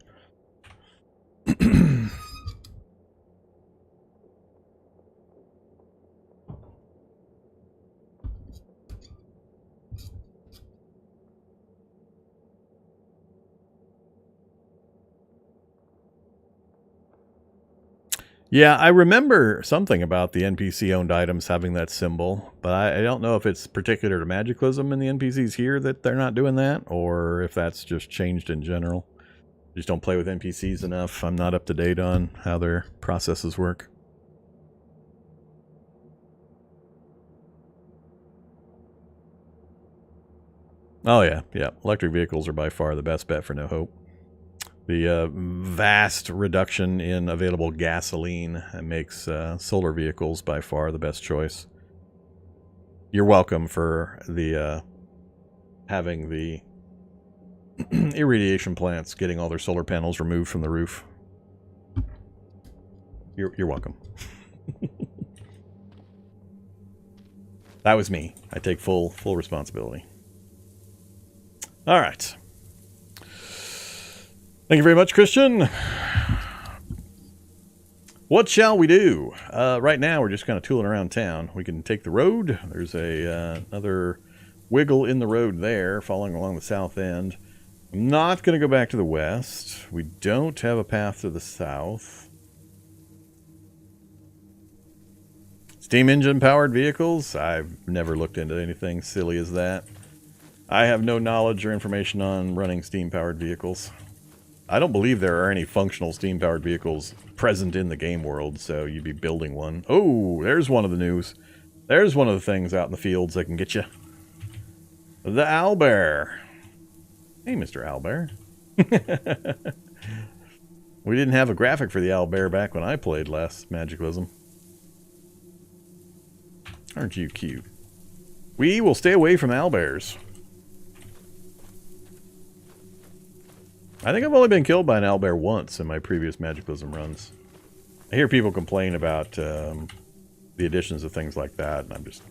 Yeah, I remember something about the NPC-owned items having that symbol, but I don't know if it's particular to Magicalism and the NPCs here that they're not doing that, or if that's just changed in general. I just don't play with NPCs enough. I'm not up to date on how their processes work. Oh yeah. Electric vehicles are by far the best bet for No Hope. The vast reduction in available gasoline makes solar vehicles by far the best choice. You're welcome for the having the irradiation plants getting all their solar panels removed from the roof. You're welcome. That was me. I take full responsibility. All right. Thank you very much, Christian. What shall we do? Right now, we're just kind of tooling around town. We can take the road. There's another wiggle in the road there, following along the south end. I'm not going to go back to the west. We don't have a path to the south. Steam engine powered vehicles? I've never looked into anything silly as that. I have no knowledge or information on running steam powered vehicles. I don't believe there are any functional steam powered vehicles present in the game world, so you'd be building one. Oh, there's one of the news. There's one of the things out in the fields that can get you. The owlbear. Hey, Mr. Owlbear. We didn't have a graphic for the owlbear back when I played last Magicalism. Aren't you cute? We will stay away from owlbears. I think I've only been killed by an owlbear once in my previous Magicalism runs. I hear people complain about the additions of things like that, and I'm just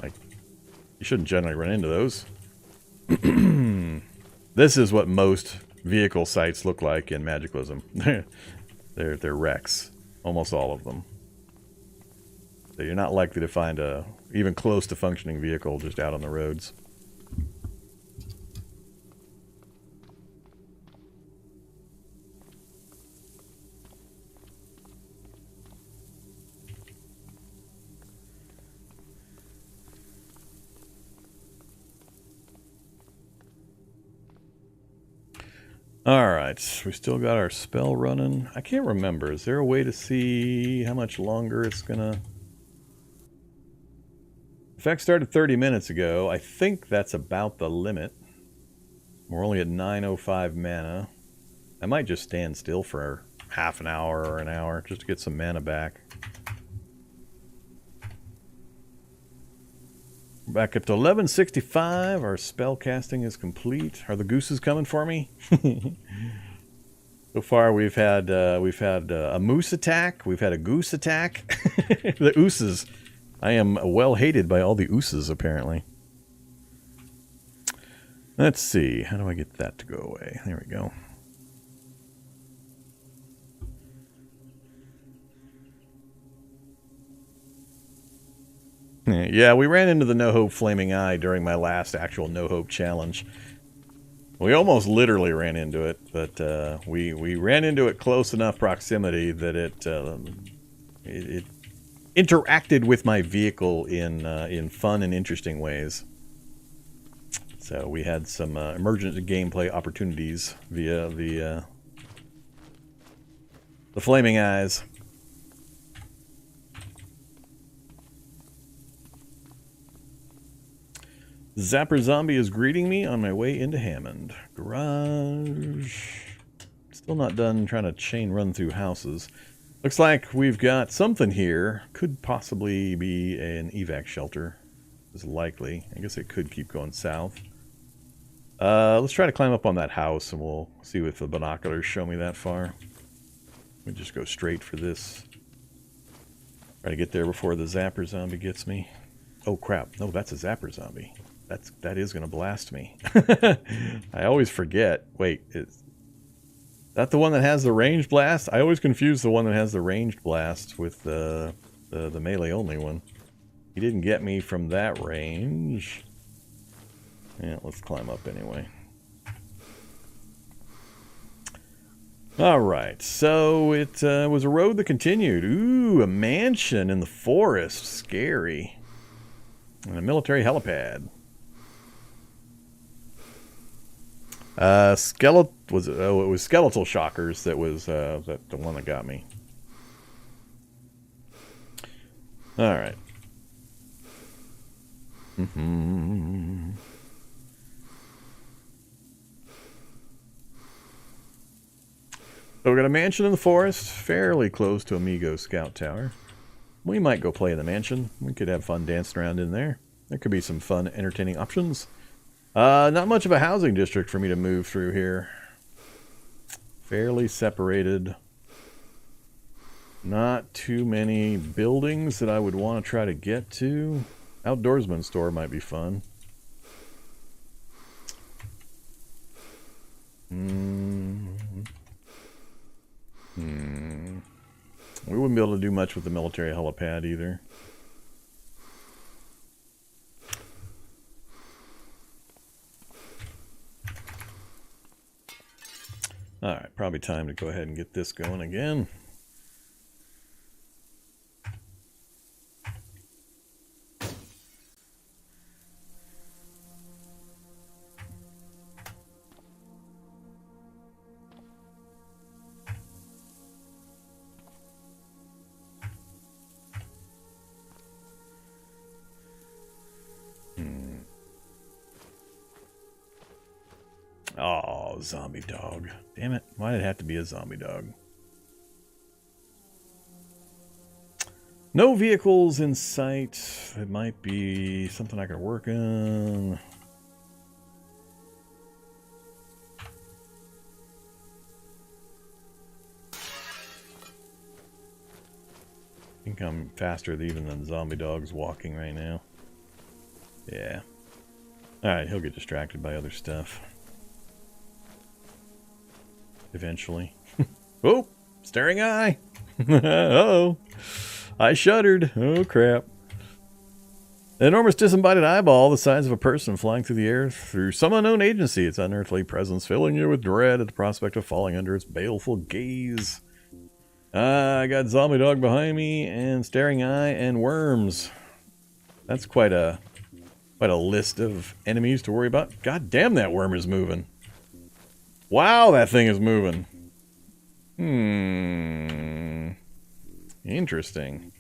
like, you shouldn't generally run into those. This is what most vehicle sites look like in Magicalism. They're wrecks, almost all of them. So you're not likely to find a even close to functioning vehicle just out on the roads. Alright, we still got our spell running. I can't remember. Is there a way to see how much longer it's gonna... Effect started 30 minutes ago. I think that's about the limit. We're only at 905 mana. I might just stand still for half an hour or an hour just to get some mana back. We're back up to 1165. Our spell casting is complete. Are the gooses coming for me? So far we've had a moose attack. We've had a goose attack. The ooses. I am well hated by all the ooses, apparently. Let's see. How do I get that to go away? There we go. Yeah, we ran into the No Hope Flaming Eye during my last actual No Hope challenge. We almost literally ran into it, but we ran into it close enough proximity that it interacted with my vehicle in fun and interesting ways. So we had some emergent gameplay opportunities via the Flaming Eyes. Zapper Zombie is greeting me on my way into Hammond. Garage. Still not done trying to chain run through houses. Looks like we've got something here. Could possibly be an evac shelter. Is likely. I guess it could keep going south. Let's try to climb up on that house and we'll see if the binoculars show me that far. We just go straight for this. Try to get there before the Zapper Zombie gets me. Oh crap. No, that's a Zapper Zombie. That is going to blast me. I always forget. Wait, is that the one that has the ranged blast? I always confuse the one that has the ranged blast with the melee only one. He didn't get me from that range. Yeah, let's climb up anyway. Alright, so it was a road that continued. Ooh, a mansion in the forest. Scary. And a military helipad. It was skeletal shockers that was the one that got me. All right. So we got a mansion in the forest, fairly close to Amigo Scout Tower. We might go play in the mansion. We could have fun dancing around in there. There could be some fun, entertaining options. Not much of a housing district for me to move through here. Fairly separated. Not too many buildings that I would want to try to get to. Outdoorsman store might be fun. We wouldn't be able to do much with the military helipad either. Alright, probably time to go ahead and get this going again. Oh, zombie dog. Damn it. Why did it have to be a zombie dog? No vehicles in sight. It might be something I could work on. I think I'm faster even than zombie dogs walking right now. Yeah. Alright, he'll get distracted by other stuff. Eventually. Oh! Staring eye! Uh-oh! I shuddered. Oh, crap. An enormous disembodied eyeball the size of a person flying through the air through some unknown agency. Its unearthly presence filling you with dread at the prospect of falling under its baleful gaze. I got zombie dog behind me and staring eye and worms. That's quite a list of enemies to worry about. God damn, that worm is moving. Wow, that thing is moving. Interesting.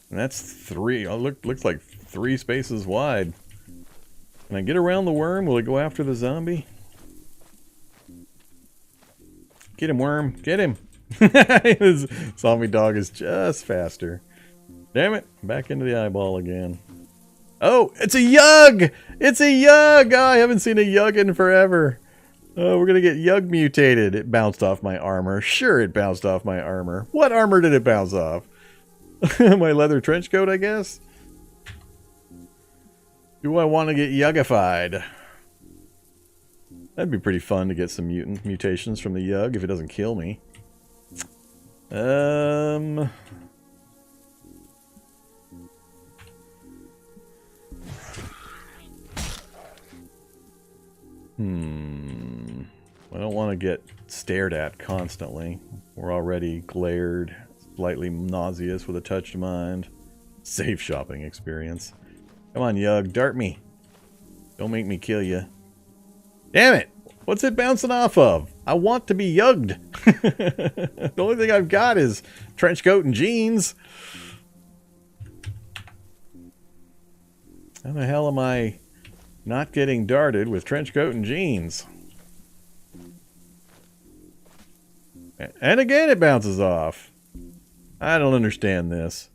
And that's 3. Oh, looks like 3 spaces wide. Can I get around the worm? Will it go after the zombie? Get him, worm. Get him. This zombie dog is just faster. Damn it. Back into the eyeball again. Oh, it's a yug! It's a yug! Oh, I haven't seen a yug in forever. Oh, we're gonna get yug mutated. It bounced off my armor. Sure, it bounced off my armor. What armor did it bounce off? My leather trench coat, I guess? Do I want to get yugified? That'd be pretty fun to get some mutations from the yug if it doesn't kill me. I don't want to get stared at constantly. We're already glared, slightly nauseous with a touched mind. Safe shopping experience. Come on, Yug, dart me. Don't make me kill you. Damn it! What's it bouncing off of? I want to be yugged. The only thing I've got is trench coat and jeans. How the hell am I not getting darted with trench coat and jeans? And again it bounces off. I don't understand this.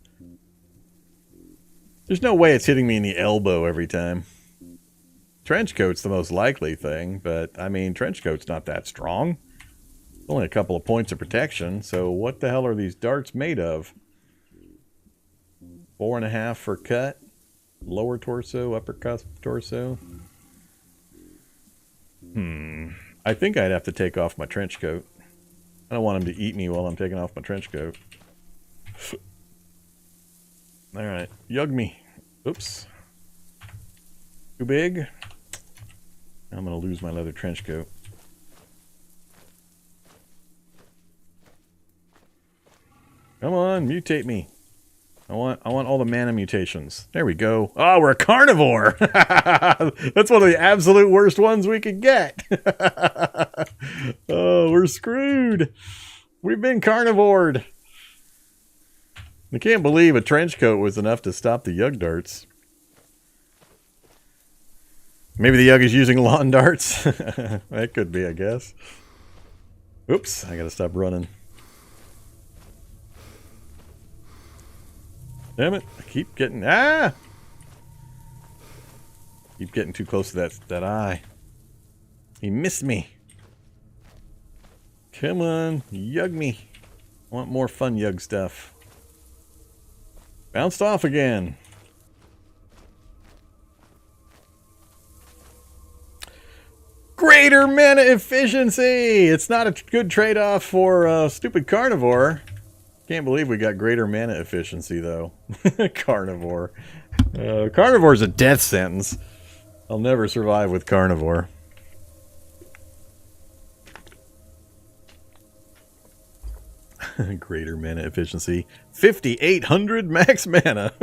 There's no way it's hitting me in the elbow every time. Trench coat's the most likely thing, but I mean, trench coat's not that strong. Only a couple of points of protection, so what the hell are these darts made of? 4.5 for cut. Lower torso, upper torso. I think I'd have to take off my trench coat. I don't want him to eat me while I'm taking off my trench coat. Alright, yug me. Oops. Too big? I'm gonna lose my leather trench coat. Come on, mutate me. I want all the mana mutations. There we go. Oh, we're a carnivore! That's one of the absolute worst ones we could get. Oh, we're screwed. We've been carnivored. I can't believe a trench coat was enough to stop the yug darts. Maybe the yug is using lawn darts. That could be, I guess. Oops, I gotta stop running. Damn it, I keep getting... Ah! Keep getting too close to that eye. He missed me. Come on, yug me. I want more fun yug stuff. Bounced off again. Greater mana efficiency! It's not a good trade-off for stupid carnivore. Can't believe we got greater mana efficiency, though. Carnivore. Carnivore's a death sentence. I'll never survive with carnivore. Greater mana efficiency. 5,800 max mana.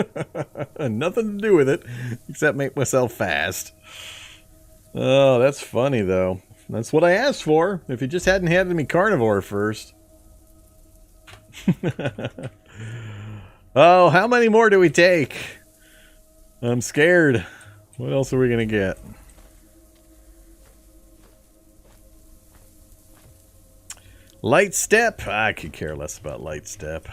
Nothing to do with it, except make myself fast. Oh, that's funny, though. That's what I asked for. If you just hadn't handed me carnivore first. Oh, how many more do we take? I'm scared. What else are we gonna get? Light step. I could care less about light step.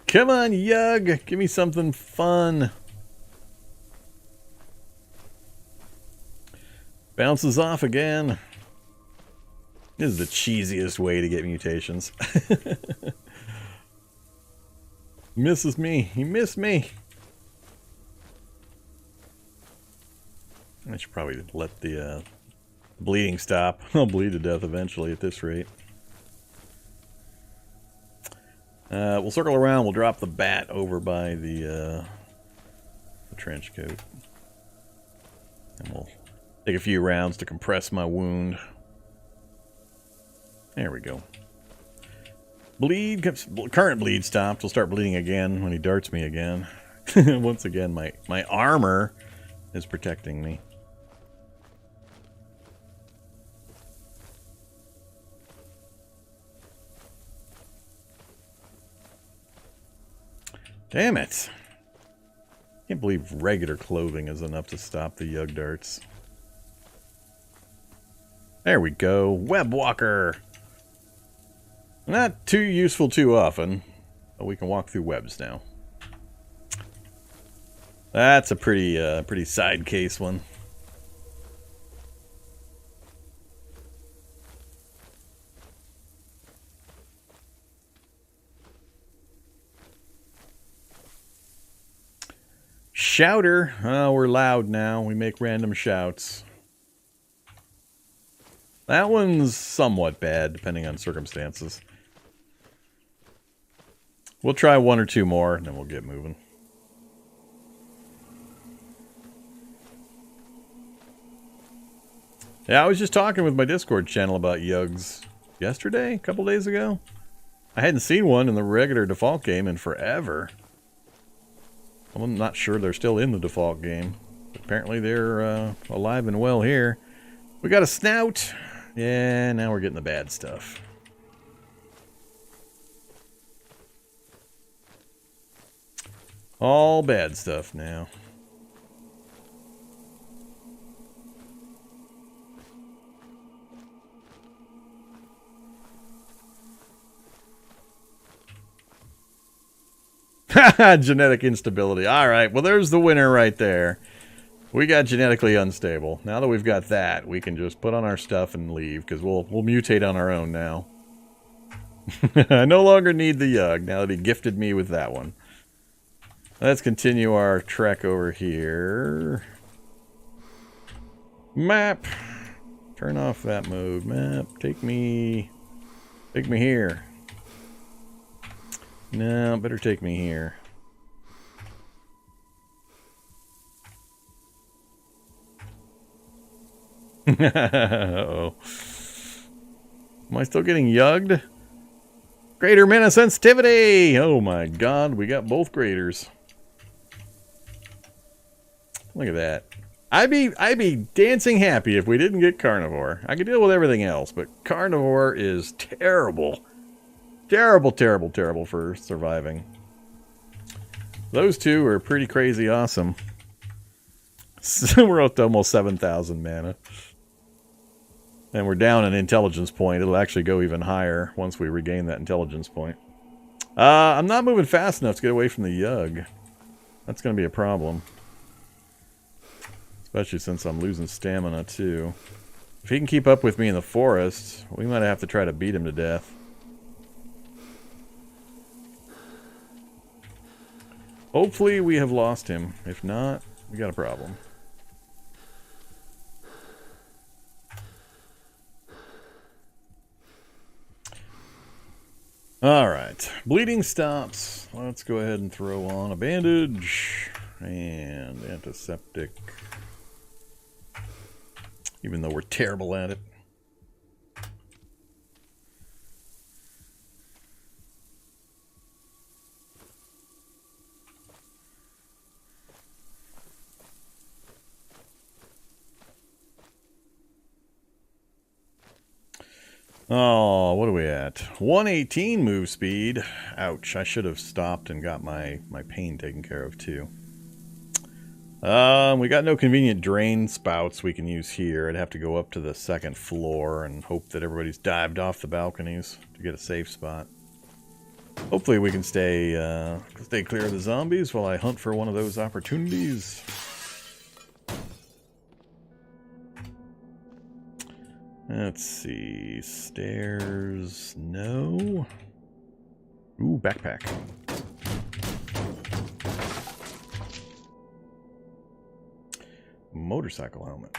Come on, Yug. Give me something fun. Bounces off again. This is the cheesiest way to get mutations. Misses me. He missed me. I should probably let the bleeding stop. I'll bleed to death eventually at this rate. We'll circle around. We'll drop the bat over by the trench coat. And we'll take a few rounds to compress my wound. There we go. Bleed. Current bleed stopped. We'll start bleeding again when he darts me again. Once again, my armor is protecting me. Damn it. Can't believe regular clothing is enough to stop the Yug darts. There we go. Web walker. Not too useful too often, but we can walk through webs now. That's a pretty side case one. Shouter. Oh, we're loud now. We make random shouts. That one's somewhat bad, depending on circumstances. We'll try one or two more, and then we'll get moving. Yeah, I was just talking with my Discord channel about Yugs yesterday, a couple days ago. I hadn't seen one in the regular default game in forever. I'm not sure they're still in the default game. Apparently they're alive and well here. We got a snout. Yeah, now we're getting the bad stuff. All bad stuff now. Genetic instability. Alright, well there's the winner right there. We got genetically unstable. Now that we've got that, we can just put on our stuff and leave, because we'll mutate on our own now. I no longer need the Yug, now that he gifted me with that one. Let's continue our trek over here. Map! Turn off that mode. Map, take me here. No, better take me here. Uh-oh. Am I still getting yugged? Greater mana sensitivity! Oh my god, we got both graders. Look at that. I'd be dancing happy if we didn't get carnivore. I could deal with everything else, but carnivore is terrible. Terrible, terrible, terrible for surviving. Those two are pretty crazy awesome. So we're up to almost 7,000 mana. And we're down an intelligence point. It'll actually go even higher once we regain that intelligence point. I'm not moving fast enough to get away from the Yug. That's going to be a problem. Especially since I'm losing stamina too. If he can keep up with me in the forest, we might have to try to beat him to death. Hopefully we have lost him. If not, we got a problem. Alright. Bleeding stops. Let's go ahead and throw on a bandage. And antiseptic. Even though we're terrible at it. Oh, what are we at? 118 move speed. Ouch, I should have stopped and got my pain taken care of too. We got no convenient drain spouts we can use here. I'd have to go up to the second floor and hope that everybody's dived off the balconies to get a safe spot. Hopefully we can stay clear of the zombies while I hunt for one of those opportunities. Let's see. Stairs. No. Ooh, backpack. Motorcycle helmet.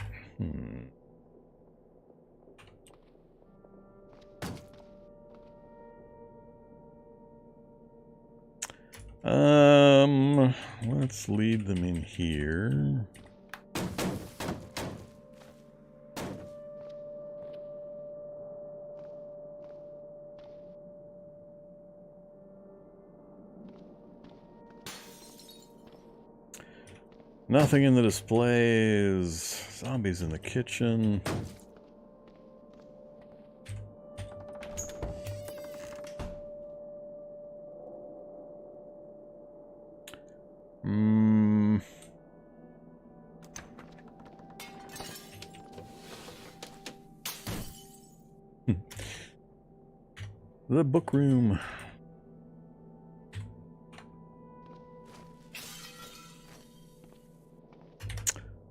Let's leave them in here. Nothing in the displays. Zombies in the kitchen. The book room.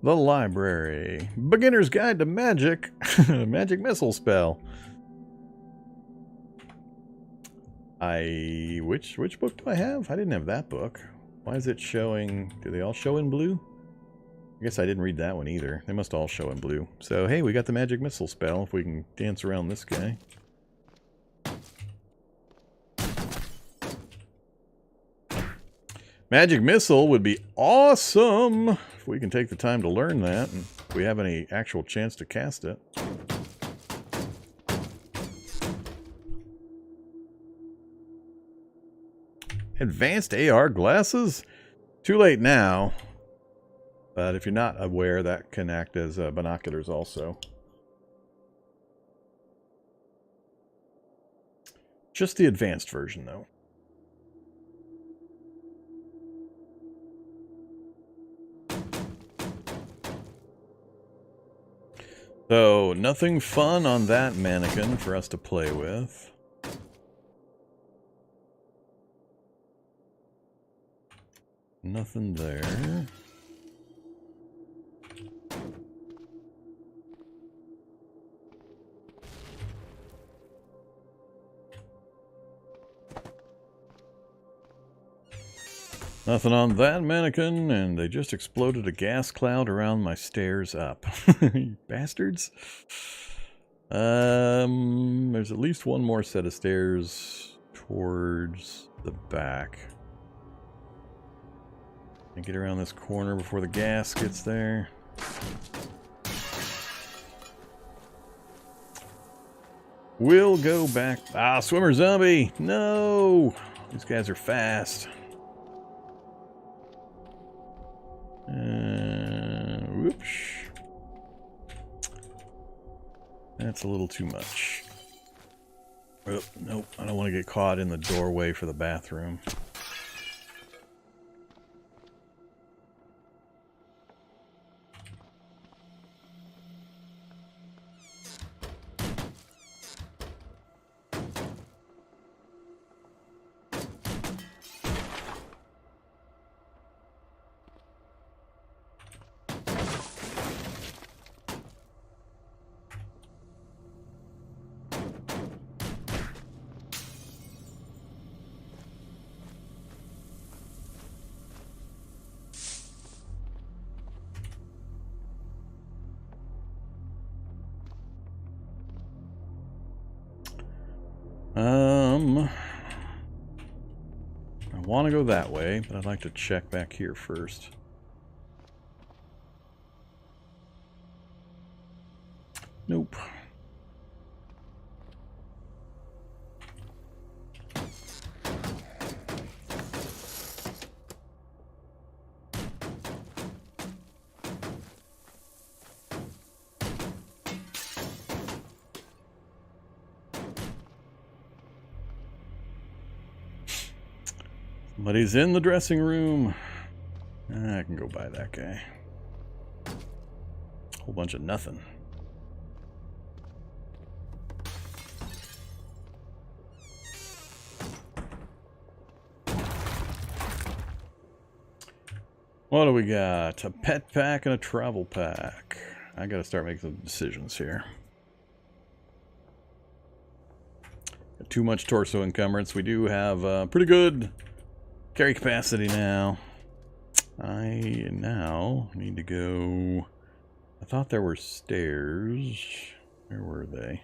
The library. Beginner's Guide to Magic. Magic missile spell. Which book do I have? I didn't have that book. Why is it showing? Do they all show in blue? I guess I didn't read that one either. They must all show in blue. So hey, we got the magic missile spell if we can dance around this guy. Magic missile would be awesome if we can take the time to learn that and if we have any actual chance to cast it. Advanced AR glasses? Too late now. But if you're not aware, that can act as binoculars also. Just the advanced version, though. So, nothing fun on that mannequin for us to play with. Nothing there. Nothing on that mannequin, and they just exploded a gas cloud around my stairs up. You bastards. There's at least one more set of stairs towards the back. And get around this corner before the gas gets there. We'll go back. Ah, swimmer zombie! No! These guys are fast. Whoops. That's a little too much. Oh, nope, I don't want to get caught in the doorway for the bathroom. I want to go that way, but I'd like to check back here first. Nope. Somebody's in the dressing room. I can go buy that guy. Whole bunch of nothing. What do we got? A pet pack and a travel pack. I gotta start making some decisions here. Got too much torso encumbrance. We do have pretty good carry capacity now. I now need to go... I thought there were stairs. Where were they?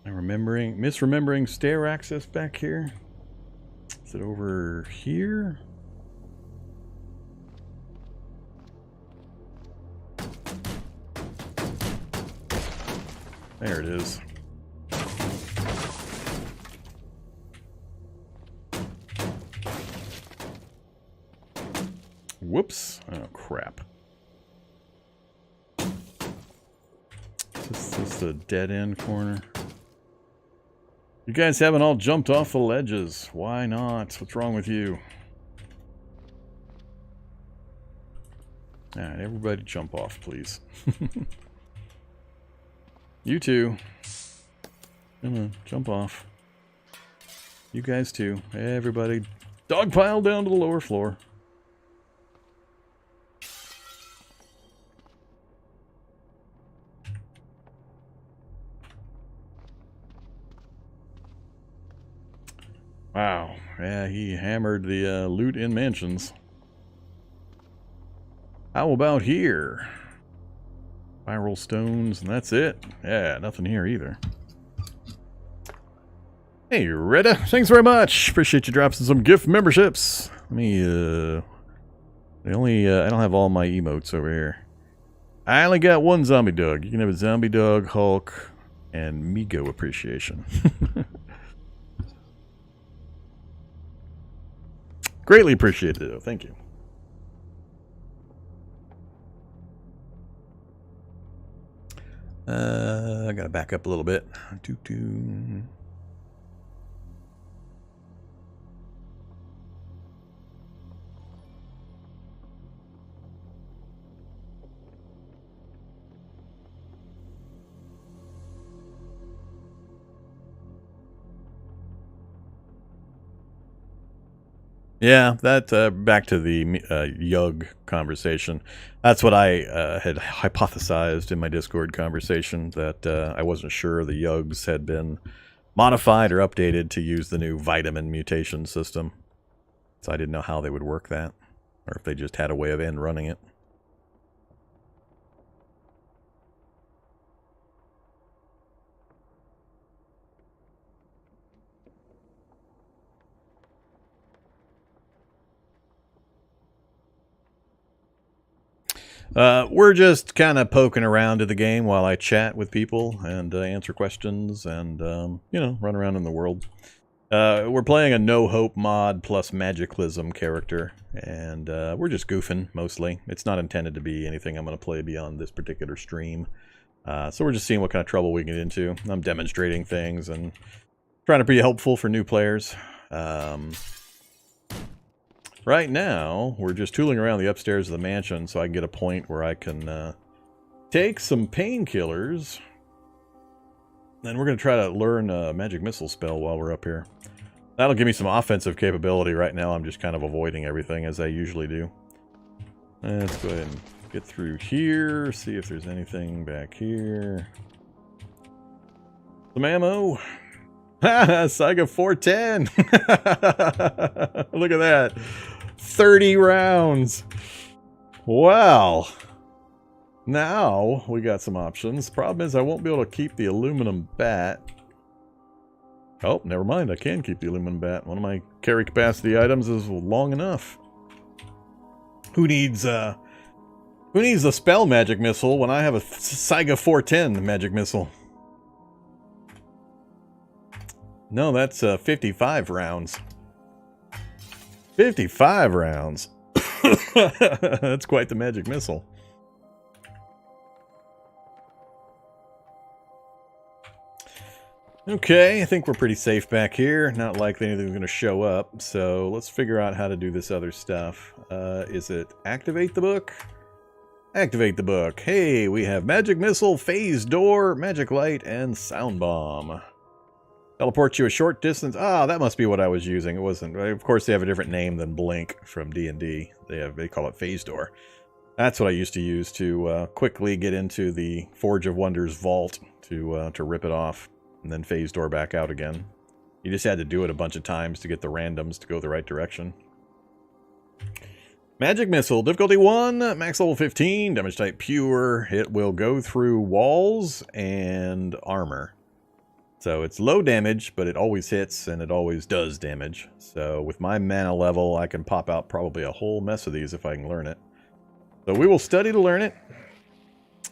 Am I misremembering stair access back here? Is it over here? There it is. Whoops. Oh, crap. Is this the dead end corner? You guys haven't all jumped off the ledges. Why not? What's wrong with you? Alright, everybody jump off, please. You too. Come on, jump off. You guys too. Everybody dogpile down to the lower floor. Wow. Yeah, he hammered the loot in mansions. How about here? Spiral stones, and that's it. Yeah, nothing here either. Hey, Retta, thanks very much. Appreciate you dropping some gift memberships. Let me, I don't have all my emotes over here. I only got one zombie dog. You can have a zombie dog, Hulk, and Migo appreciation. Greatly appreciated, though. Thank you. I gotta back up a little bit. Yeah, that back to the Yug conversation. That's what I had hypothesized in my Discord conversation, that I wasn't sure the Yugs had been modified or updated to use the new vitamin mutation system. So I didn't know how they would work that, or if they just had a way of end running it. We're just kind of poking around to the game while I chat with people and answer questions and, you know, run around in the world. We're playing a No Hope mod plus Magicalism character, and we're just goofing, mostly. It's not intended to be anything I'm going to play beyond this particular stream. So we're just seeing what kind of trouble we can get into. I'm demonstrating things and trying to be helpful for new players. Right now, we're just tooling around the upstairs of the mansion so I can get a point where I can take some painkillers. Then we're going to try to learn a magic missile spell while we're up here. That'll give me some offensive capability. Right now, I'm just kind of avoiding everything as I usually do. Let's go ahead and get through here, see if there's anything back here. Some ammo. Ha! Saiga 410! Look at that. 30 rounds. Wow. Now we got some options. Problem is I won't be able to keep the aluminum bat. Oh, never mind. I can keep the aluminum bat. One of my carry capacity items is long enough. Who needs the spell magic missile when I have a Saiga 410 magic missile? No, that's 55 rounds. 55 rounds. That's quite the magic missile. Okay, I think we're pretty safe back here. Not likely anything's going to show up. So let's figure out how to do this other stuff. Is it activate the book? Activate the book. Hey, we have magic missile, phase door, magic light, and sound bomb. Teleport you a short distance. Ah, that must be what I was using. It wasn't. Of course, they have a different name than Blink from D&D. They call it phase door. That's what I used to use to quickly get into the Forge of Wonders vault to rip it off. And then phase door back out again. You just had to do it a bunch of times to get the randoms to go the right direction. Magic Missile, difficulty 1, max level 15, damage type pure. It will go through walls and armor. So it's low damage, but it always hits and it always does damage. So with my mana level, I can pop out probably a whole mess of these if I can learn it. So we will study to learn it.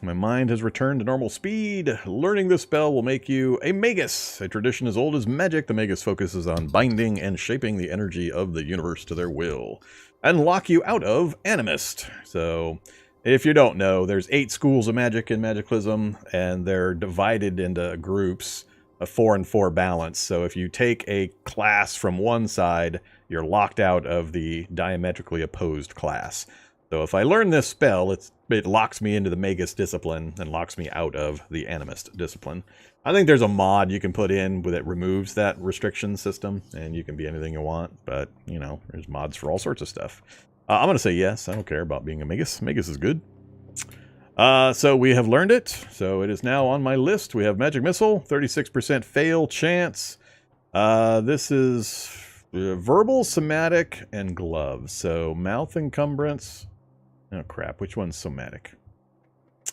My mind has returned to normal speed. Learning this spell will make you a Magus. A tradition as old as magic, the Magus focuses on binding and shaping the energy of the universe to their will. And lock you out of Animist. So, if you don't know, there's 8 schools of magic in Magicalism, and they're divided into groups, a 4 and 4 balance. So if you take a class from one side, you're locked out of the diametrically opposed class. So if I learn this spell, it locks me into the Magus discipline and locks me out of the Animist discipline. I think there's a mod you can put in that removes that restriction system, and you can be anything you want, but, you know, there's mods for all sorts of stuff. I'm going to say yes. I don't care about being a Magus. Magus is good. So we have learned it. So it is now on my list. We have Magic Missile, 36% fail chance. This is verbal, somatic, and gloves. So mouth encumbrance. Oh crap, which one's somatic?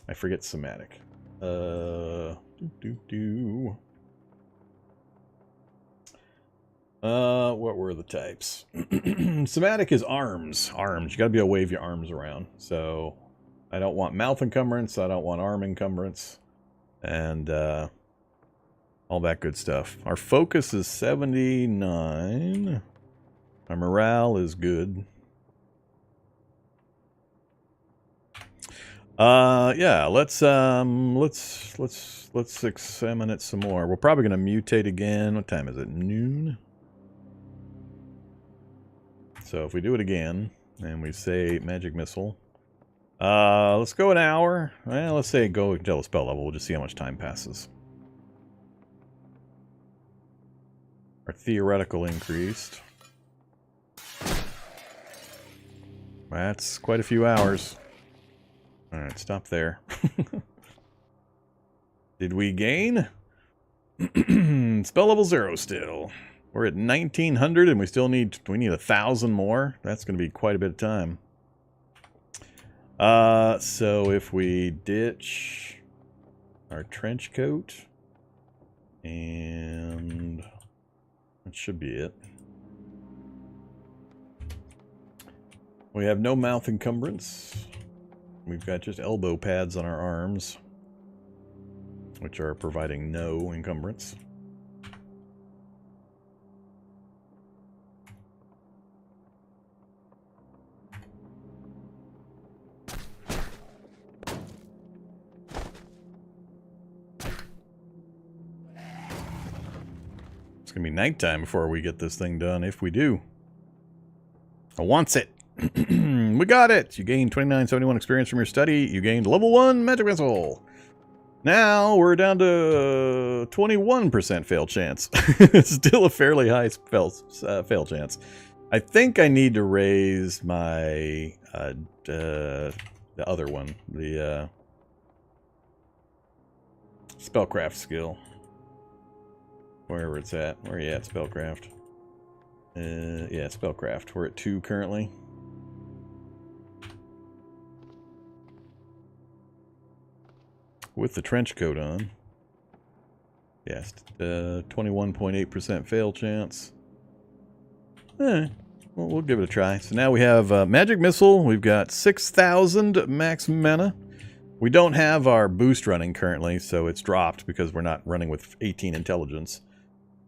I forget somatic. What were the types? Somatic is arms. Arms. You gotta be able to wave your arms around. So I don't want mouth encumbrance, I don't want arm encumbrance, and all that good stuff. Our focus is 79. Our morale is good. Yeah, let's examine it some more. We're probably gonna mutate again. What time is it? Noon. So if we do it again and we say magic missile, let's go an hour. Well, let's say go until the spell level. We'll just see how much time passes. Our theoretical increased. That's quite a few hours. Alright, stop there. Did we gain? Spell level 0 still. We're at 1900 and we need 1,000 more. That's going to be quite a bit of time. So if we ditch our trench coat, and that should be it. We have no mouth encumbrance. We've got just elbow pads on our arms, which are providing no encumbrance. It's going to be nighttime before we get this thing done, if we do. I wants it. We got it! You gained 2971 experience from your study. You gained level 1 magic missile. Now we're down to 21% fail chance. It's still a fairly high fail chance. I think I need to raise my the other one, the spellcraft skill. Wherever it's at. Where are you at, spellcraft? Yeah, spellcraft. We're at 2 currently. With the trench coat on. Yes, 21.8% fail chance. Well, we'll give it a try. So now we have Magic Missile. We've got 6,000 max mana. We don't have our boost running currently, so it's dropped because we're not running with 18 intelligence.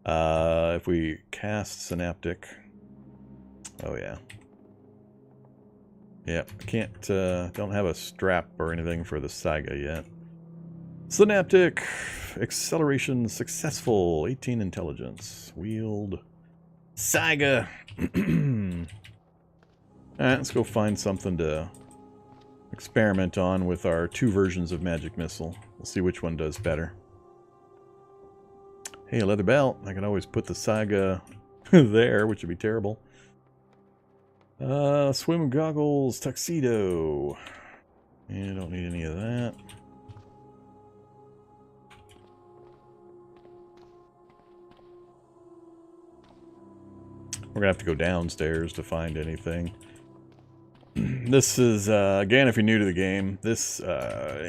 If we cast Synaptic... Oh, yeah. Yep, don't have a strap or anything for the Saga yet. Synaptic, Acceleration successful. 18 intelligence. Wield. Saiga. Alright, let's go find something to experiment on with our 2 versions of Magic Missile. We'll see which one does better. Hey, a leather belt. I can always put the Saiga there, which would be terrible. Swim goggles, tuxedo. Yeah, don't need any of that. We're gonna have to go downstairs to find anything. This is, again, if you're new to the game, this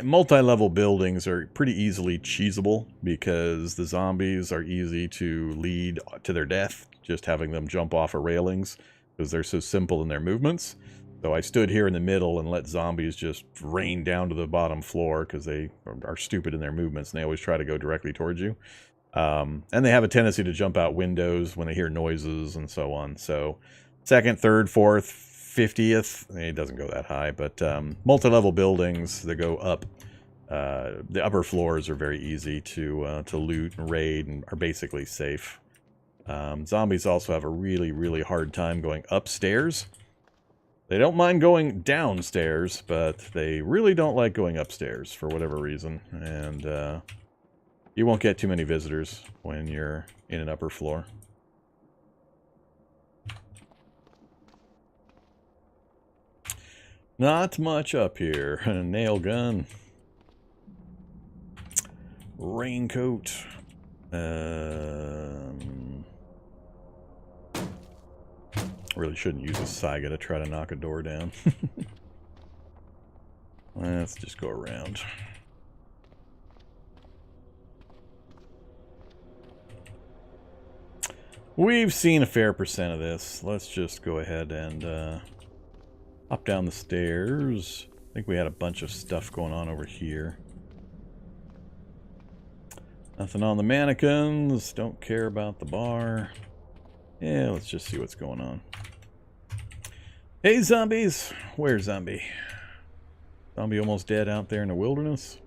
multi-level buildings are pretty easily cheesable because the zombies are easy to lead to their death, just having them jump off of railings, because they're so simple in their movements. So I stood here in the middle and let zombies just rain down to the bottom floor because they are stupid in their movements and they always try to go directly towards you. And they have a tendency to jump out windows when they hear noises and so on. So 2nd, 3rd, 4th, 50th, it doesn't go that high, but multi-level buildings that go up, the upper floors are very easy to loot and raid and are basically safe. Zombies also have a really, really hard time going upstairs. They don't mind going downstairs, but they really don't like going upstairs for whatever reason. And you won't get too many visitors when you're in an upper floor. Not much up here. Nail gun. Raincoat. Really shouldn't use a Saiga to try to knock a door down. Let's just go around. We've seen a fair percent of this. Let's just go ahead and hop down the stairs. I think we had a bunch of stuff going on over here. Nothing on the mannequins. Don't care about the bar. Yeah, let's just see what's going on. Hey, zombies. Where's Zombie? Zombie almost dead out there in the wilderness.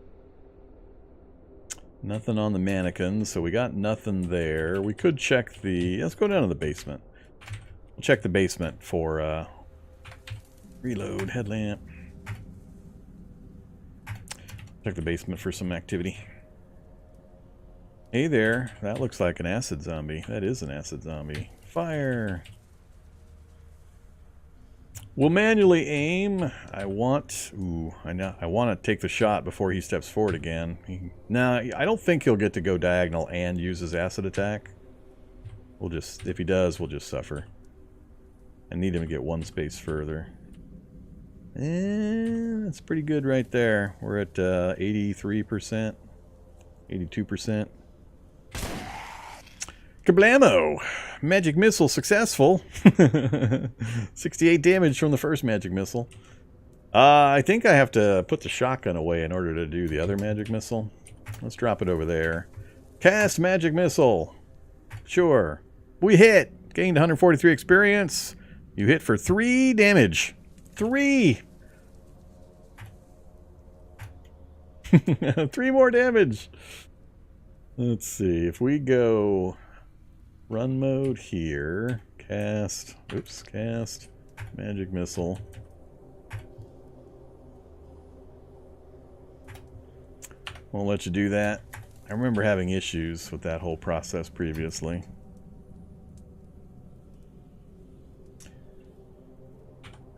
Nothing on the mannequins, so we got nothing there. We could check the... Let's go down to the basement. We'll check the basement for... reload, headlamp. Check the basement for some activity. Hey there, that looks like an acid zombie. That is an acid zombie. Fire! We'll manually aim. I want to take the shot before he steps forward again. Nah, I don't think he'll get to go diagonal and use his acid attack. We'll just, if he does, we'll just suffer. I need him to get one space further. And that's pretty good right there. We're at 83%, 82%. Kablamo! Magic missile successful. 68 damage from the first magic missile. I think I have to put the shotgun away in order to do the other magic missile. Let's drop it over there. Cast magic missile. Sure. We hit. Gained 143 experience. You hit for 3 damage. 3! 3 more damage. Let's see. If we go run mode here, cast magic missile. Won't let you do that. I remember having issues with that whole process previously.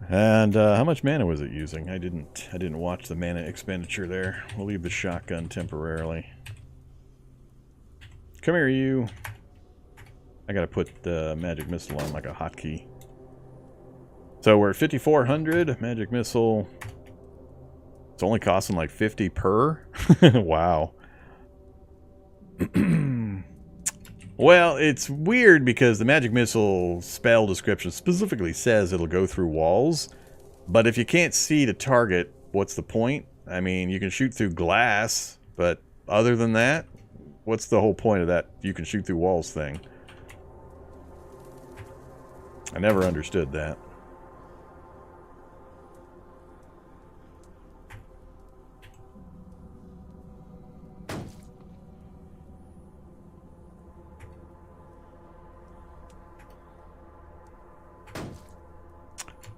And how much mana was it using? I didn't watch the mana expenditure there. We'll leave the shotgun temporarily. Come here, you. I gotta put the magic missile on like a hotkey. So we're at 5,400 magic missile. It's only costing like 50 per. Wow. Well, it's weird because the magic missile spell description specifically says it'll go through walls. But if you can't see the target, what's the point? I mean, you can shoot through glass, but other than that, what's the whole point of that you can shoot through walls thing? I never understood that.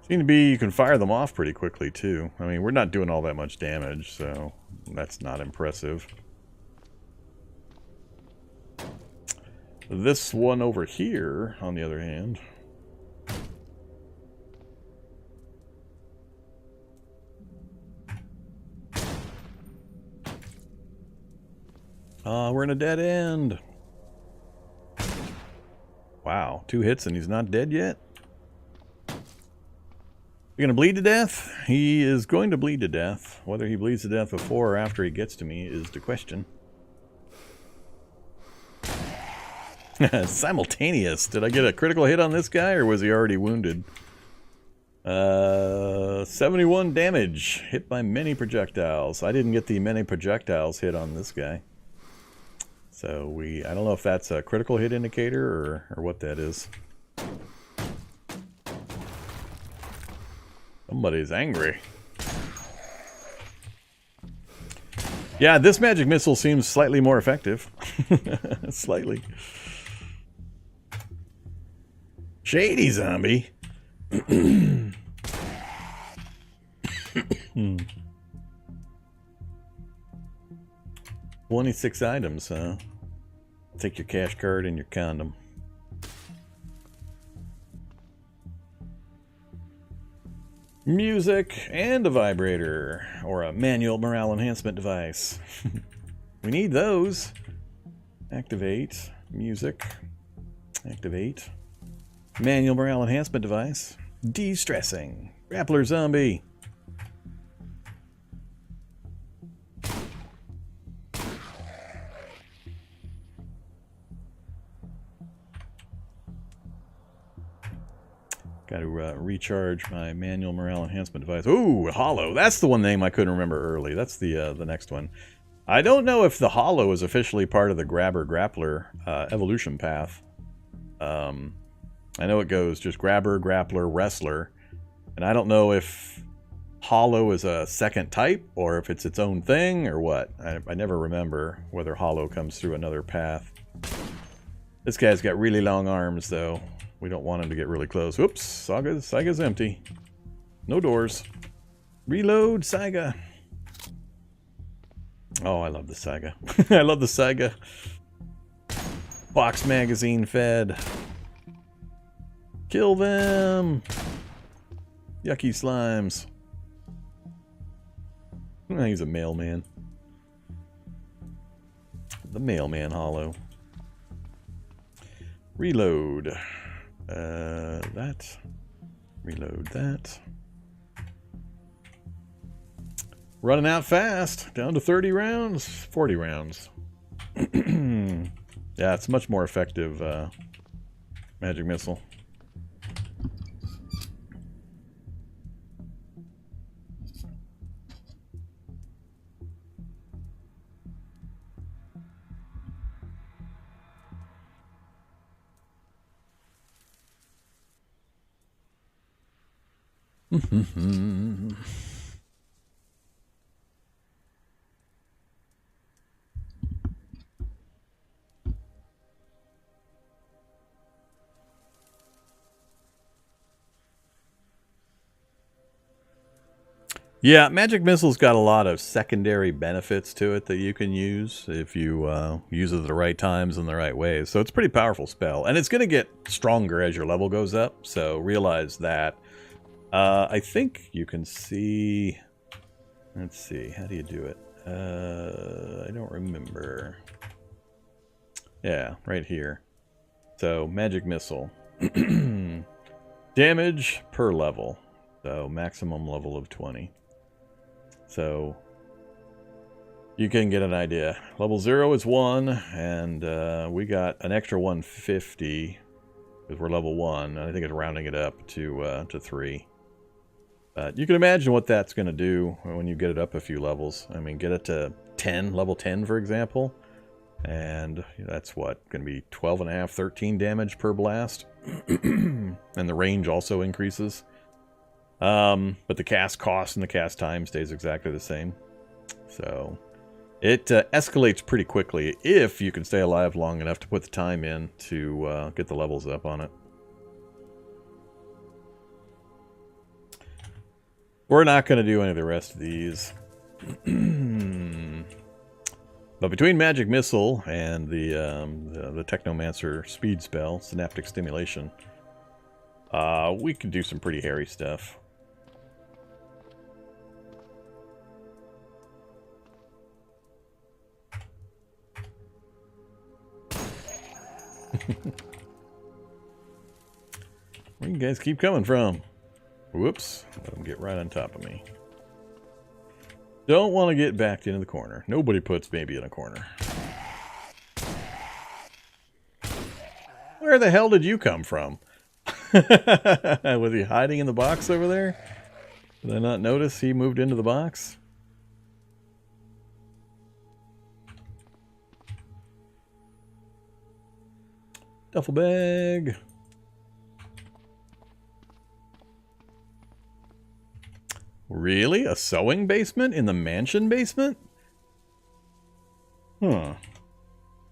Seem to be you can fire them off pretty quickly too. I mean, we're not doing all that much damage, so that's not impressive. This one over here, on the other hand, we're in a dead end. Wow, 2 hits and he's not dead yet? You're gonna bleed to death? He is going to bleed to death. Whether he bleeds to death before or after he gets to me is the question. Simultaneous. Did I get a critical hit on this guy, or was he already wounded? 71 damage. Hit by many projectiles. I didn't get the many projectiles hit on this guy. So I don't know if that's a critical hit indicator or what that is. Somebody's angry. Yeah, this magic missile seems slightly more effective. Slightly. Shady zombie. 26 items, huh? Take your cash card and your condom. Music and a vibrator, or a manual morale enhancement device. We need those. Activate. Music. Activate. Manual morale enhancement device. De-stressing. Grappler zombie. Got to recharge my manual morale enhancement device. Ooh, hollow. That's the one name I couldn't remember early. That's the next one. I don't know if the hollow is officially part of the grabber grappler evolution path. I know it goes just grabber, grappler, wrestler, and I don't know if hollow is a second type or if it's its own thing or what. I never remember whether hollow comes through another path. This guy's got really long arms though. We don't want him to get really close. Whoops, Saiga's empty. No doors. Reload Saiga. Oh, I love the Saiga. I love the Saiga. Box magazine fed. Kill them. Yucky slimes. He's a mailman. The mailman hollow. Reload. That. Reload that. Running out fast. Down to 30 rounds. 40 rounds. Yeah, it's a much more effective magic missile. Yeah, magic missile's got a lot of secondary benefits to it that you can use if you use it at the right times and the right ways. So it's a pretty powerful spell, and it's going to get stronger as your level goes up. So realize that. I think you can see. Let's see, how do you do it? I don't remember. Yeah, right here. So magic missile, damage per level. So maximum level of 20. So you can get an idea. Level 0 is 1, and we got an extra 150 because we're level 1. I think it's rounding it up to 3. But you can imagine what that's going to do when you get it up a few levels. I mean, get it to 10, level 10, for example. And that's what, going to be 12.5, 13 damage per blast. And the range also increases. But the cast cost and the cast time stays exactly the same. So it escalates pretty quickly if you can stay alive long enough to put the time in to get the levels up on it. We're not going to do any of the rest of these. But between Magic Missile and the Technomancer speed spell, Synaptic Stimulation, we could do some pretty hairy stuff. Where you guys keep coming from? Whoops. Let them get right on top of me. Don't want to get backed into the corner. Nobody puts baby in a corner. Where the hell did you come from? Was he hiding in the box over there? Did I not notice he moved into the box? Duffel bag. Really? A sewing basement in the mansion basement? Huh.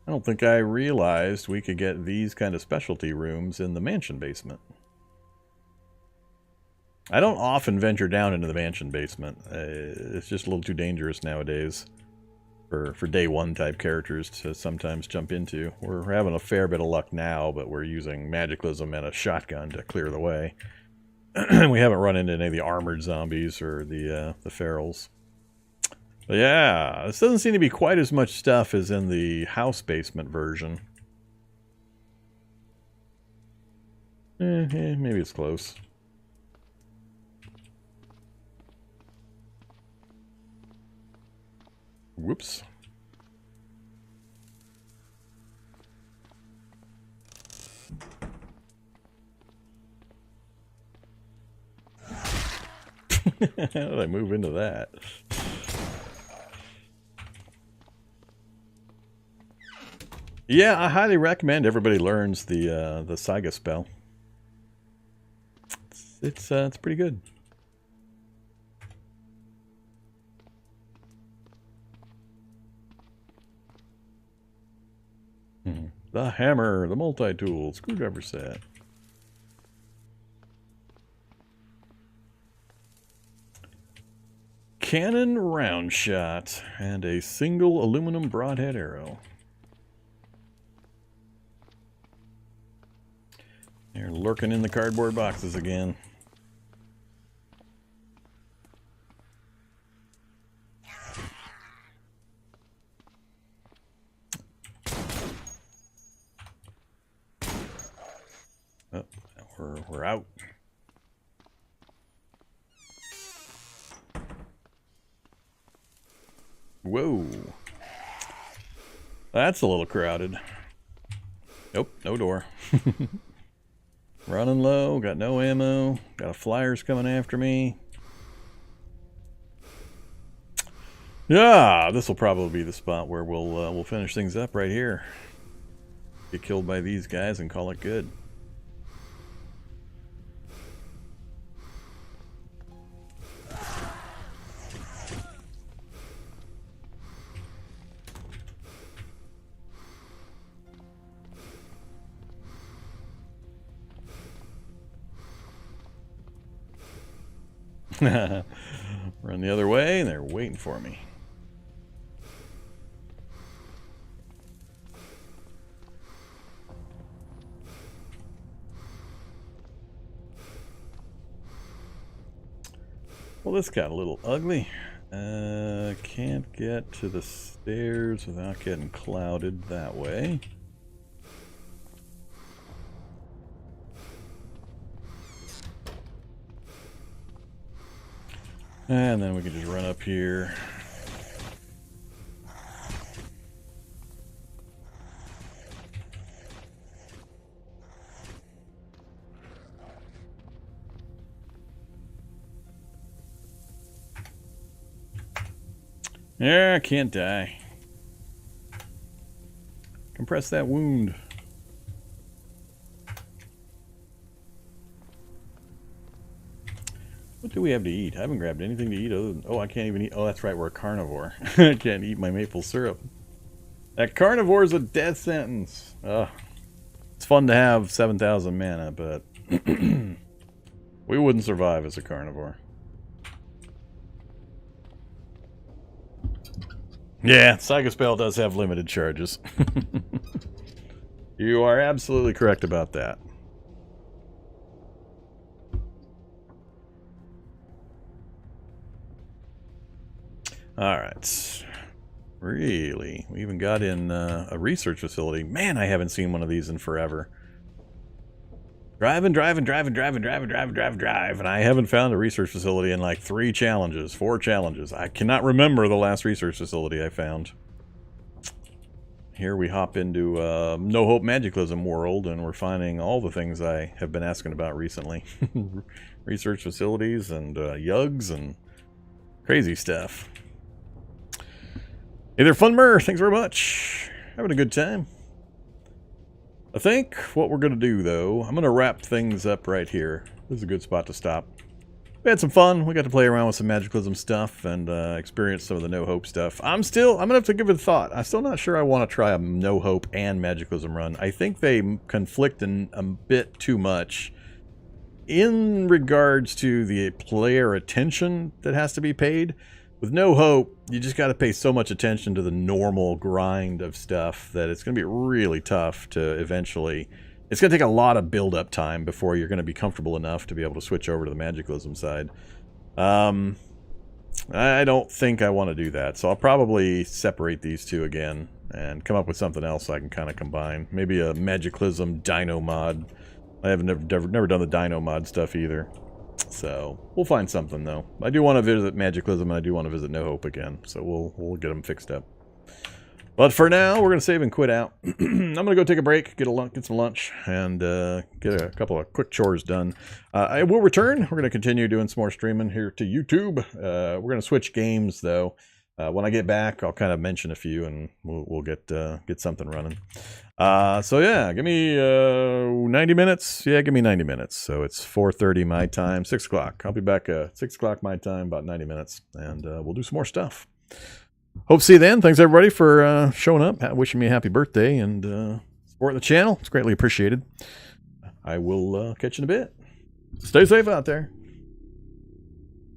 I don't think I realized we could get these kind of specialty rooms in the mansion basement. I don't often venture down into the mansion basement. It's just a little too dangerous nowadays for day one type characters to sometimes jump into. We're having a fair bit of luck now, but we're using Magicalism and a shotgun to clear the way. We haven't run into any of the armored zombies or the ferals. But yeah, this doesn't seem to be quite as much stuff as in the house basement version. Maybe it's close. Whoops. How did I move into that? Yeah, I highly recommend everybody learns the Saiga spell. It's pretty good. The hammer, the multi-tool, screwdriver set. Cannon round shot and a single aluminum broadhead arrow. They're lurking in the cardboard boxes again. Oh, we're out. Whoa. That's a little crowded. Nope, no door. Running low, got no ammo, got a flyers coming after me. Yeah, this will probably be the spot where we'll finish things up right here. Get killed by these guys and call it good. Run the other way, and they're waiting for me. Well, this got a little ugly. Can't get to the stairs without getting clouded that way. And then we can just run up here. Yeah, I can't die. Compress that wound. What do we have to eat? I haven't grabbed anything to eat other than... Oh, I can't even eat... Oh, that's right, we're a carnivore. I can't eat my maple syrup. That carnivore is a death sentence. It's fun to have 7,000 mana, but... we wouldn't survive as a carnivore. Yeah, Psychospell does have limited charges. You are absolutely correct about that. Alright. Really? We even got in a research facility. Man, I haven't seen one of these in forever. Driving, and I haven't found a research facility in like 4 challenges. I cannot remember the last research facility I found. Here we hop into No Hope Magicalism world, and we're finding all the things I have been asking about recently. Research facilities and yugs and crazy stuff. Hey there, Funmer. Thanks very much. Having a good time. I think what we're going to do, though, I'm going to wrap things up right here. This is a good spot to stop. We had some fun. We got to play around with some Magicalism stuff and experience some of the No Hope stuff. I'm going to have to give it a thought. I'm still not sure I want to try a No Hope and Magicalism run. I think they conflict in a bit too much in regards to the player attention that has to be paid. With No Hope, you just got to pay so much attention to the normal grind of stuff that it's going to be really tough to eventually... It's going to take a lot of build-up time before you're going to be comfortable enough to be able to switch over to the Magicalism side. I don't think I want to do that, so I'll probably separate these two again and come up with something else I can kind of combine. Maybe a Magicalism Dino mod. I have never done the Dino mod stuff either. So, we'll find something, though. I do want to visit Magicalism, and I do want to visit No Hope again, so we'll get them fixed up. But for now, we're going to save and quit out. I'm going to go take a break, get some lunch, and get a couple of quick chores done. I will return. We're going to continue doing some more streaming here to YouTube. We're going to switch games, though. When I get back, I'll kind of mention a few, and we'll get something running. So yeah, give me 90 minutes. Yeah, give me 90 minutes. So it's 4:30 my time, 6 o'clock. I'll be back at 6 o'clock my time, about 90 minutes, and we'll do some more stuff. Hope to see you then. Thanks everybody for showing up, wishing me a happy birthday, and supporting the channel. It's greatly appreciated. I will catch you in a bit. Stay safe out there.